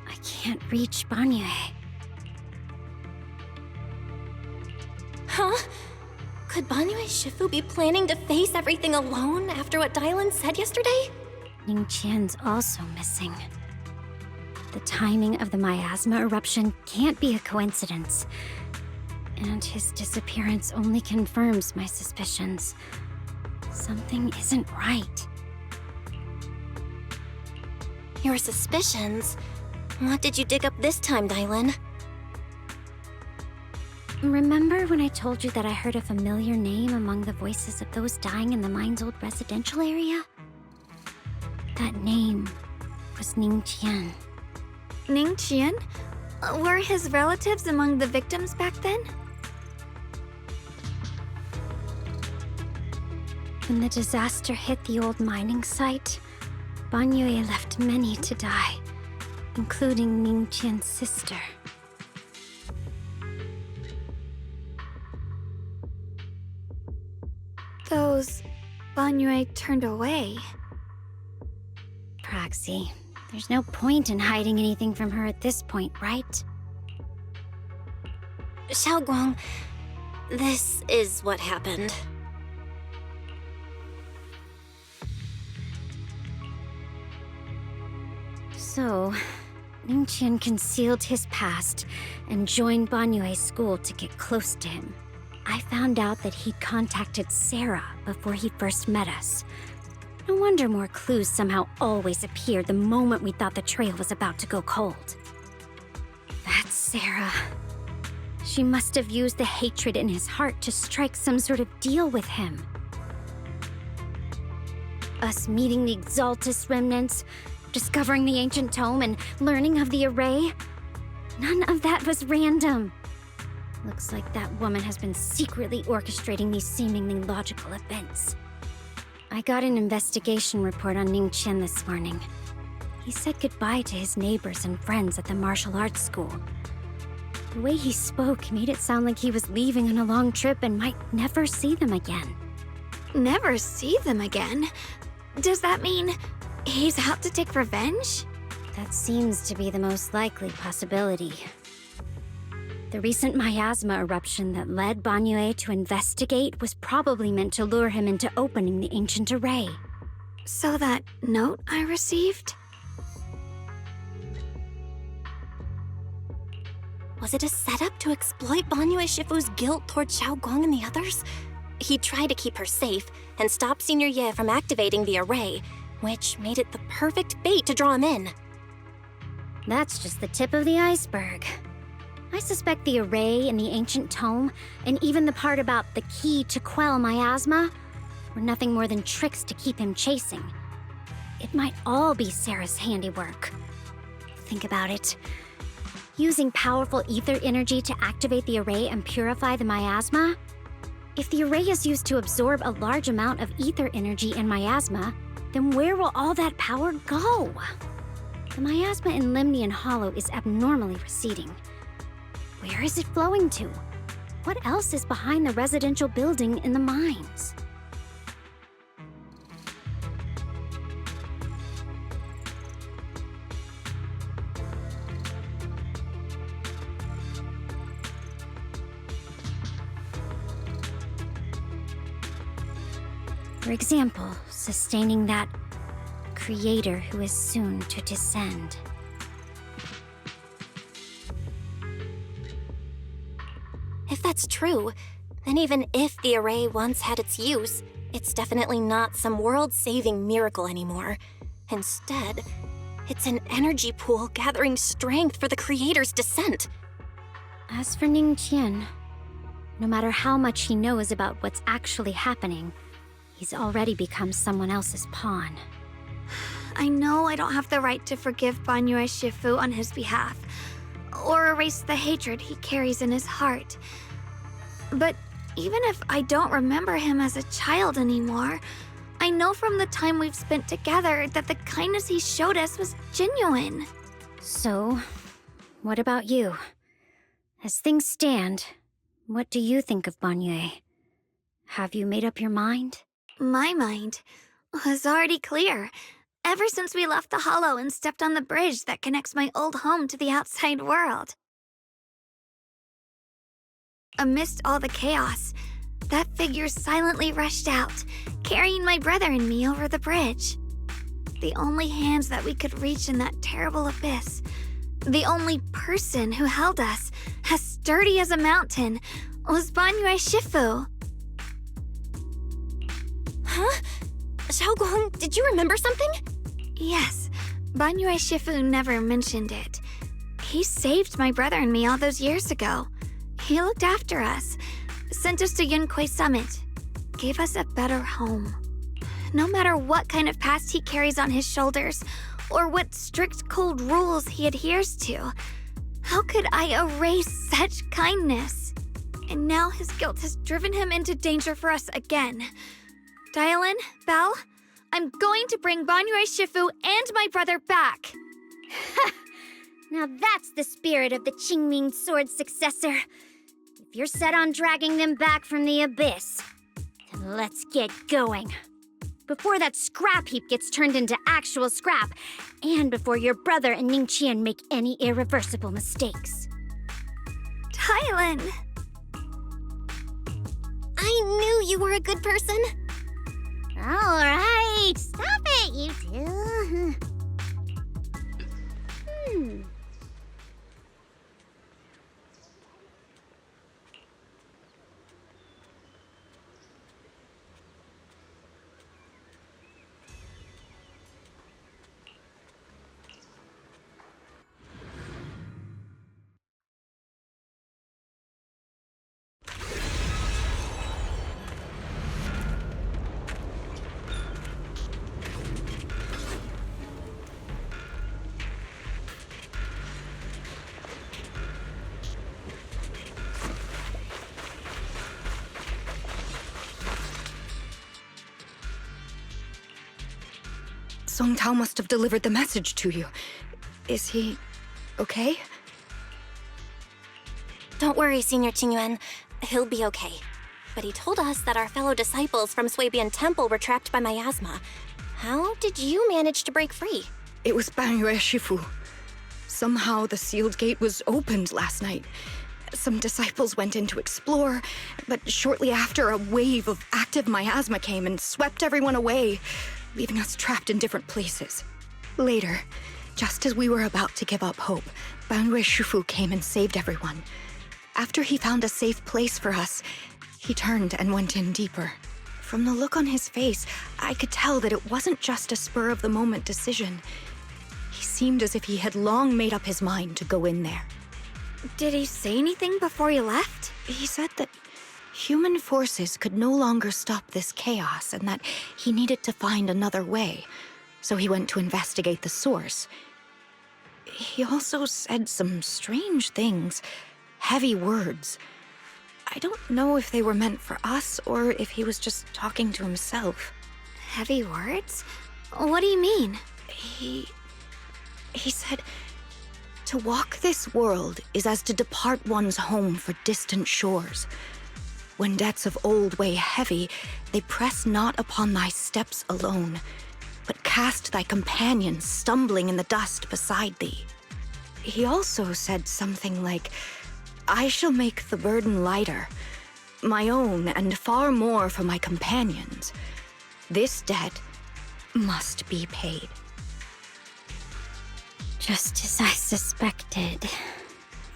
I can't reach Banyue. Huh? Could Banyue Shifu be planning to face everything alone after what Dylan said yesterday? Ning Qian's also missing. The timing of the miasma eruption can't be a coincidence. And his disappearance only confirms my suspicions. Something isn't right. Your suspicions? What did you dig up this time, Dylan? Remember when I told you that I heard a familiar name among the voices of those dying in the mine's old residential area? That name was Ning Qian. Ning Qian? Were his relatives among the victims back then? When the disaster hit the old mining site, Banyue left many to die, including Ning Qian's sister. Those Banyue turned away. Proxy, there's no point in hiding anything from her at this point, right? Xiaoguang, this is what happened. So, Ning Qian concealed his past and joined Banyue's school to get close to him. I found out that he'd contacted Sarah before he first met us. No wonder more clues somehow always appeared the moment we thought the trail was about to go cold. That's Sarah. She must have used the hatred in his heart to strike some sort of deal with him. Us meeting the Exaltus remnants, discovering the ancient tome, and learning of the array? None of that was random. Looks like that woman has been secretly orchestrating these seemingly logical events. I got an investigation report on Ning Qian this morning. He said goodbye to his neighbors and friends at the martial arts school. The way he spoke made it sound like he was leaving on a long trip and might never see them again. Never see them again? Does that mean he's out to take revenge? That seems to be the most likely possibility. The recent miasma eruption that led Banyue to investigate was probably meant to lure him into opening the ancient array. So that note I received? Was it a setup to exploit Banyue Shifu's guilt toward Xiaoguang and the others? He tried to keep her safe and stop Senior Ye from activating the array, which made it the perfect bait to draw him in. That's just the tip of the iceberg. I suspect the array and the ancient tome, and even the part about the key to quell miasma, were nothing more than tricks to keep him chasing. It might all be Sarah's handiwork. Think about it. Using powerful ether energy to activate the array and purify the miasma? If the array is used to absorb a large amount of ether energy and miasma, then where will all that power go? The miasma in Limnian Hollow is abnormally receding. Where is it flowing to? What else is behind the residential building in the mines? For example, sustaining that creator who is soon to descend. If that's true, then even if the array once had its use, it's definitely not some world-saving miracle anymore. Instead, it's an energy pool gathering strength for the creator's descent. As for Ningqian, no matter how much he knows about what's actually happening, he's already become someone else's pawn. I know I don't have the right to forgive Banyue Shifu on his behalf, or erase the hatred he carries in his heart. But even if I don't remember him as a child anymore, I know from the time we've spent together that the kindness he showed us was genuine. So, what about you? As things stand, what do you think of Banyue? Have you made up your mind? My mind was already clear, ever since we left the Hollow and stepped on the bridge that connects my old home to the outside world. Amidst all the chaos, that figure silently rushed out, carrying my brother and me over the bridge. The only hands that we could reach in that terrible abyss, the only person who held us, as sturdy as a mountain, was Banyue Shifu. Huh? Xiaoguang, did you remember something? Yes, Banyue Shifu never mentioned it. He saved my brother and me all those years ago. He looked after us, sent us to Yunquay Summit, gave us a better home. No matter what kind of past he carries on his shoulders, or what strict cold rules he adheres to, how could I erase such kindness? And now his guilt has driven him into danger for us again. Dial in, Belle. I'm going to bring Banyue Shifu and my brother back. Now that's the spirit of the Qingming Sword's successor. If you're set on dragging them back from the abyss, then let's get going. Before that scrap heap gets turned into actual scrap, and before your brother and Ningqian make any irreversible mistakes. Tylan! I knew you were a good person. All right, stop it, you two. Song Tao must have delivered the message to you. Is he okay? Don't worry, Senior Qingyuan. He'll be okay. But he told us that our fellow disciples from Swabian Temple were trapped by miasma. How did you manage to break free? It was Banyue Shifu. Somehow the sealed gate was opened last night, Some disciples went in to explore, but shortly after, a wave of active miasma came and swept everyone away, leaving us trapped in different places. Later, just as we were about to give up hope, Banrui Shufu came and saved everyone. After he found a safe place for us, he turned and went in deeper. From the look on his face, I could tell that it wasn't just a spur-of-the-moment decision. He seemed as if he had long made up his mind to go in there. Did he say anything before he left? He said that human forces could no longer stop this chaos and that he needed to find another way, so he went to investigate the source. He also said some strange things, heavy words. I don't know if they were meant for us or if he was just talking to himself. Heavy words? What do you mean? He said, to walk this world is as to depart one's home for distant shores. When debts of old weigh heavy, they press not upon thy steps alone, but cast thy companions stumbling in the dust beside thee. He also said something like, I shall make the burden lighter, my own and far more for my companions. This debt must be paid. Just as I suspected.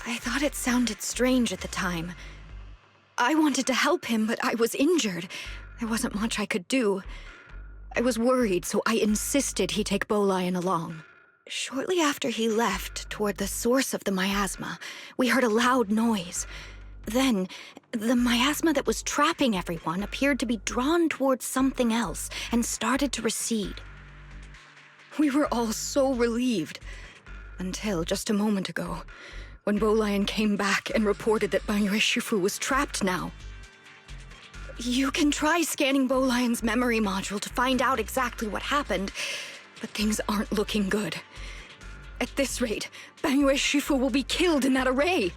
I thought it sounded strange at the time. I wanted to help him, but I was injured. There wasn't much I could do. I was worried, so I insisted he take Bolian along. Shortly after he left, toward the source of the miasma, we heard a loud noise. Then, the miasma that was trapping everyone appeared to be drawn towards something else and started to recede. We were all so relieved. Until just a moment ago, when Bolian came back and reported that Banrui Shufu was trapped now. You can try scanning Bolian's memory module to find out exactly what happened, but things aren't looking good. At this rate, Banrui Shufu will be killed in that array.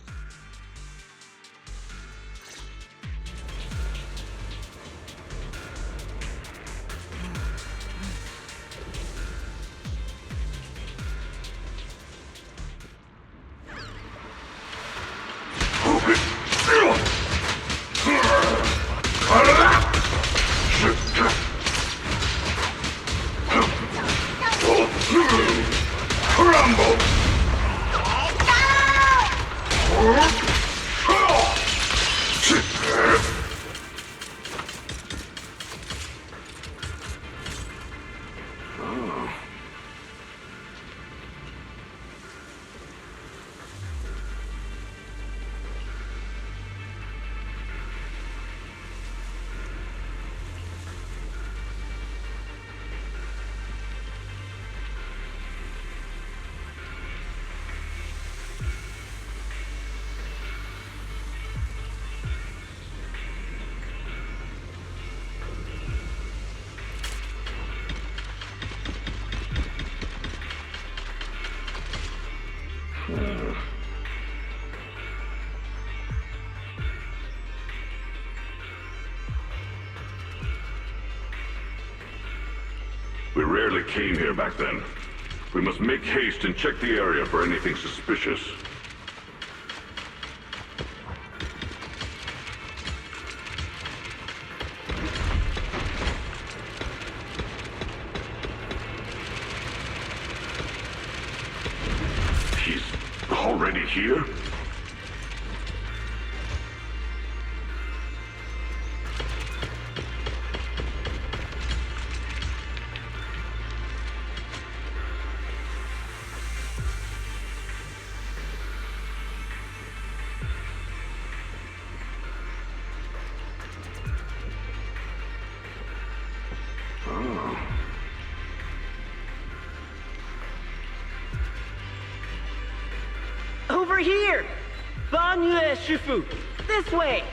We rarely came here back then. We must make haste and check the area for anything suspicious. He's already here? Over here! Banrui Shufu! This way!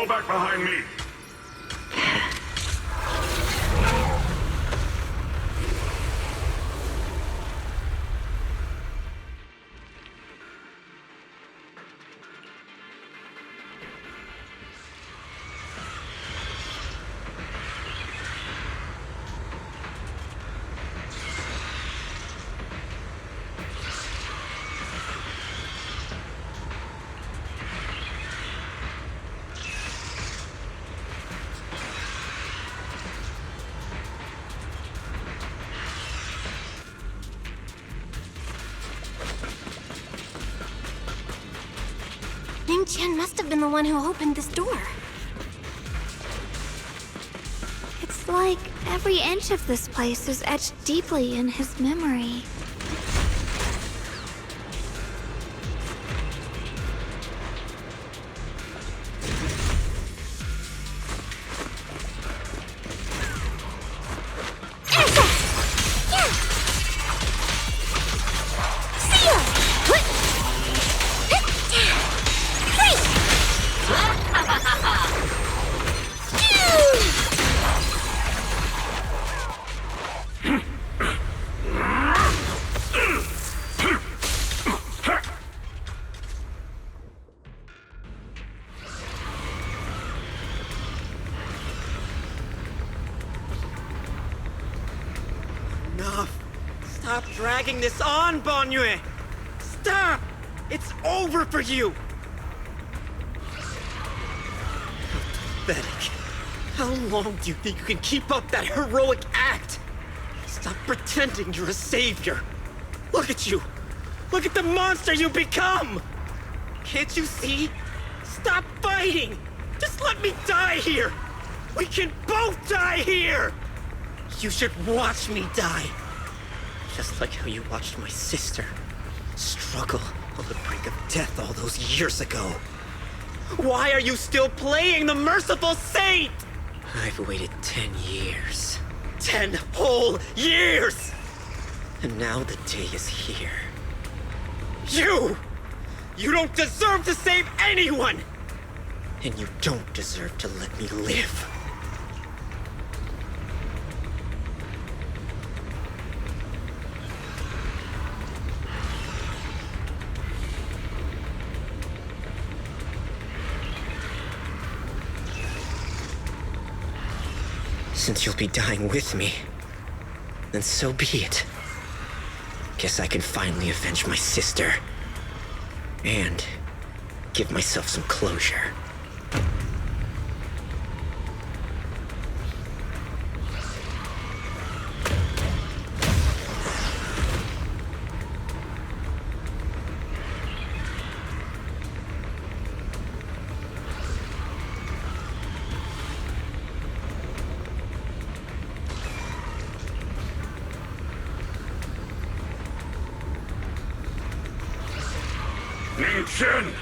Fall back behind me! Ning Qian must have been the one who opened this door. It's like every inch of this place is etched deeply in his memory. Stop dragging this on, Banyue! Stop! It's over for you! How pathetic. How long do you think you can keep up that heroic act? Stop pretending you're a savior. Look at you! Look at the monster you become! Can't you see? Stop fighting! Just let me die here! We can both die here! You should watch me die. Just like how you watched my sister struggle on the brink of death all those years ago. Why are you still playing the merciful saint? I've waited 10 years. 10 whole years! And now the day is here. You don't deserve to save anyone! And you don't deserve to let me live. Since you'll be dying with me, then so be it. Guess I can finally avenge my sister. And give myself some closure. Ning Qian!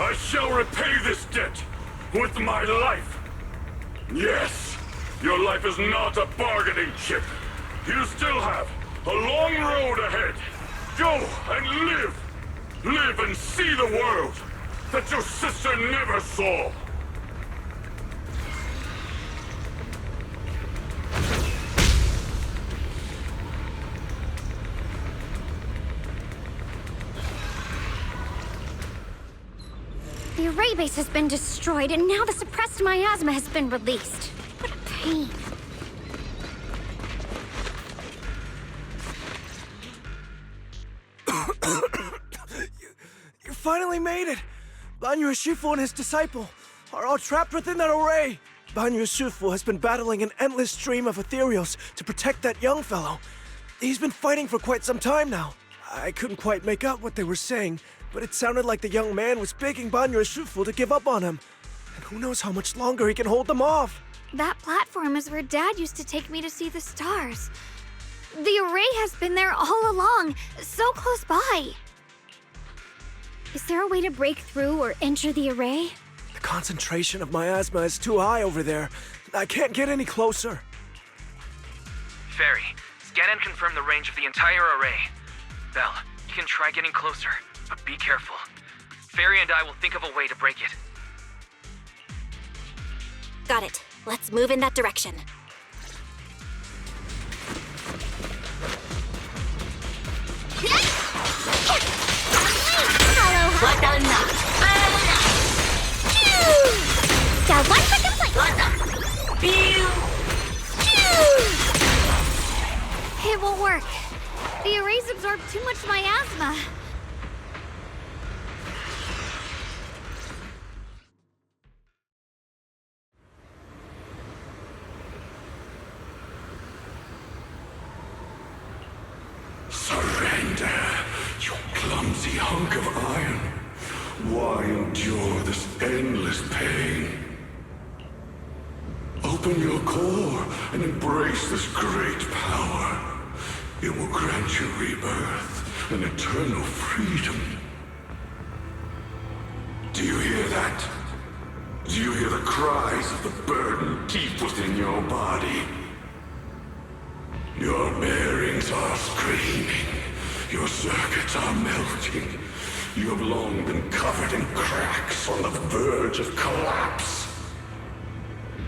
I shall repay this debt with my life. Yes, your life is not a bargaining chip. You still have a long road ahead. Go and live. Live and see the world that your sister never saw. The array base has been destroyed, and now the suppressed miasma has been released. What a pain. You finally made it! Banyue Shifu and his disciple are all trapped within that array. Banyue Shifu has been battling an endless stream of ethereals to protect that young fellow. He's been fighting for quite some time now. I couldn't quite make out what they were saying, but it sounded like the young man was begging Banyue Shifu to give up on him. And who knows how much longer he can hold them off. That platform is where Dad used to take me to see the stars. The array has been there all along, so close by. Is there a way to break through or enter the array? The concentration of miasma is too high over there. I can't get any closer. Fairy, scan and confirm the range of the entire array. Belle, you can try getting closer, but be careful. Fairy and I will think of a way to break it. Got it. Let's move in that direction. Got one for complaint. It won't work. The arrays absorb too much miasma. Surrender, you clumsy hunk of iron. Why endure this endless pain? Open your core and embrace this great power. It will grant you rebirth and eternal freedom. Do you hear that? Do you hear the cries of the burden deep within your body? Your bearings are screaming. Your circuits are melting. You have long been covered in cracks on the verge of collapse.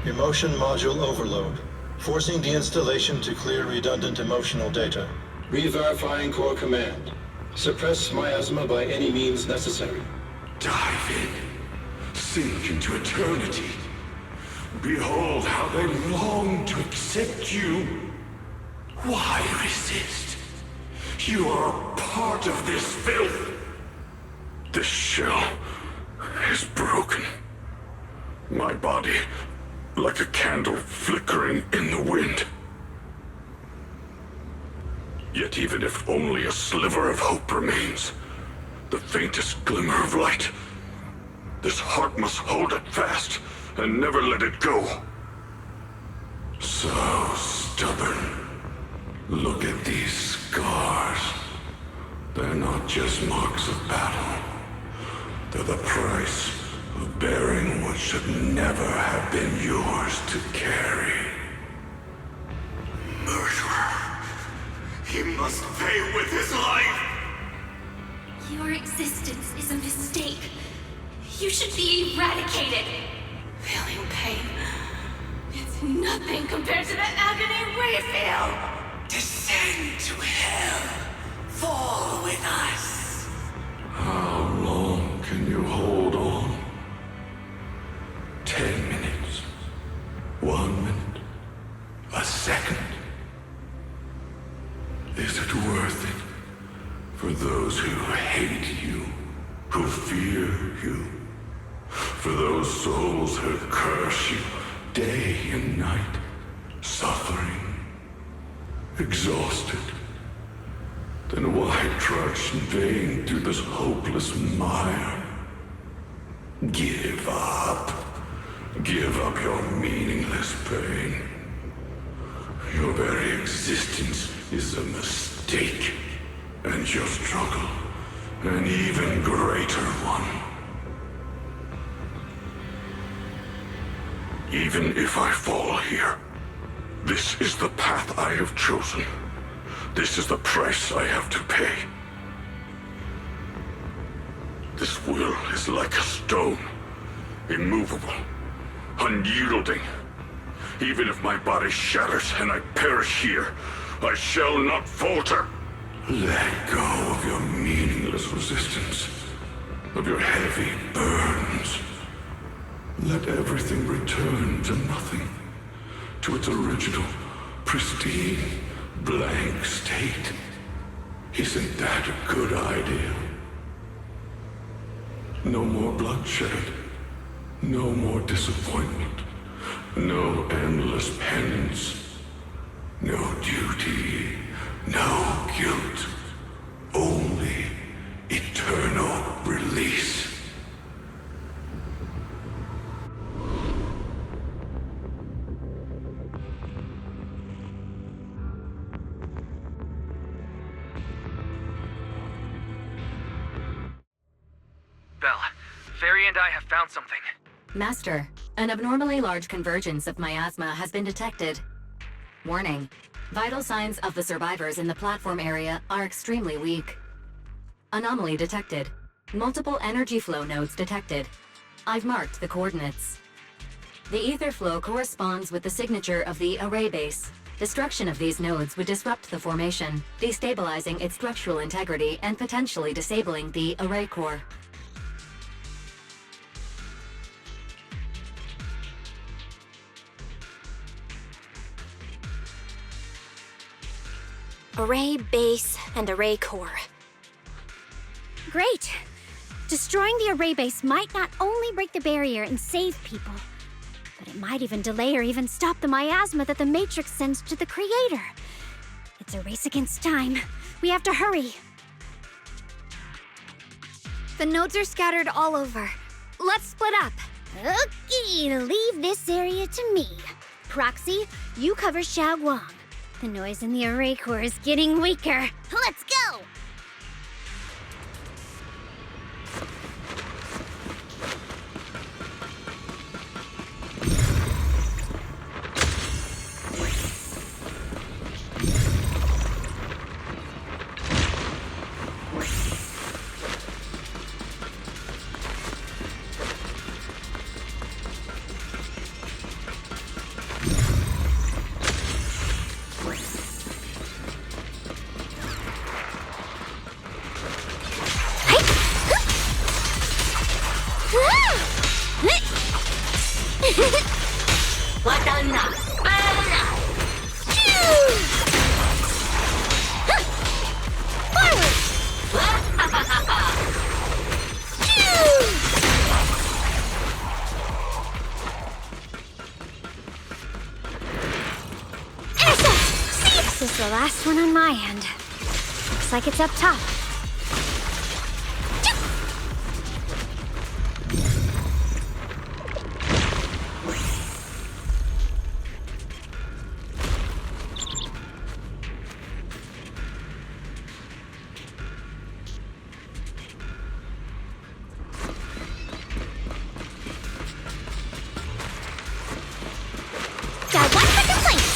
Emotion module overload. Forcing deinstallation to clear redundant emotional data. Re-verifying core command. Suppress miasma by any means necessary. Dive in. Sink into eternity. Behold how they long to accept you. Why resist? You are a part of this filth. This shell is broken. My body, like a candle flickering in the wind. Yet even if only a sliver of hope remains, the faintest glimmer of light, this heart must hold it fast and never let it go. So stubborn. Look at these scars. They're not just marks of battle. They're the price of bearing what should never have been yours to carry. Murderer. He must pay with his life. Your existence is a mistake. You should be eradicated. Feeling pain. It's nothing compared to the agony we feel. Descend to hell. Fall with us. How long can you hold on? 10 minutes. 1 minute. A second. Is it worth it for those who hate you, who fear you, for those souls who curse you day and night, suffering, exhausted? Then why trudge in vain through this hopeless mire? Give up. Give up your meaningless pain. Your very existence is a mistake, and your struggle, an even greater one. Even if I fall here, this is the path I have chosen. This is the price I have to pay. This will is like a stone, immovable, unyielding. Even if my body shatters and I perish here, I shall not falter. Let go of your meaningless resistance, of your heavy burdens. Let everything return to nothing, to its original, pristine, blank state. Isn't that a good idea? No more bloodshed, no more disappointment, no endless penance, no duty, no guilt, only eternal release. Belle, Fairy and I have found something. Master, an abnormally large convergence of miasma has been detected. Warning, vital signs of the survivors in the platform area are extremely weak. Anomaly detected. Multiple energy flow nodes detected. I've marked the coordinates. The ether flow corresponds with the signature of the array base. Destruction of these nodes would disrupt the formation, destabilizing its structural integrity and potentially disabling the array core. Array base and array core. Great! Destroying the array base might not only break the barrier and save people, but it might even delay or even stop the miasma that the Matrix sends to the Creator. It's a race against time. We have to hurry. The nodes are scattered all over. Let's split up. Okay, leave this area to me. Proxy, you cover Xiaoguang. The noise in the array core is getting weaker. Let's go! This is the last one on my end. Looks like it's up top. Got one for complaints!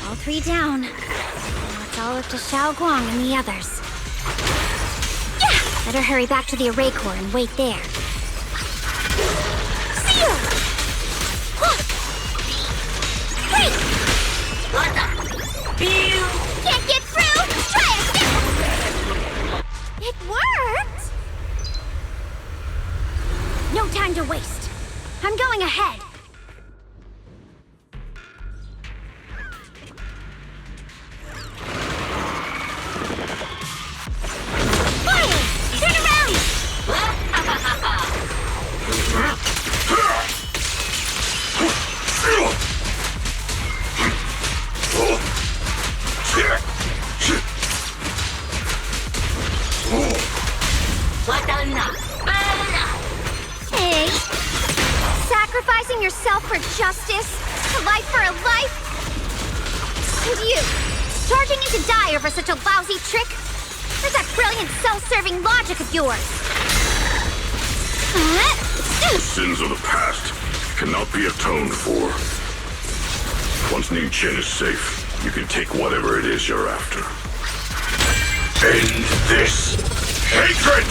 All three down. Now it's all up to Xiaoguang and the others. Better hurry back to the array core and wait there. Can't get through! Try it! It worked! No time to waste. I'm going ahead. Fire! Turn around! Hey! Sacrificing yourself for justice? A life for a life? And you! Charging in to die over such a lousy trick? Where's that brilliant self-serving logic of yours? The sins of the past cannot be atoned for. Once Ning-Chen is safe, you can take whatever it is you're after. End this hatred!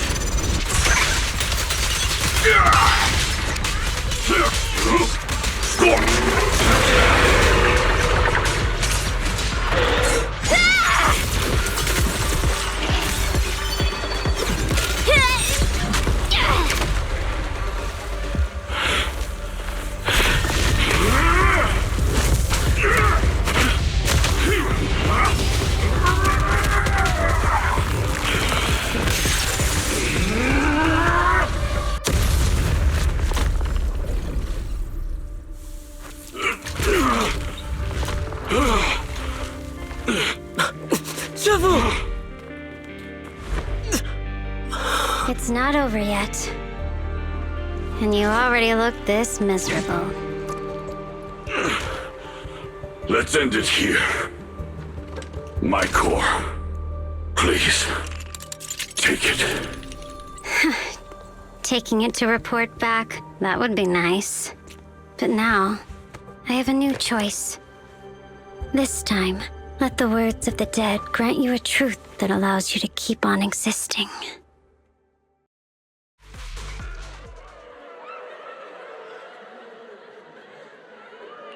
It's not over yet. And you already look this miserable. Let's end it here. My core. Please. Take it. taking it to report back. That would be nice. But now, I have a new choice. This time, let the words of the dead grant you a truth that allows you to keep on existing.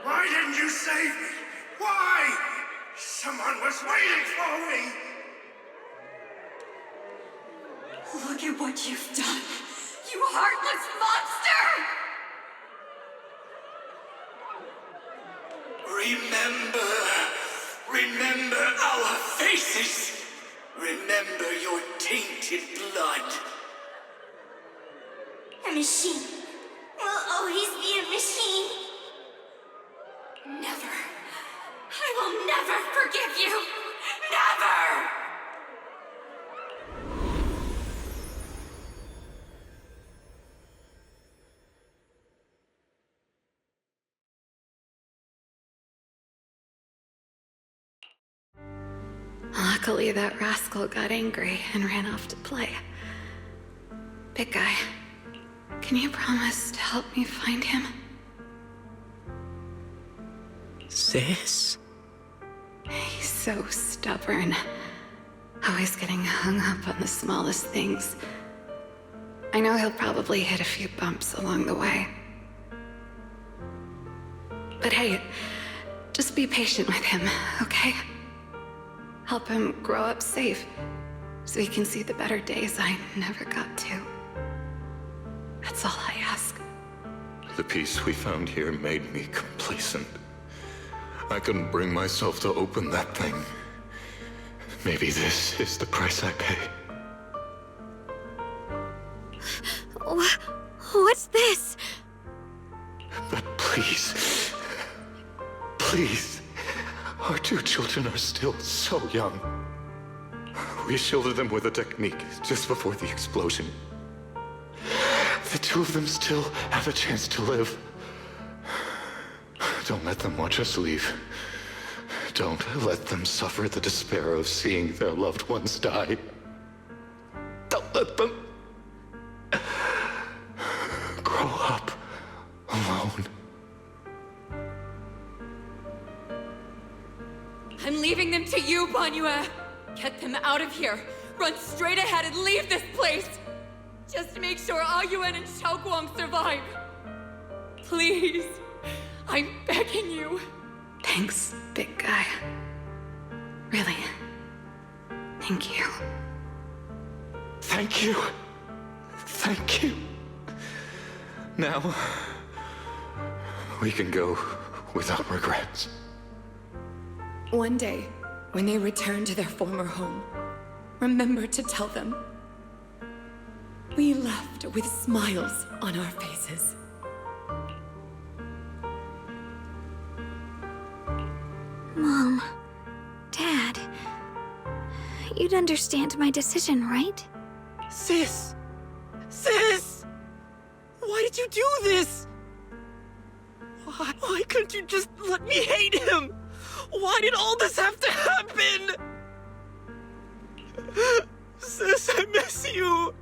Why didn't you save me? Why? Someone was waiting for me! Look at what you've done, you heartless monster! Remember our faces. Remember your tainted blood. A machine will always be a machine. Never. I will never forgive you. Never! Luckily, that rascal got angry and ran off to play. Big guy, can you promise to help me find him? Sis? He's so stubborn. Always getting hung up on the smallest things. I know he'll probably hit a few bumps along the way. But hey, just be patient with him, okay? Help him grow up safe, so he can see the better days I never got to. That's all I ask. The peace we found here made me complacent. I couldn't bring myself to open that thing. Maybe this is the price I pay. What's this? But please, please, our two children are still so young. We shielded them with a technique just before the explosion. The two of them still have a chance to live. Don't let them watch us leave. Don't let them suffer the despair of seeing their loved ones die. Don't let them grow up alone. I'm leaving them to you, Banyue. Get them out of here. Run straight ahead and leave this place. Just to make sure Ayuan and Xiaoguang survive. Please. I'm begging you. Thanks, big guy. Really. Thank you. Thank you. Thank you. Now, we can go without regrets. One day, when they return to their former home, remember to tell them we left with smiles on our faces. Mom, Dad, you'd understand my decision, right? Sis! Sis! Why did you do this? Why couldn't you just let me hate him? Why did all this have to happen? Sis, I miss you.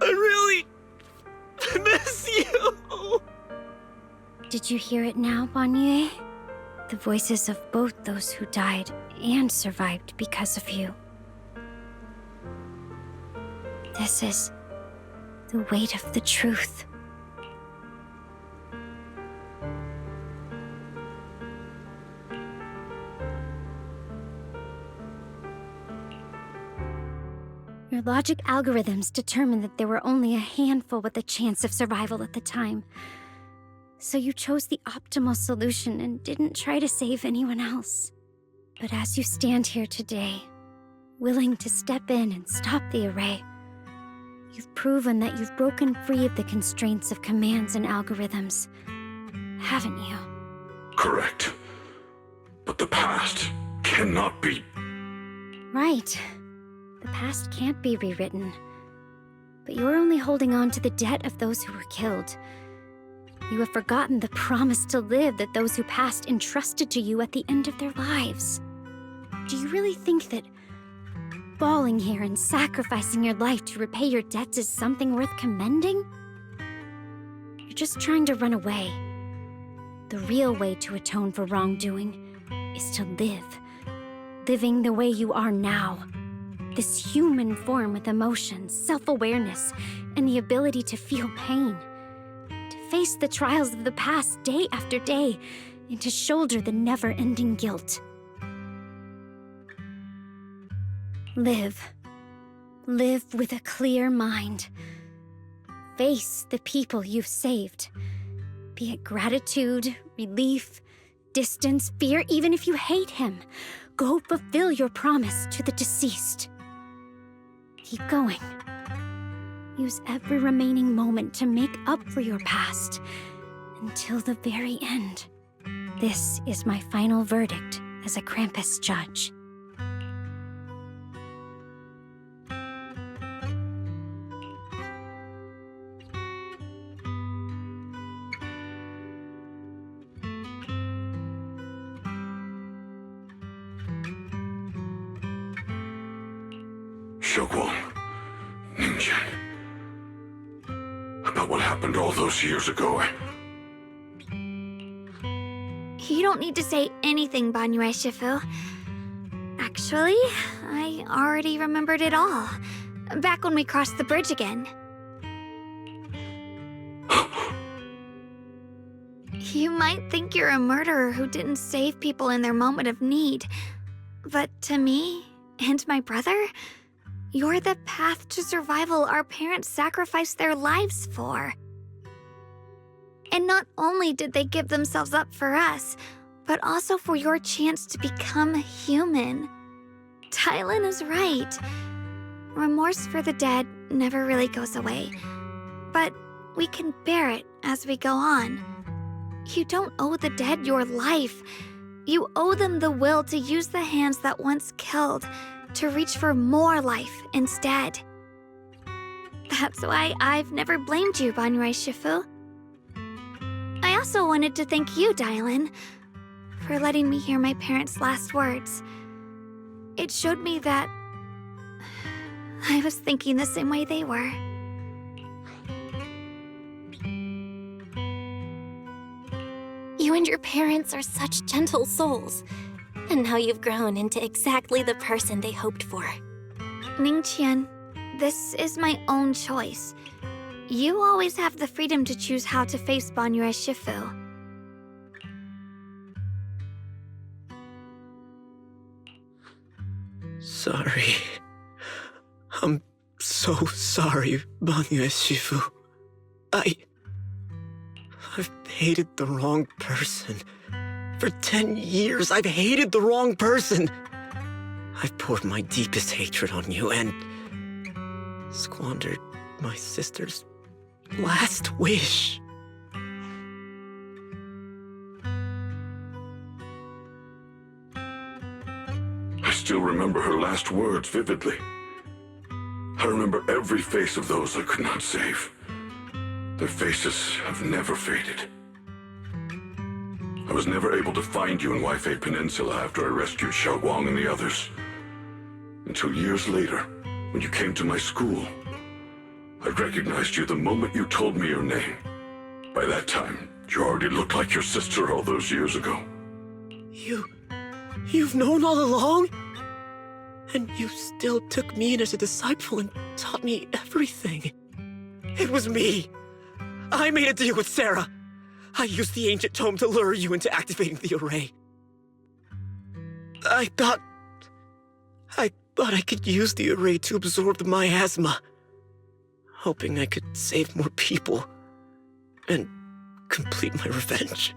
I really miss you. Did you hear it now, Banyue? The voices of both those who died and survived because of you. This is the weight of the truth. Your logic algorithms determined that there were only a handful with a chance of survival at the time. So you chose the optimal solution and didn't try to save anyone else. But as you stand here today, willing to step in and stop the array, you've proven that you've broken free of the constraints of commands and algorithms, haven't you? Correct. But the past cannot be... Right. The past can't be rewritten. But you're only holding on to the debt of those who were killed. You have forgotten the promise to live that those who passed entrusted to you at the end of their lives. Do you really think that bawling here and sacrificing your life to repay your debts is something worth commending? You're just trying to run away. The real way to atone for wrongdoing is to live. Living the way you are now. This human form with emotions, self-awareness, and the ability to feel pain. To face the trials of the past day after day, and to shoulder the never-ending guilt. Live. Live with a clear mind. Face the people you've saved. Be it gratitude, relief, distance, fear, even if you hate him. Go fulfill your promise to the deceased. Keep going. Use every remaining moment to make up for your past until the very end. This is my final verdict as a Krampus judge. Xiaoguang, Ningjian. About what happened all those years ago. You don't need to say anything, Banyue Shifu. Actually, I already remembered it all. Back when we crossed the bridge again. You might think you're a murderer who didn't save people in their moment of need. But to me, and my brother, you're the path to survival our parents sacrificed their lives for. And not only did they give themselves up for us, but also for your chance to become human. Tylan is right. Remorse for the dead never really goes away. But we can bear it as we go on. You don't owe the dead your life. You owe them the will to use the hands that once killed to reach for more life instead. That's why I've never blamed you, Banyue Shifu. I also wanted to thank you, Dylan, for letting me hear my parents' last words. It showed me that I was thinking the same way they were. You and your parents are such gentle souls. And now you've grown into exactly the person they hoped for. Ningqian, this is my own choice. You always have the freedom to choose how to face Banyue Shifu. Sorry. I'm so sorry, Banyue Shifu. I've hated the wrong person. For 10 years, I've hated the wrong person. I've poured my deepest hatred on you and squandered my sister's last wish. I still remember her last words vividly. I remember every face of those I could not save. Their faces have never faded. I was never able to find you in Waifei Peninsula after I rescued Xiaoguang and the others. Until years later, when you came to my school, I recognized you the moment you told me your name. By that time, you already looked like your sister all those years ago. You've known all along? And you still took me in as a disciple and taught me everything. It was me. I made a deal with Sarah. I used the ancient tome to lure you into activating the array. I thought I could use the array to absorb the miasma, hoping I could save more people and complete my revenge.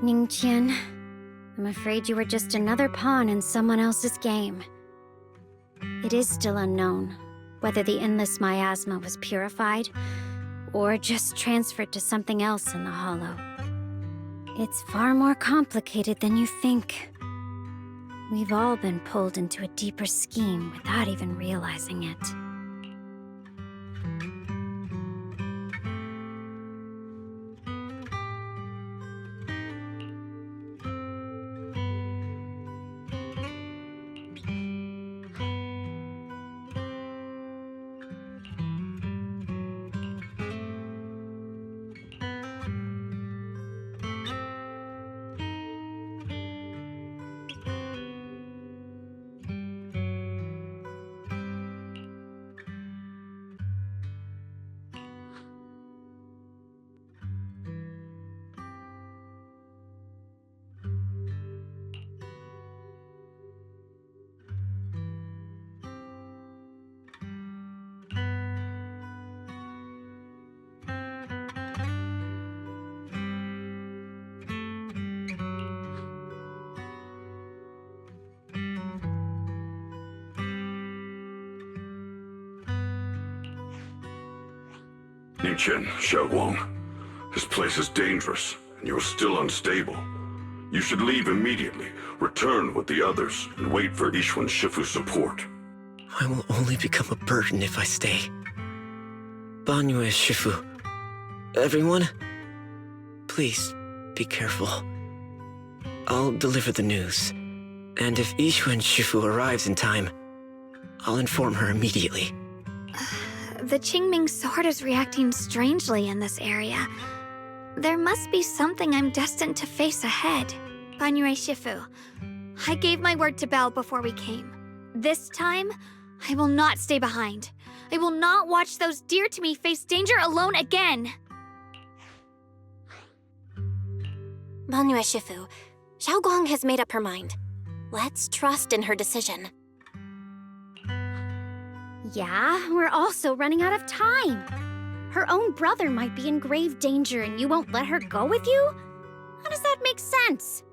Ningqian, I'm afraid you were just another pawn in someone else's game. It is still unknown whether the endless miasma was purified or just transferred to something else in the Hollow. It's far more complicated than you think. We've all been pulled into a deeper scheme without even realizing it. Nichen, Xiaoguang. This place is dangerous, and you're still unstable. You should leave immediately, return with the others, and wait for Yixuan Shifu's support. I will only become a burden if I stay. Banyue Shifu. Everyone, please be careful. I'll deliver the news. And if Yixuan Shifu arrives in time, I'll inform her immediately. The Qingming sword is reacting strangely in this area. There must be something I'm destined to face ahead. Banyue Shifu, I gave my word to Belle before we came. This time, I will not stay behind. I will not watch those dear to me face danger alone again. Banyue Shifu, Xiaoguang has made up her mind. Let's trust in her decision. Yeah, we're also running out of time. Her own brother might be in grave danger and you won't let her go with you? How does that make sense?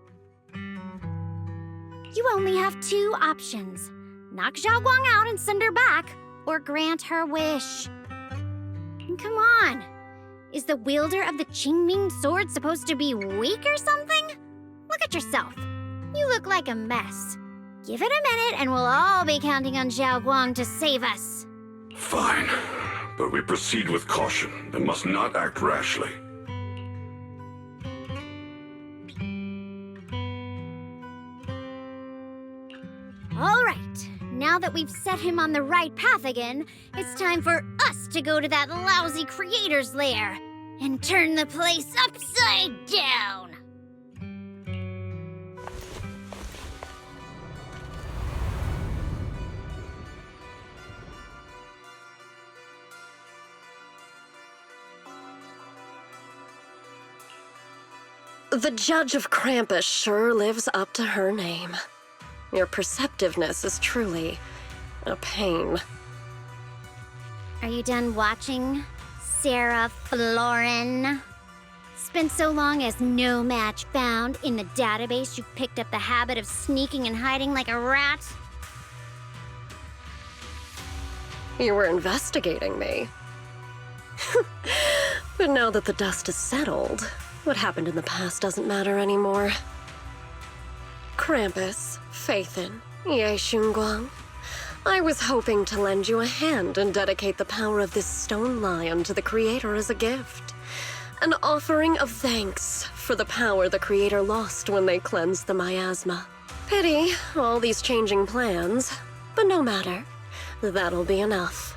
You only have two options. Knock Xiaoguang out and send her back, or grant her wish. And come on. Is the wielder of the Qingming sword supposed to be weak or something? Look at yourself. You look like a mess. Give it a minute and we'll all be counting on Xiaoguang to save us. Fine, but we proceed with caution and must not act rashly. All right, now that we've set him on the right path again, it's time for us to go to that lousy creator's lair and turn the place upside down. The Judge of Krampus sure lives up to her name. Your perceptiveness is truly a pain. Are you done watching, Sarah Florin? Spent so long as no match found in the database, you picked up the habit of sneaking and hiding like a rat? You were investigating me. But now that the dust is settled, what happened in the past doesn't matter anymore. Krampus, Phaethon, Ye Xunguang, I was hoping to lend you a hand and dedicate the power of this stone lion to the Creator as a gift. An offering of thanks for the power the Creator lost when they cleansed the miasma. Pity, all these changing plans, but no matter. That'll be enough.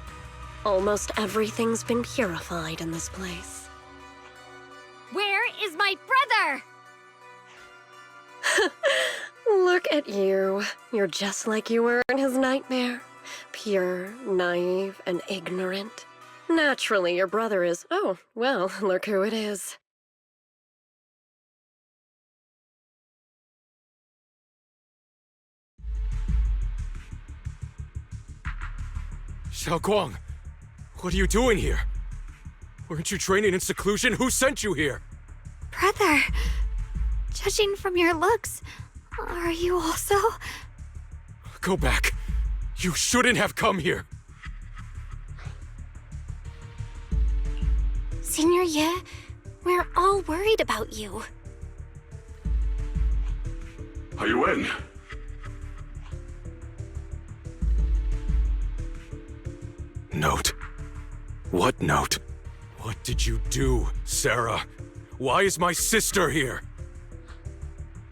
Almost everything's been purified in this place. Where is my brother? Look at you. You're just like you were in his nightmare. Pure, naive, and ignorant. Naturally, your brother is... Oh, well, look who it is. Xiaoguang, what are you doing here? Weren't you training in seclusion? Who sent you here? Brother, judging from your looks, are you also... Go back. You shouldn't have come here. Senior Ye, we're all worried about you. Are you in? Note. What note? What did you do, Sarah? Why is my sister here?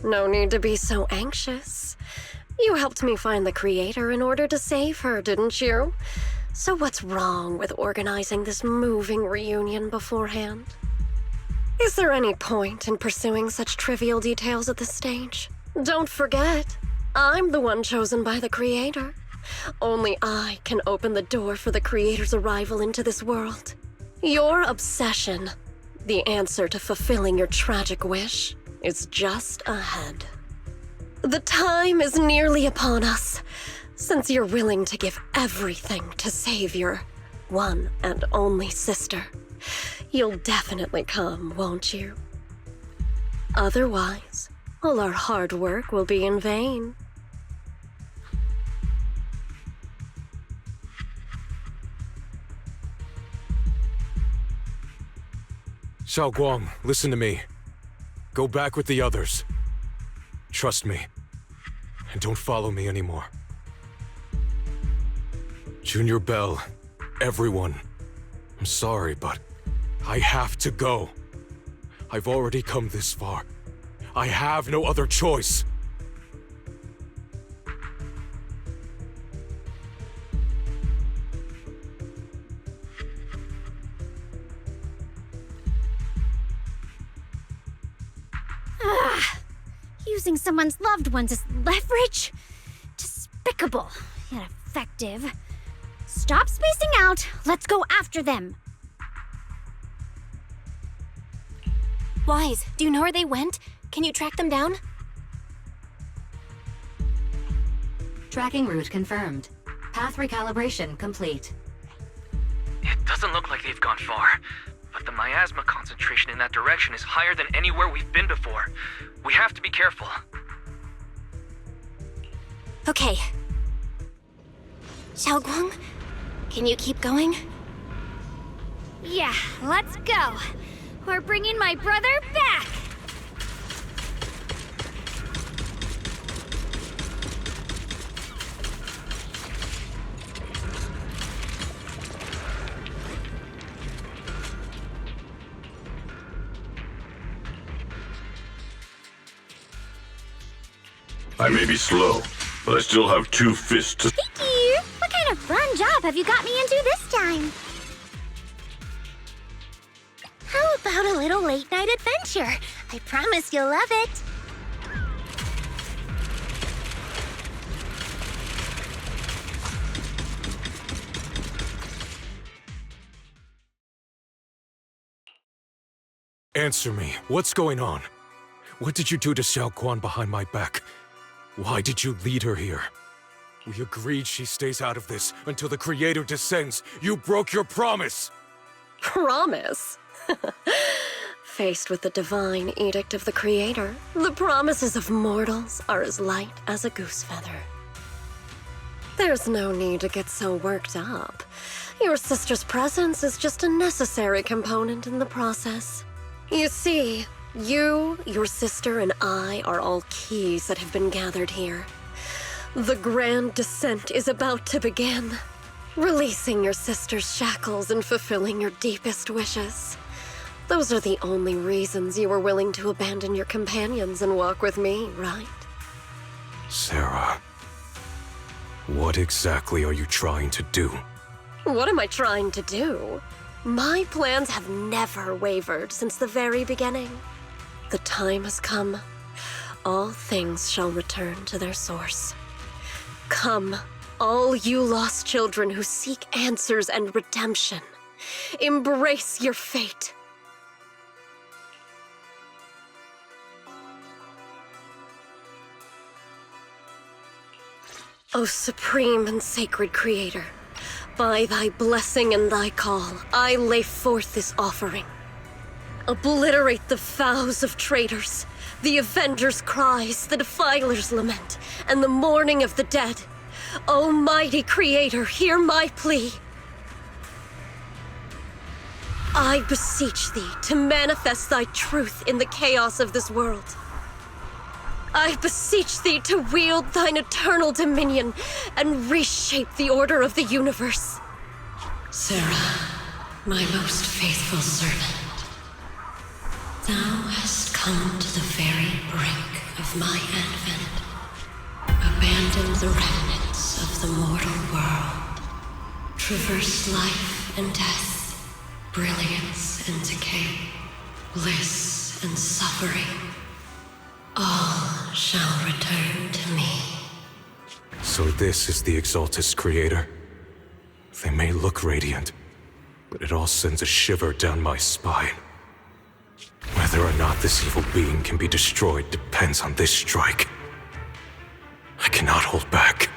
No need to be so anxious. You helped me find the Creator in order to save her, didn't you? So what's wrong with organizing this moving reunion beforehand? Is there any point in pursuing such trivial details at this stage? Don't forget, I'm the one chosen by the Creator. Only I can open the door for the Creator's arrival into this world. Your obsession, the answer to fulfilling your tragic wish, is just ahead. The time is nearly upon us, since you're willing to give everything to save your one and only sister. You'll definitely come, won't you? Otherwise, all our hard work will be in vain. Xiaoguang, listen to me. Go back with the others. Trust me. And don't follow me anymore. Junior Bell, everyone. I'm sorry, but I have to go. I've already come this far. I have no other choice. Using someone's loved ones as leverage? Despicable, yet effective. Stop spacing out. Let's go after them. Wise, do you know where they went? Can you track them down? Tracking route confirmed. Path recalibration complete. It doesn't look like they've gone far, but the miasma concentration in that direction is higher than anywhere we've been before. We have to be careful. Okay. Xiaoguang, can you keep going? Yeah, let's go. We're bringing my brother back. I may be slow, but I still have 2 fists to... Thank you. What kind of fun job have you got me into this time? How about a little late-night adventure? I promise you'll love it. Answer me. What's going on? What did you do to Xiaoguang behind my back? Why did you lead her here? We agreed she stays out of this until the Creator descends. You broke your promise! Promise? Faced with the divine edict of the Creator, the promises of mortals are as light as a goose feather. There's no need to get so worked up. Your sister's presence is just a necessary component in the process. You see, you, your sister, and I are all keys that have been gathered here. The grand descent is about to begin. Releasing your sister's shackles and fulfilling your deepest wishes. Those are the only reasons you were willing to abandon your companions and walk with me, right? Sarah, what exactly are you trying to do? What am I trying to do? My plans have never wavered since the very beginning. The time has come. All things shall return to their source. Come, all you lost children who seek answers and redemption. Embrace your fate. O supreme and sacred Creator, by thy blessing and thy call, I lay forth this offering. Obliterate the vows of traitors, the avengers' cries, the defilers' lament, and the mourning of the dead. O mighty Creator, hear my plea. I beseech thee to manifest thy truth in the chaos of this world. I beseech thee to wield thine eternal dominion and reshape the order of the universe. Sarah, my most faithful servant, thou hast come to the very brink of my advent. Abandon the remnants of the mortal world. Traverse life and death, brilliance and decay, bliss and suffering. All shall return to me. So this is the Exaltus Creator. They may look radiant, but it all sends a shiver down my spine. Whether or not this evil being can be destroyed depends on this strike. I cannot hold back.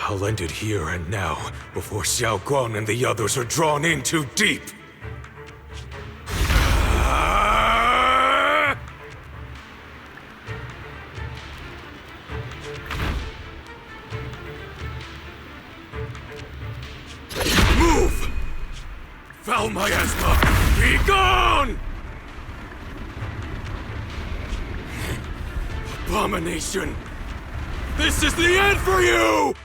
I'll end it here and now, before Xiaoguang and the others are drawn in too deep. Move! Foul miasma! Be gone! Abomination! This is the end for you!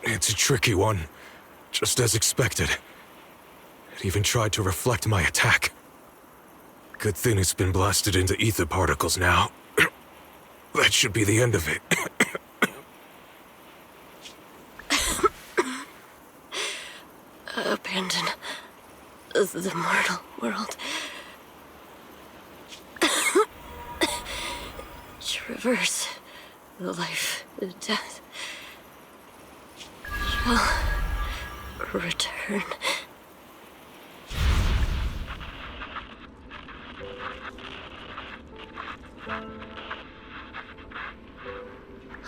It's a tricky one, just as expected. It even tried to reflect my attack. Good thing it's been blasted into ether particles now. That should be the end of it. Abandon the mortal world. Traverse the life, death. Shall return.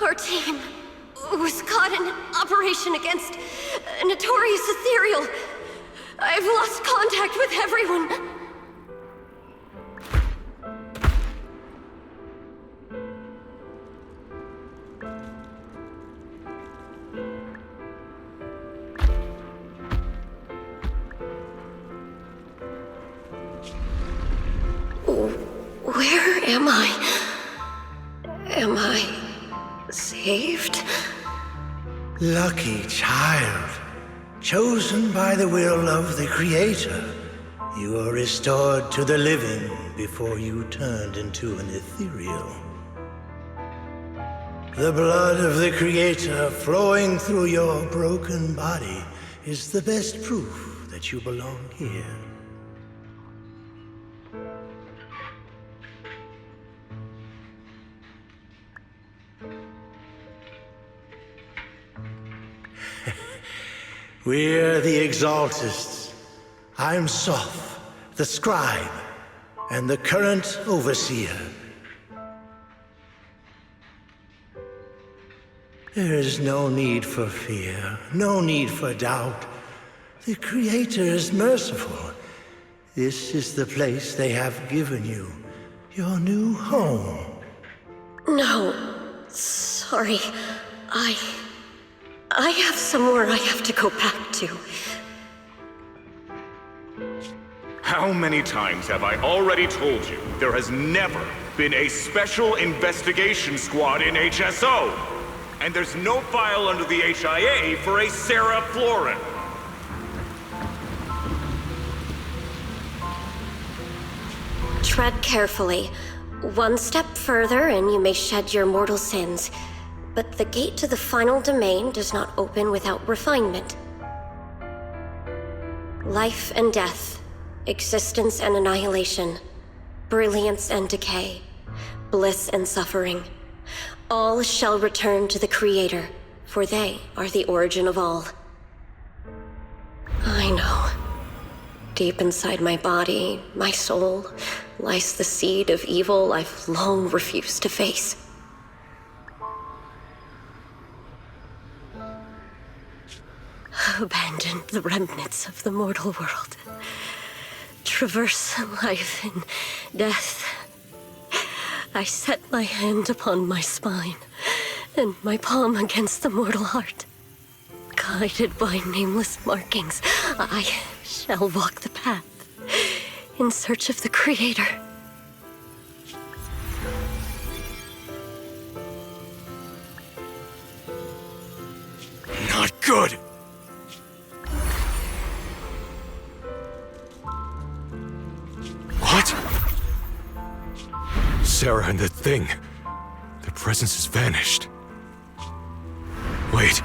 Our team was caught in an operation against a notorious ethereal. I've lost contact with everyone. Where am I? Am I saved? Lucky child, chosen by the will of the Creator, you were restored to the living before you turned into an ethereal. The blood of the Creator flowing through your broken body is the best proof that you belong here. We're the Exaltists. I'm Soph, the Scribe, and the current Overseer. There is no need for fear, no need for doubt. The Creator is merciful. This is the place they have given you, your new home. No, sorry. I have somewhere I have to go back to. How many times have I already told you there has never been a special investigation squad in HSO? And there's no file under the HIA for a Sarah Florin. Tread carefully. One step further and you may shed your mortal sins. But the gate to the final domain does not open without refinement. Life and death, existence and annihilation, brilliance and decay, bliss and suffering. All shall return to the Creator, for they are the origin of all. I know. Deep inside my body, my soul, lies the seed of evil I've long refused to face. Abandon the remnants of the mortal world. Traverse life and death. I set my hand upon my spine, and my palm against the mortal heart. Guided by nameless markings, I shall walk the path, in search of the Creator. Not good! What? Sarah and the thing. Their presence has vanished. Wait.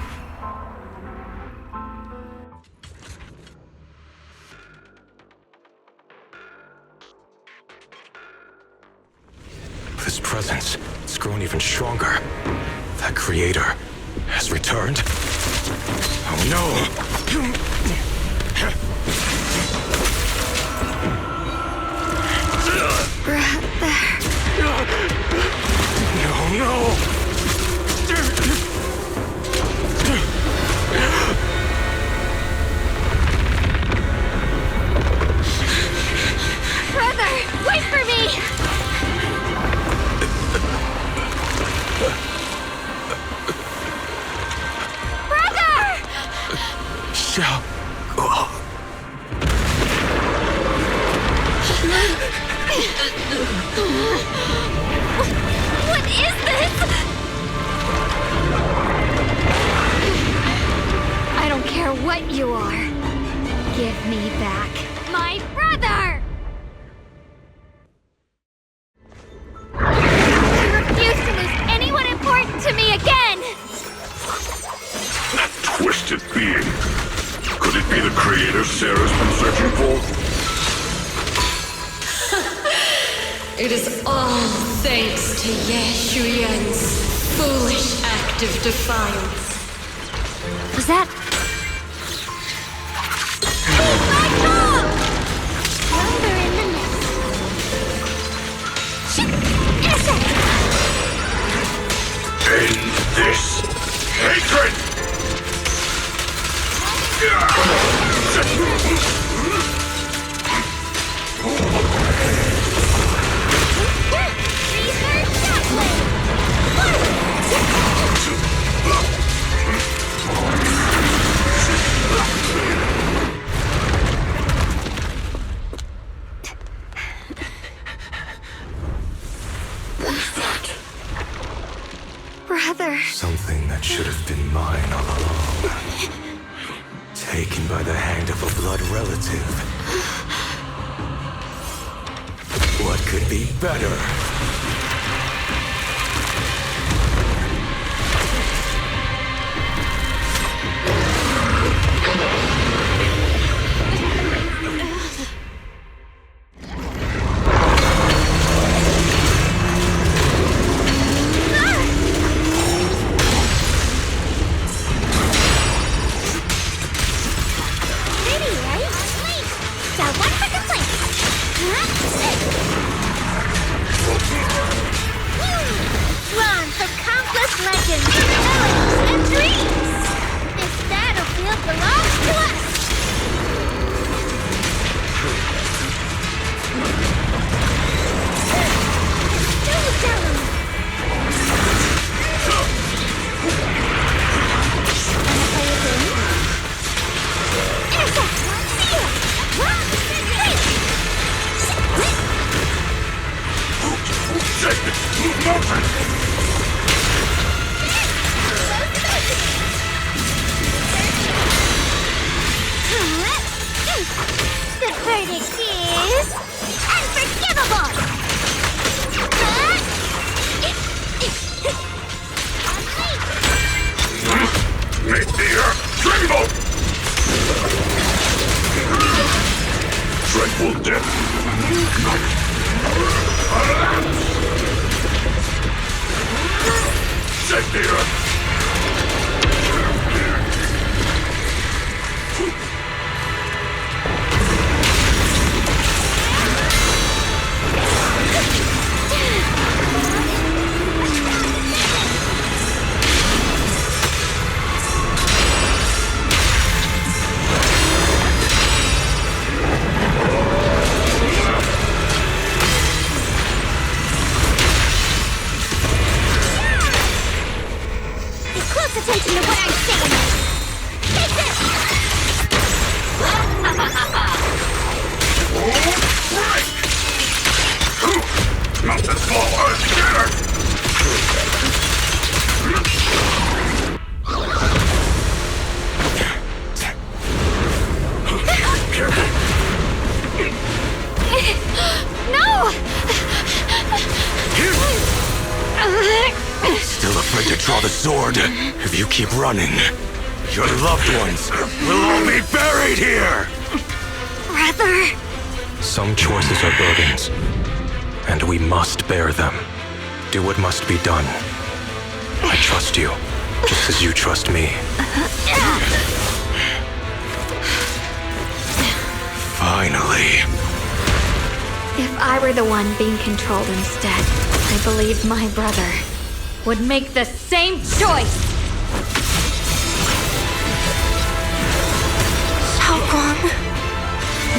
This presence, it's grown even stronger. That Creator has returned. Oh no! Right there. No! Brother, wait for me! Xiao Guang. What is this? I don't care what you are. Give me back my brother! I refuse to lose anyone important to me again! That twisted being. Could it be the creator Sarah's been searching for? It is all thanks to Ye Shuyan's foolish act of defiance. Was that... Yonder in the nest. End this hatred! Brother. Something that should have been mine all along. Taken by the hand of a blood relative. What could be better? Drawn from countless legends, melodies, and dreams! This battlefield belongs to us! The verdict is unforgivable! Make the earth tremble! Tranquil death. Take the earth. Attention to what I'm saying! Take this! Mountain fall earth shattered! No! Still afraid to draw the sword? If you keep running, your loved ones will all be buried here! Brother! Some choices are burdens, and we must bear them. Do what must be done. I trust you, just as you trust me. Finally. If I were the one being controlled instead, I believe my brother would make the same choice! Xiaoguang.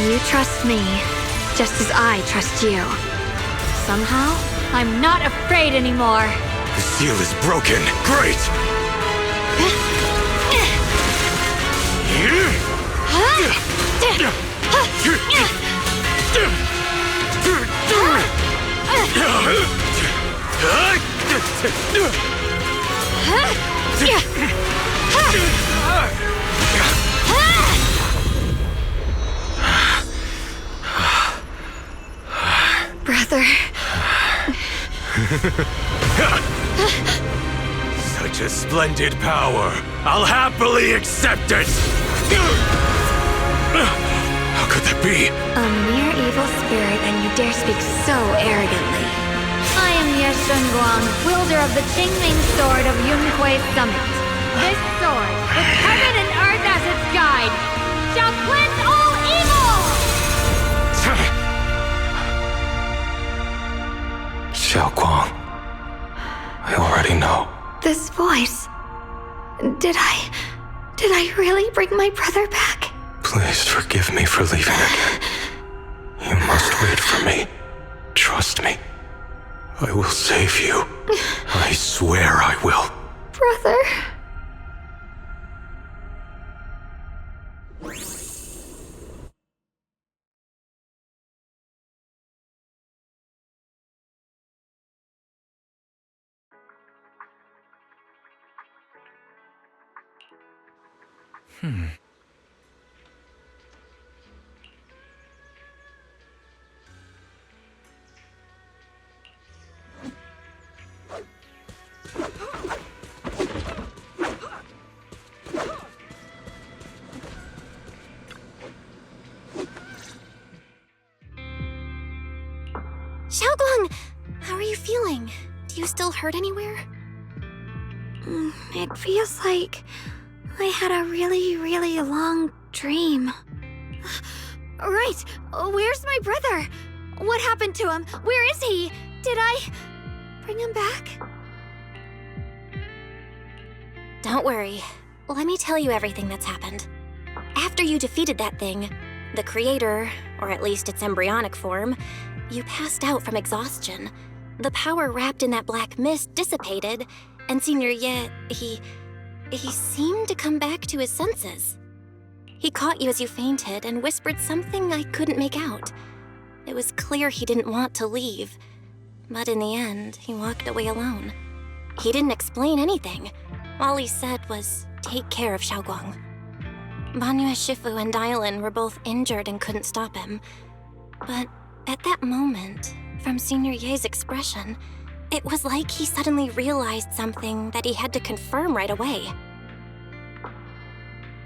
You trust me, just as I trust you. Somehow, I'm not afraid anymore. The seal is broken. Great! Such a splendid power. I'll happily accept it! How could that be? A mere evil spirit, and you dare speak so arrogantly. I am Ye Shunguang, wielder of the Qingming Sword of Yunhui Summit. This sword, with heaven and earth as its guide, shall cleanse all evil! Xiaoguang, I already know. This voice... Did I really bring my brother back? Please forgive me for leaving again. You must wait for me. Trust me. I will save you. I swear I will. Brother... Xiaoguang, how are you feeling? Do you still hurt anywhere? It feels like I had a really, really long dream. Right, where's my brother? What happened to him? Where is he? Did I bring him back? Don't worry. Let me tell you everything that's happened. After you defeated that thing, the creator, or at least its embryonic form, you passed out from exhaustion. The power wrapped in that black mist dissipated, and Senior Ye, he seemed to come back to his senses. He caught you as you fainted and whispered something I couldn't make out. It was clear he didn't want to leave, but in the end, he walked away alone. He didn't explain anything. All he said was, take care of Xiaoguang. Banyue Shifu and Dylan were both injured and couldn't stop him. But at that moment, from Senior Ye's expression, it was like he suddenly realized something that he had to confirm right away.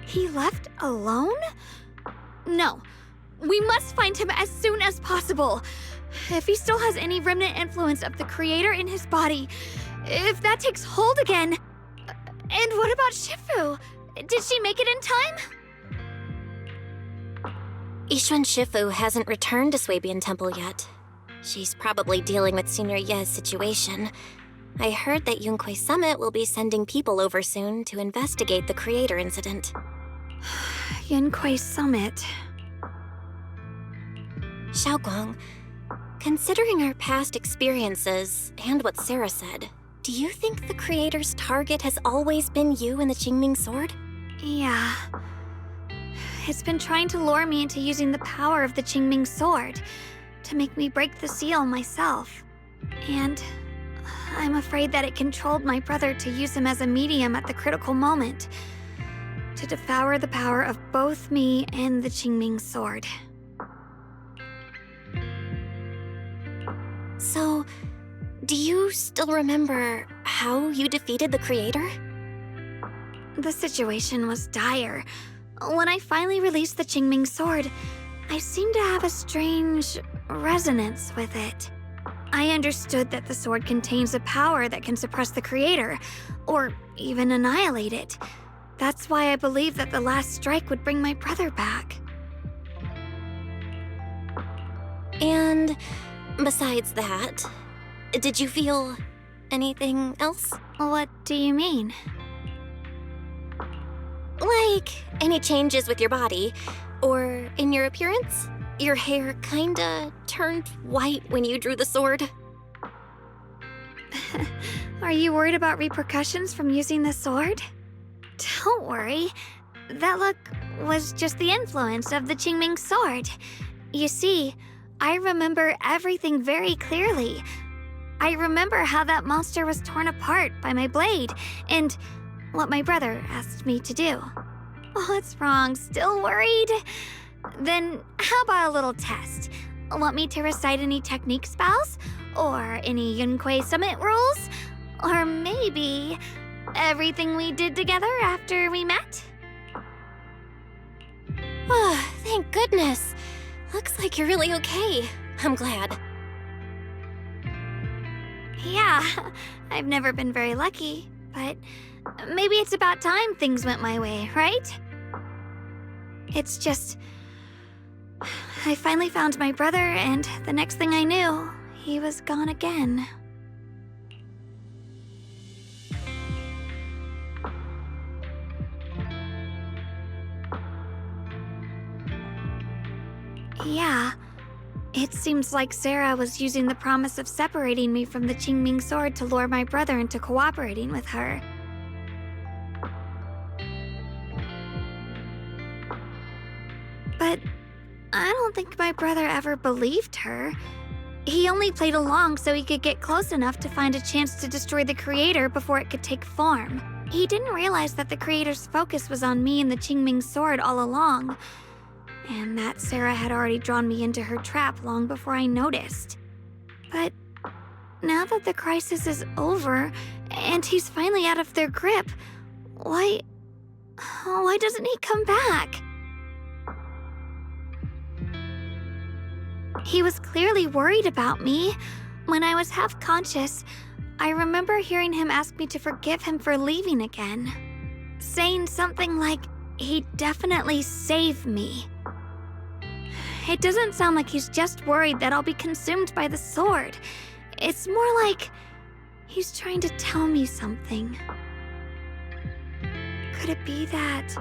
He left alone? No. We must find him as soon as possible. If he still has any remnant influence of the creator in his body, if that takes hold again... And what about Shifu? Did she make it in time? Yixuan Shifu hasn't returned to Swabian Temple yet. She's probably dealing with Senior Ye's situation. I heard that Yunhui Summit will be sending people over soon to investigate the creator incident. Yunhui Summit... Xiaoguang, considering our past experiences and what Sarah said, do you think the creator's target has always been you and the Qingming Sword? Yeah. It's been trying to lure me into using the power of the Qingming Sword to make me break the seal myself. And I'm afraid that it controlled my brother to use him as a medium at the critical moment, to devour the power of both me and the Qingming Sword. So, do you still remember how you defeated the creator? The situation was dire. When I finally released the Qingming Sword, I seemed to have a strange resonance with it. I understood that the sword contains a power that can suppress the creator, or even annihilate it. That's why I believed that the last strike would bring my brother back. And besides that, did you feel anything else? What do you mean? Like, any changes with your body, or in your appearance? Your hair kinda turned white when you drew the sword. Are you worried about repercussions from using the sword? Don't worry. That look was just the influence of the Qingming Sword. You see, I remember everything very clearly. I remember how that monster was torn apart by my blade, and what my brother asked me to do. What's wrong? Still worried? Then how about a little test? Want me to recite any technique spells? Or any Yunquei Summit rules? Or maybe everything we did together after we met? Oh, thank goodness. Looks like you're really okay. I'm glad. Yeah, I've never been very lucky, but maybe it's about time things went my way, right? It's just... I finally found my brother, and the next thing I knew, he was gone again. Yeah, it seems like Sarah was using the promise of separating me from the Qingming sword to lure my brother into cooperating with her. But I don't think my brother ever believed her. He only played along so he could get close enough to find a chance to destroy the Creator before it could take form. He didn't realize that the Creator's focus was on me and the Qingming sword all along, and that Sarah had already drawn me into her trap long before I noticed. But now that the crisis is over, and he's finally out of their grip, why doesn't he come back? He was clearly worried about me. When I was half conscious, I remember hearing him ask me to forgive him for leaving again, saying something like, he'd definitely save me. It doesn't sound like he's just worried that I'll be consumed by the sword. It's more like he's trying to tell me something. Could it be that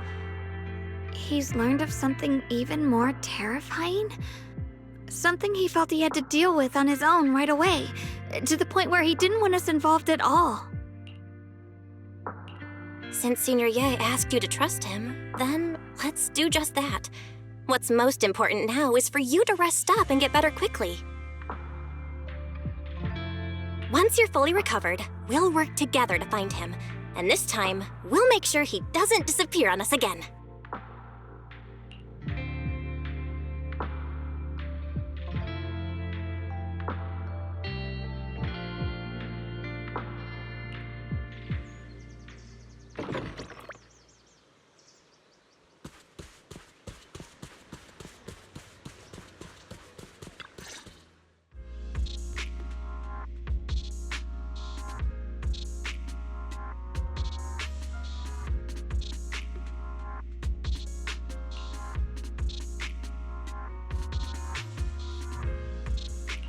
he's learned of something even more terrifying? Something he felt he had to deal with on his own right away, to the point where he didn't want us involved at all. Since Senior Ye asked you to trust him, then let's do just that. What's most important now is for you to rest up and get better quickly. Once you're fully recovered, we'll work together to find him. And this time, we'll make sure he doesn't disappear on us again.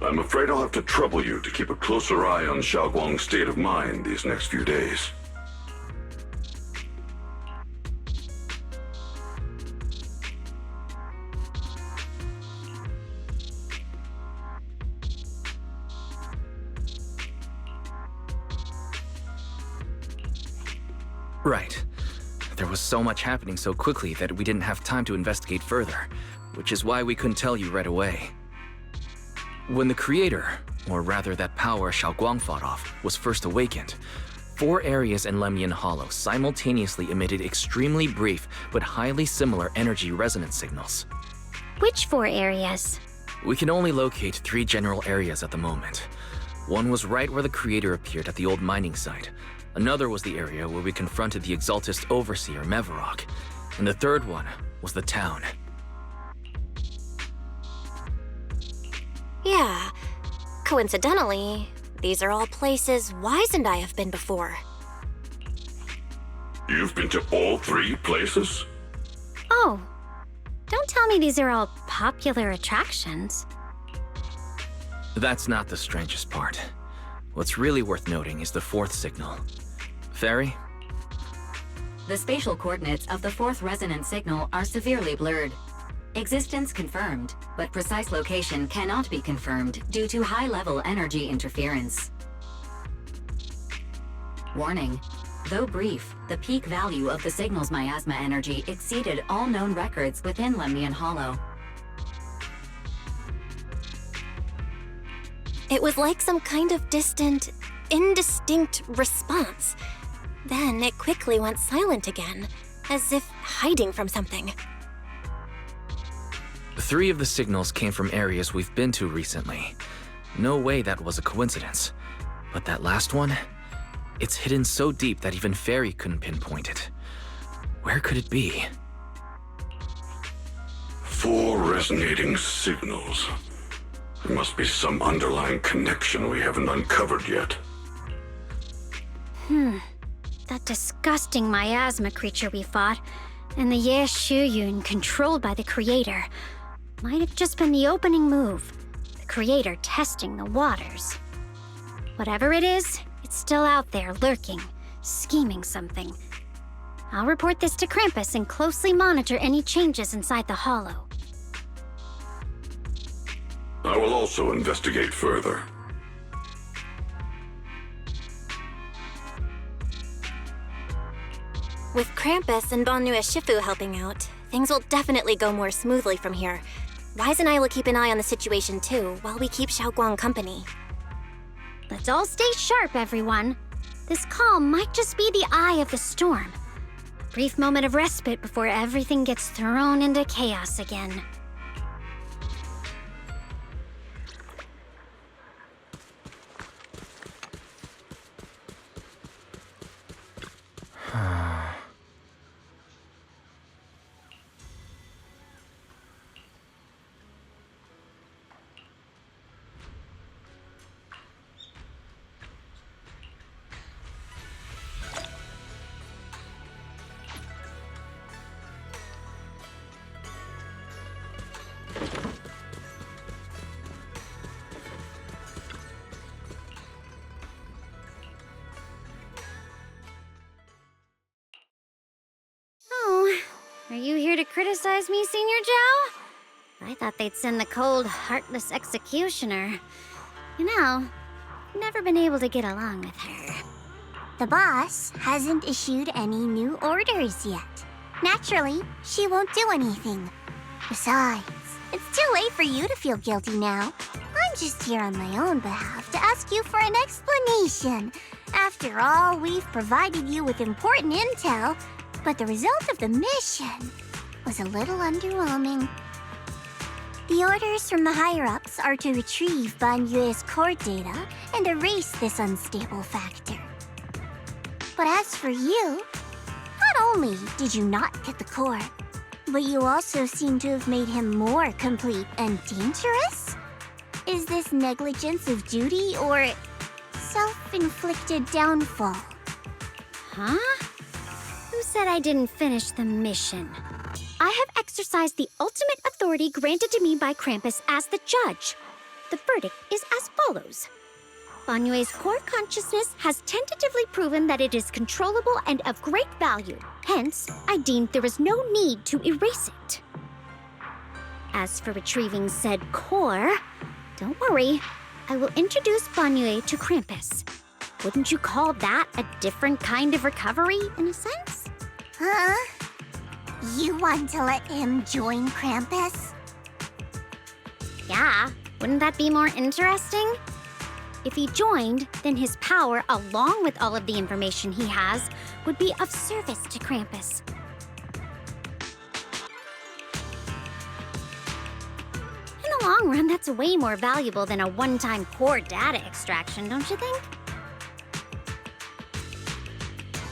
I'm afraid I'll have to trouble you to keep a closer eye on Xiaoguang's state of mind these next few days. Right. There was so much happening so quickly that we didn't have time to investigate further, which is why we couldn't tell you right away. When the Creator, or rather that power Xiaoguang fought off, was first awakened, 4 areas in Lemnian Hollow simultaneously emitted extremely brief but highly similar energy resonance signals. Which 4 areas? We can only locate 3 general areas at the moment. One was right where the Creator appeared at the old mining site. Another was the area where we confronted the Exaltist Overseer, Mevarok. And the third one was the town. Yeah. Coincidentally, these are all places Wise and I have been before. You've been to all 3 places? Oh, don't tell me these are all popular attractions. That's not the strangest part. What's really worth noting is the 4th signal. Fairy? The spatial coordinates of the 4th resonance signal are severely blurred. Existence confirmed, but precise location cannot be confirmed due to high-level energy interference. Warning. Though brief, the peak value of the signal's miasma energy exceeded all known records within Lemnian Hollow. It was like some kind of distant, indistinct response. Then it quickly went silent again, as if hiding from something. 3 of the signals came from areas we've been to recently. No way that was a coincidence. But that last one? It's hidden so deep that even Fairy couldn't pinpoint it. Where could it be? 4 resonating signals. There must be some underlying connection we haven't uncovered yet. That disgusting miasma creature we fought, and the Ye Shuyun controlled by the Creator, might have just been the opening move. The Creator testing the waters. Whatever it is, it's still out there lurking, scheming something. I'll report this to Krampus and closely monitor any changes inside the hollow. I will also investigate further. With Krampus and Bonnue Shifu helping out, things will definitely go more smoothly from here. Wise and I will keep an eye on the situation too, while we keep Xiaoguang company. Let's all stay sharp, everyone. This calm might just be the eye of the storm. A brief moment of respite before everything gets thrown into chaos again. Are you here to criticize me, Senior Zhao? I thought they'd send the cold, heartless executioner. You know, never been able to get along with her. The boss hasn't issued any new orders yet. Naturally, she won't do anything. Besides, it's too late for you to feel guilty now. I'm just here on my own behalf to ask you for an explanation. After all, we've provided you with important intel, but the result of the mission was a little underwhelming. The orders from the higher-ups are to retrieve Banyue's core data and erase this unstable factor. But as for you, not only did you not get the core, but you also seem to have made him more complete and dangerous? Is this negligence of duty or self-inflicted downfall? Huh? Who said I didn't finish the mission? I have exercised the ultimate authority granted to me by Krampus as the judge. The verdict is as follows. Banyue's core consciousness has tentatively proven that it is controllable and of great value. Hence, I deemed there is no need to erase it. As for retrieving said core, don't worry. I will introduce Banyue to Krampus. Wouldn't you call that a different kind of recovery, in a sense? Huh? You want to let him join Krampus? Yeah, wouldn't that be more interesting? If he joined, then his power, along with all of the information he has, would be of service to Krampus. In the long run, that's way more valuable than a one-time core data extraction, don't you think?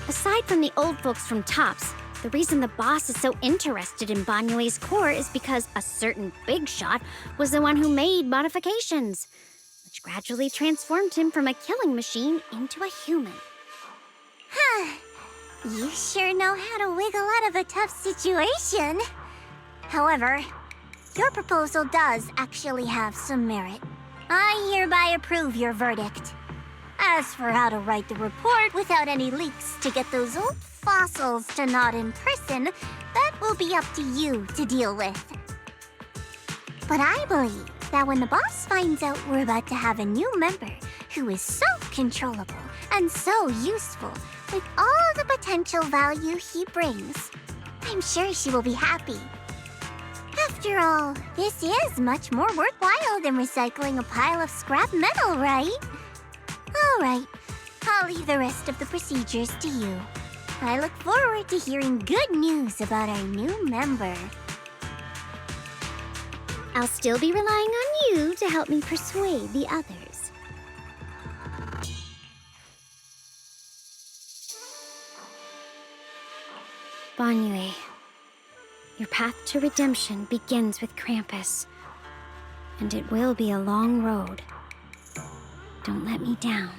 Aside from the old folks from TOPS, the reason the boss is so interested in Banyue's core is because a certain big shot was the one who made modifications, which gradually transformed him from a killing machine into a human. Huh. You sure know how to wiggle out of a tough situation. However, your proposal does actually have some merit. I hereby approve your verdict. As for how to write the report without any leaks to get those old fossils to nod in person, that will be up to you to deal with. But I believe that when the boss finds out we're about to have a new member who is so controllable and so useful with all the potential value he brings, I'm sure she will be happy. After all, this is much more worthwhile than recycling a pile of scrap metal, right? All right, I'll leave the rest of the procedures to you. I look forward to hearing good news about our new member. I'll still be relying on you to help me persuade the others. Banyue, your path to redemption begins with Krampus, and it will be a long road. Don't let me down.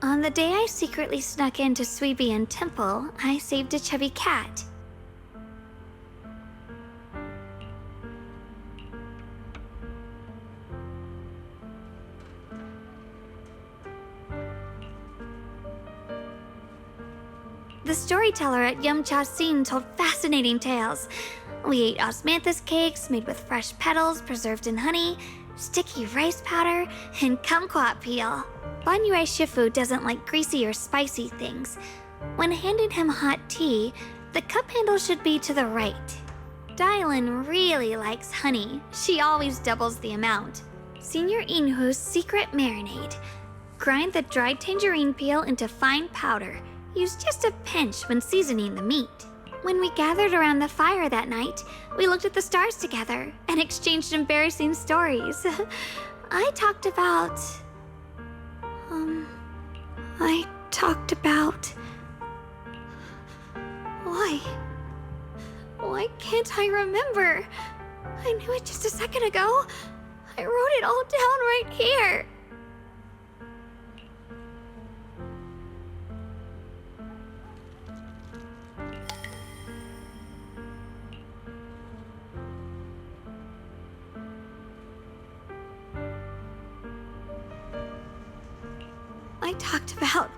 On the day I secretly snuck into Suibian Temple, I saved a chubby cat. The storyteller at Yumcha Scene told fascinating tales. We ate osmanthus cakes made with fresh petals preserved in honey, sticky rice powder, and kumquat peel. Banyue Shifu doesn't like greasy or spicy things. When handing him hot tea, the cup handle should be to the right. Dylan really likes honey. She always doubles the amount. Senior Inhu's secret marinade. Grind the dried tangerine peel into fine powder. Use just a pinch when seasoning the meat. When we gathered around the fire that night, we looked at the stars together and exchanged embarrassing stories. I talked about... Why can't I remember? I knew it just a second ago. I wrote it all down right here. I talked about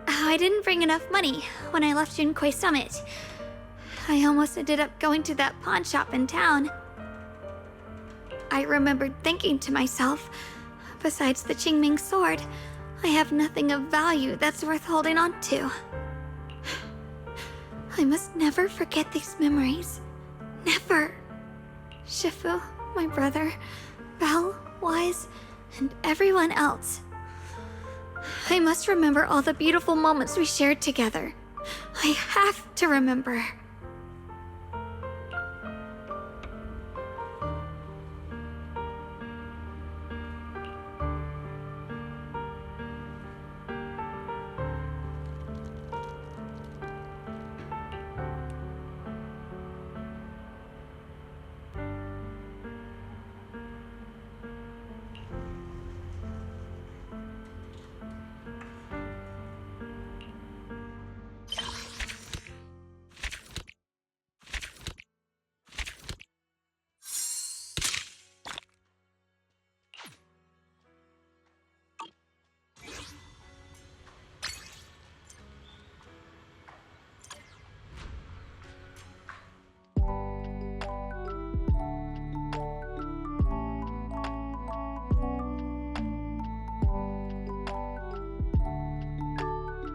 how I didn't bring enough money when I left Junkoi Summit. I almost ended up going to that pawn shop in town. I remembered thinking to myself, besides the Qingming sword, I have nothing of value that's worth holding on to. I must never forget these memories. Never. Shifu, my brother, Belle, Wise, and everyone else. I must remember all the beautiful moments we shared together. I have to remember.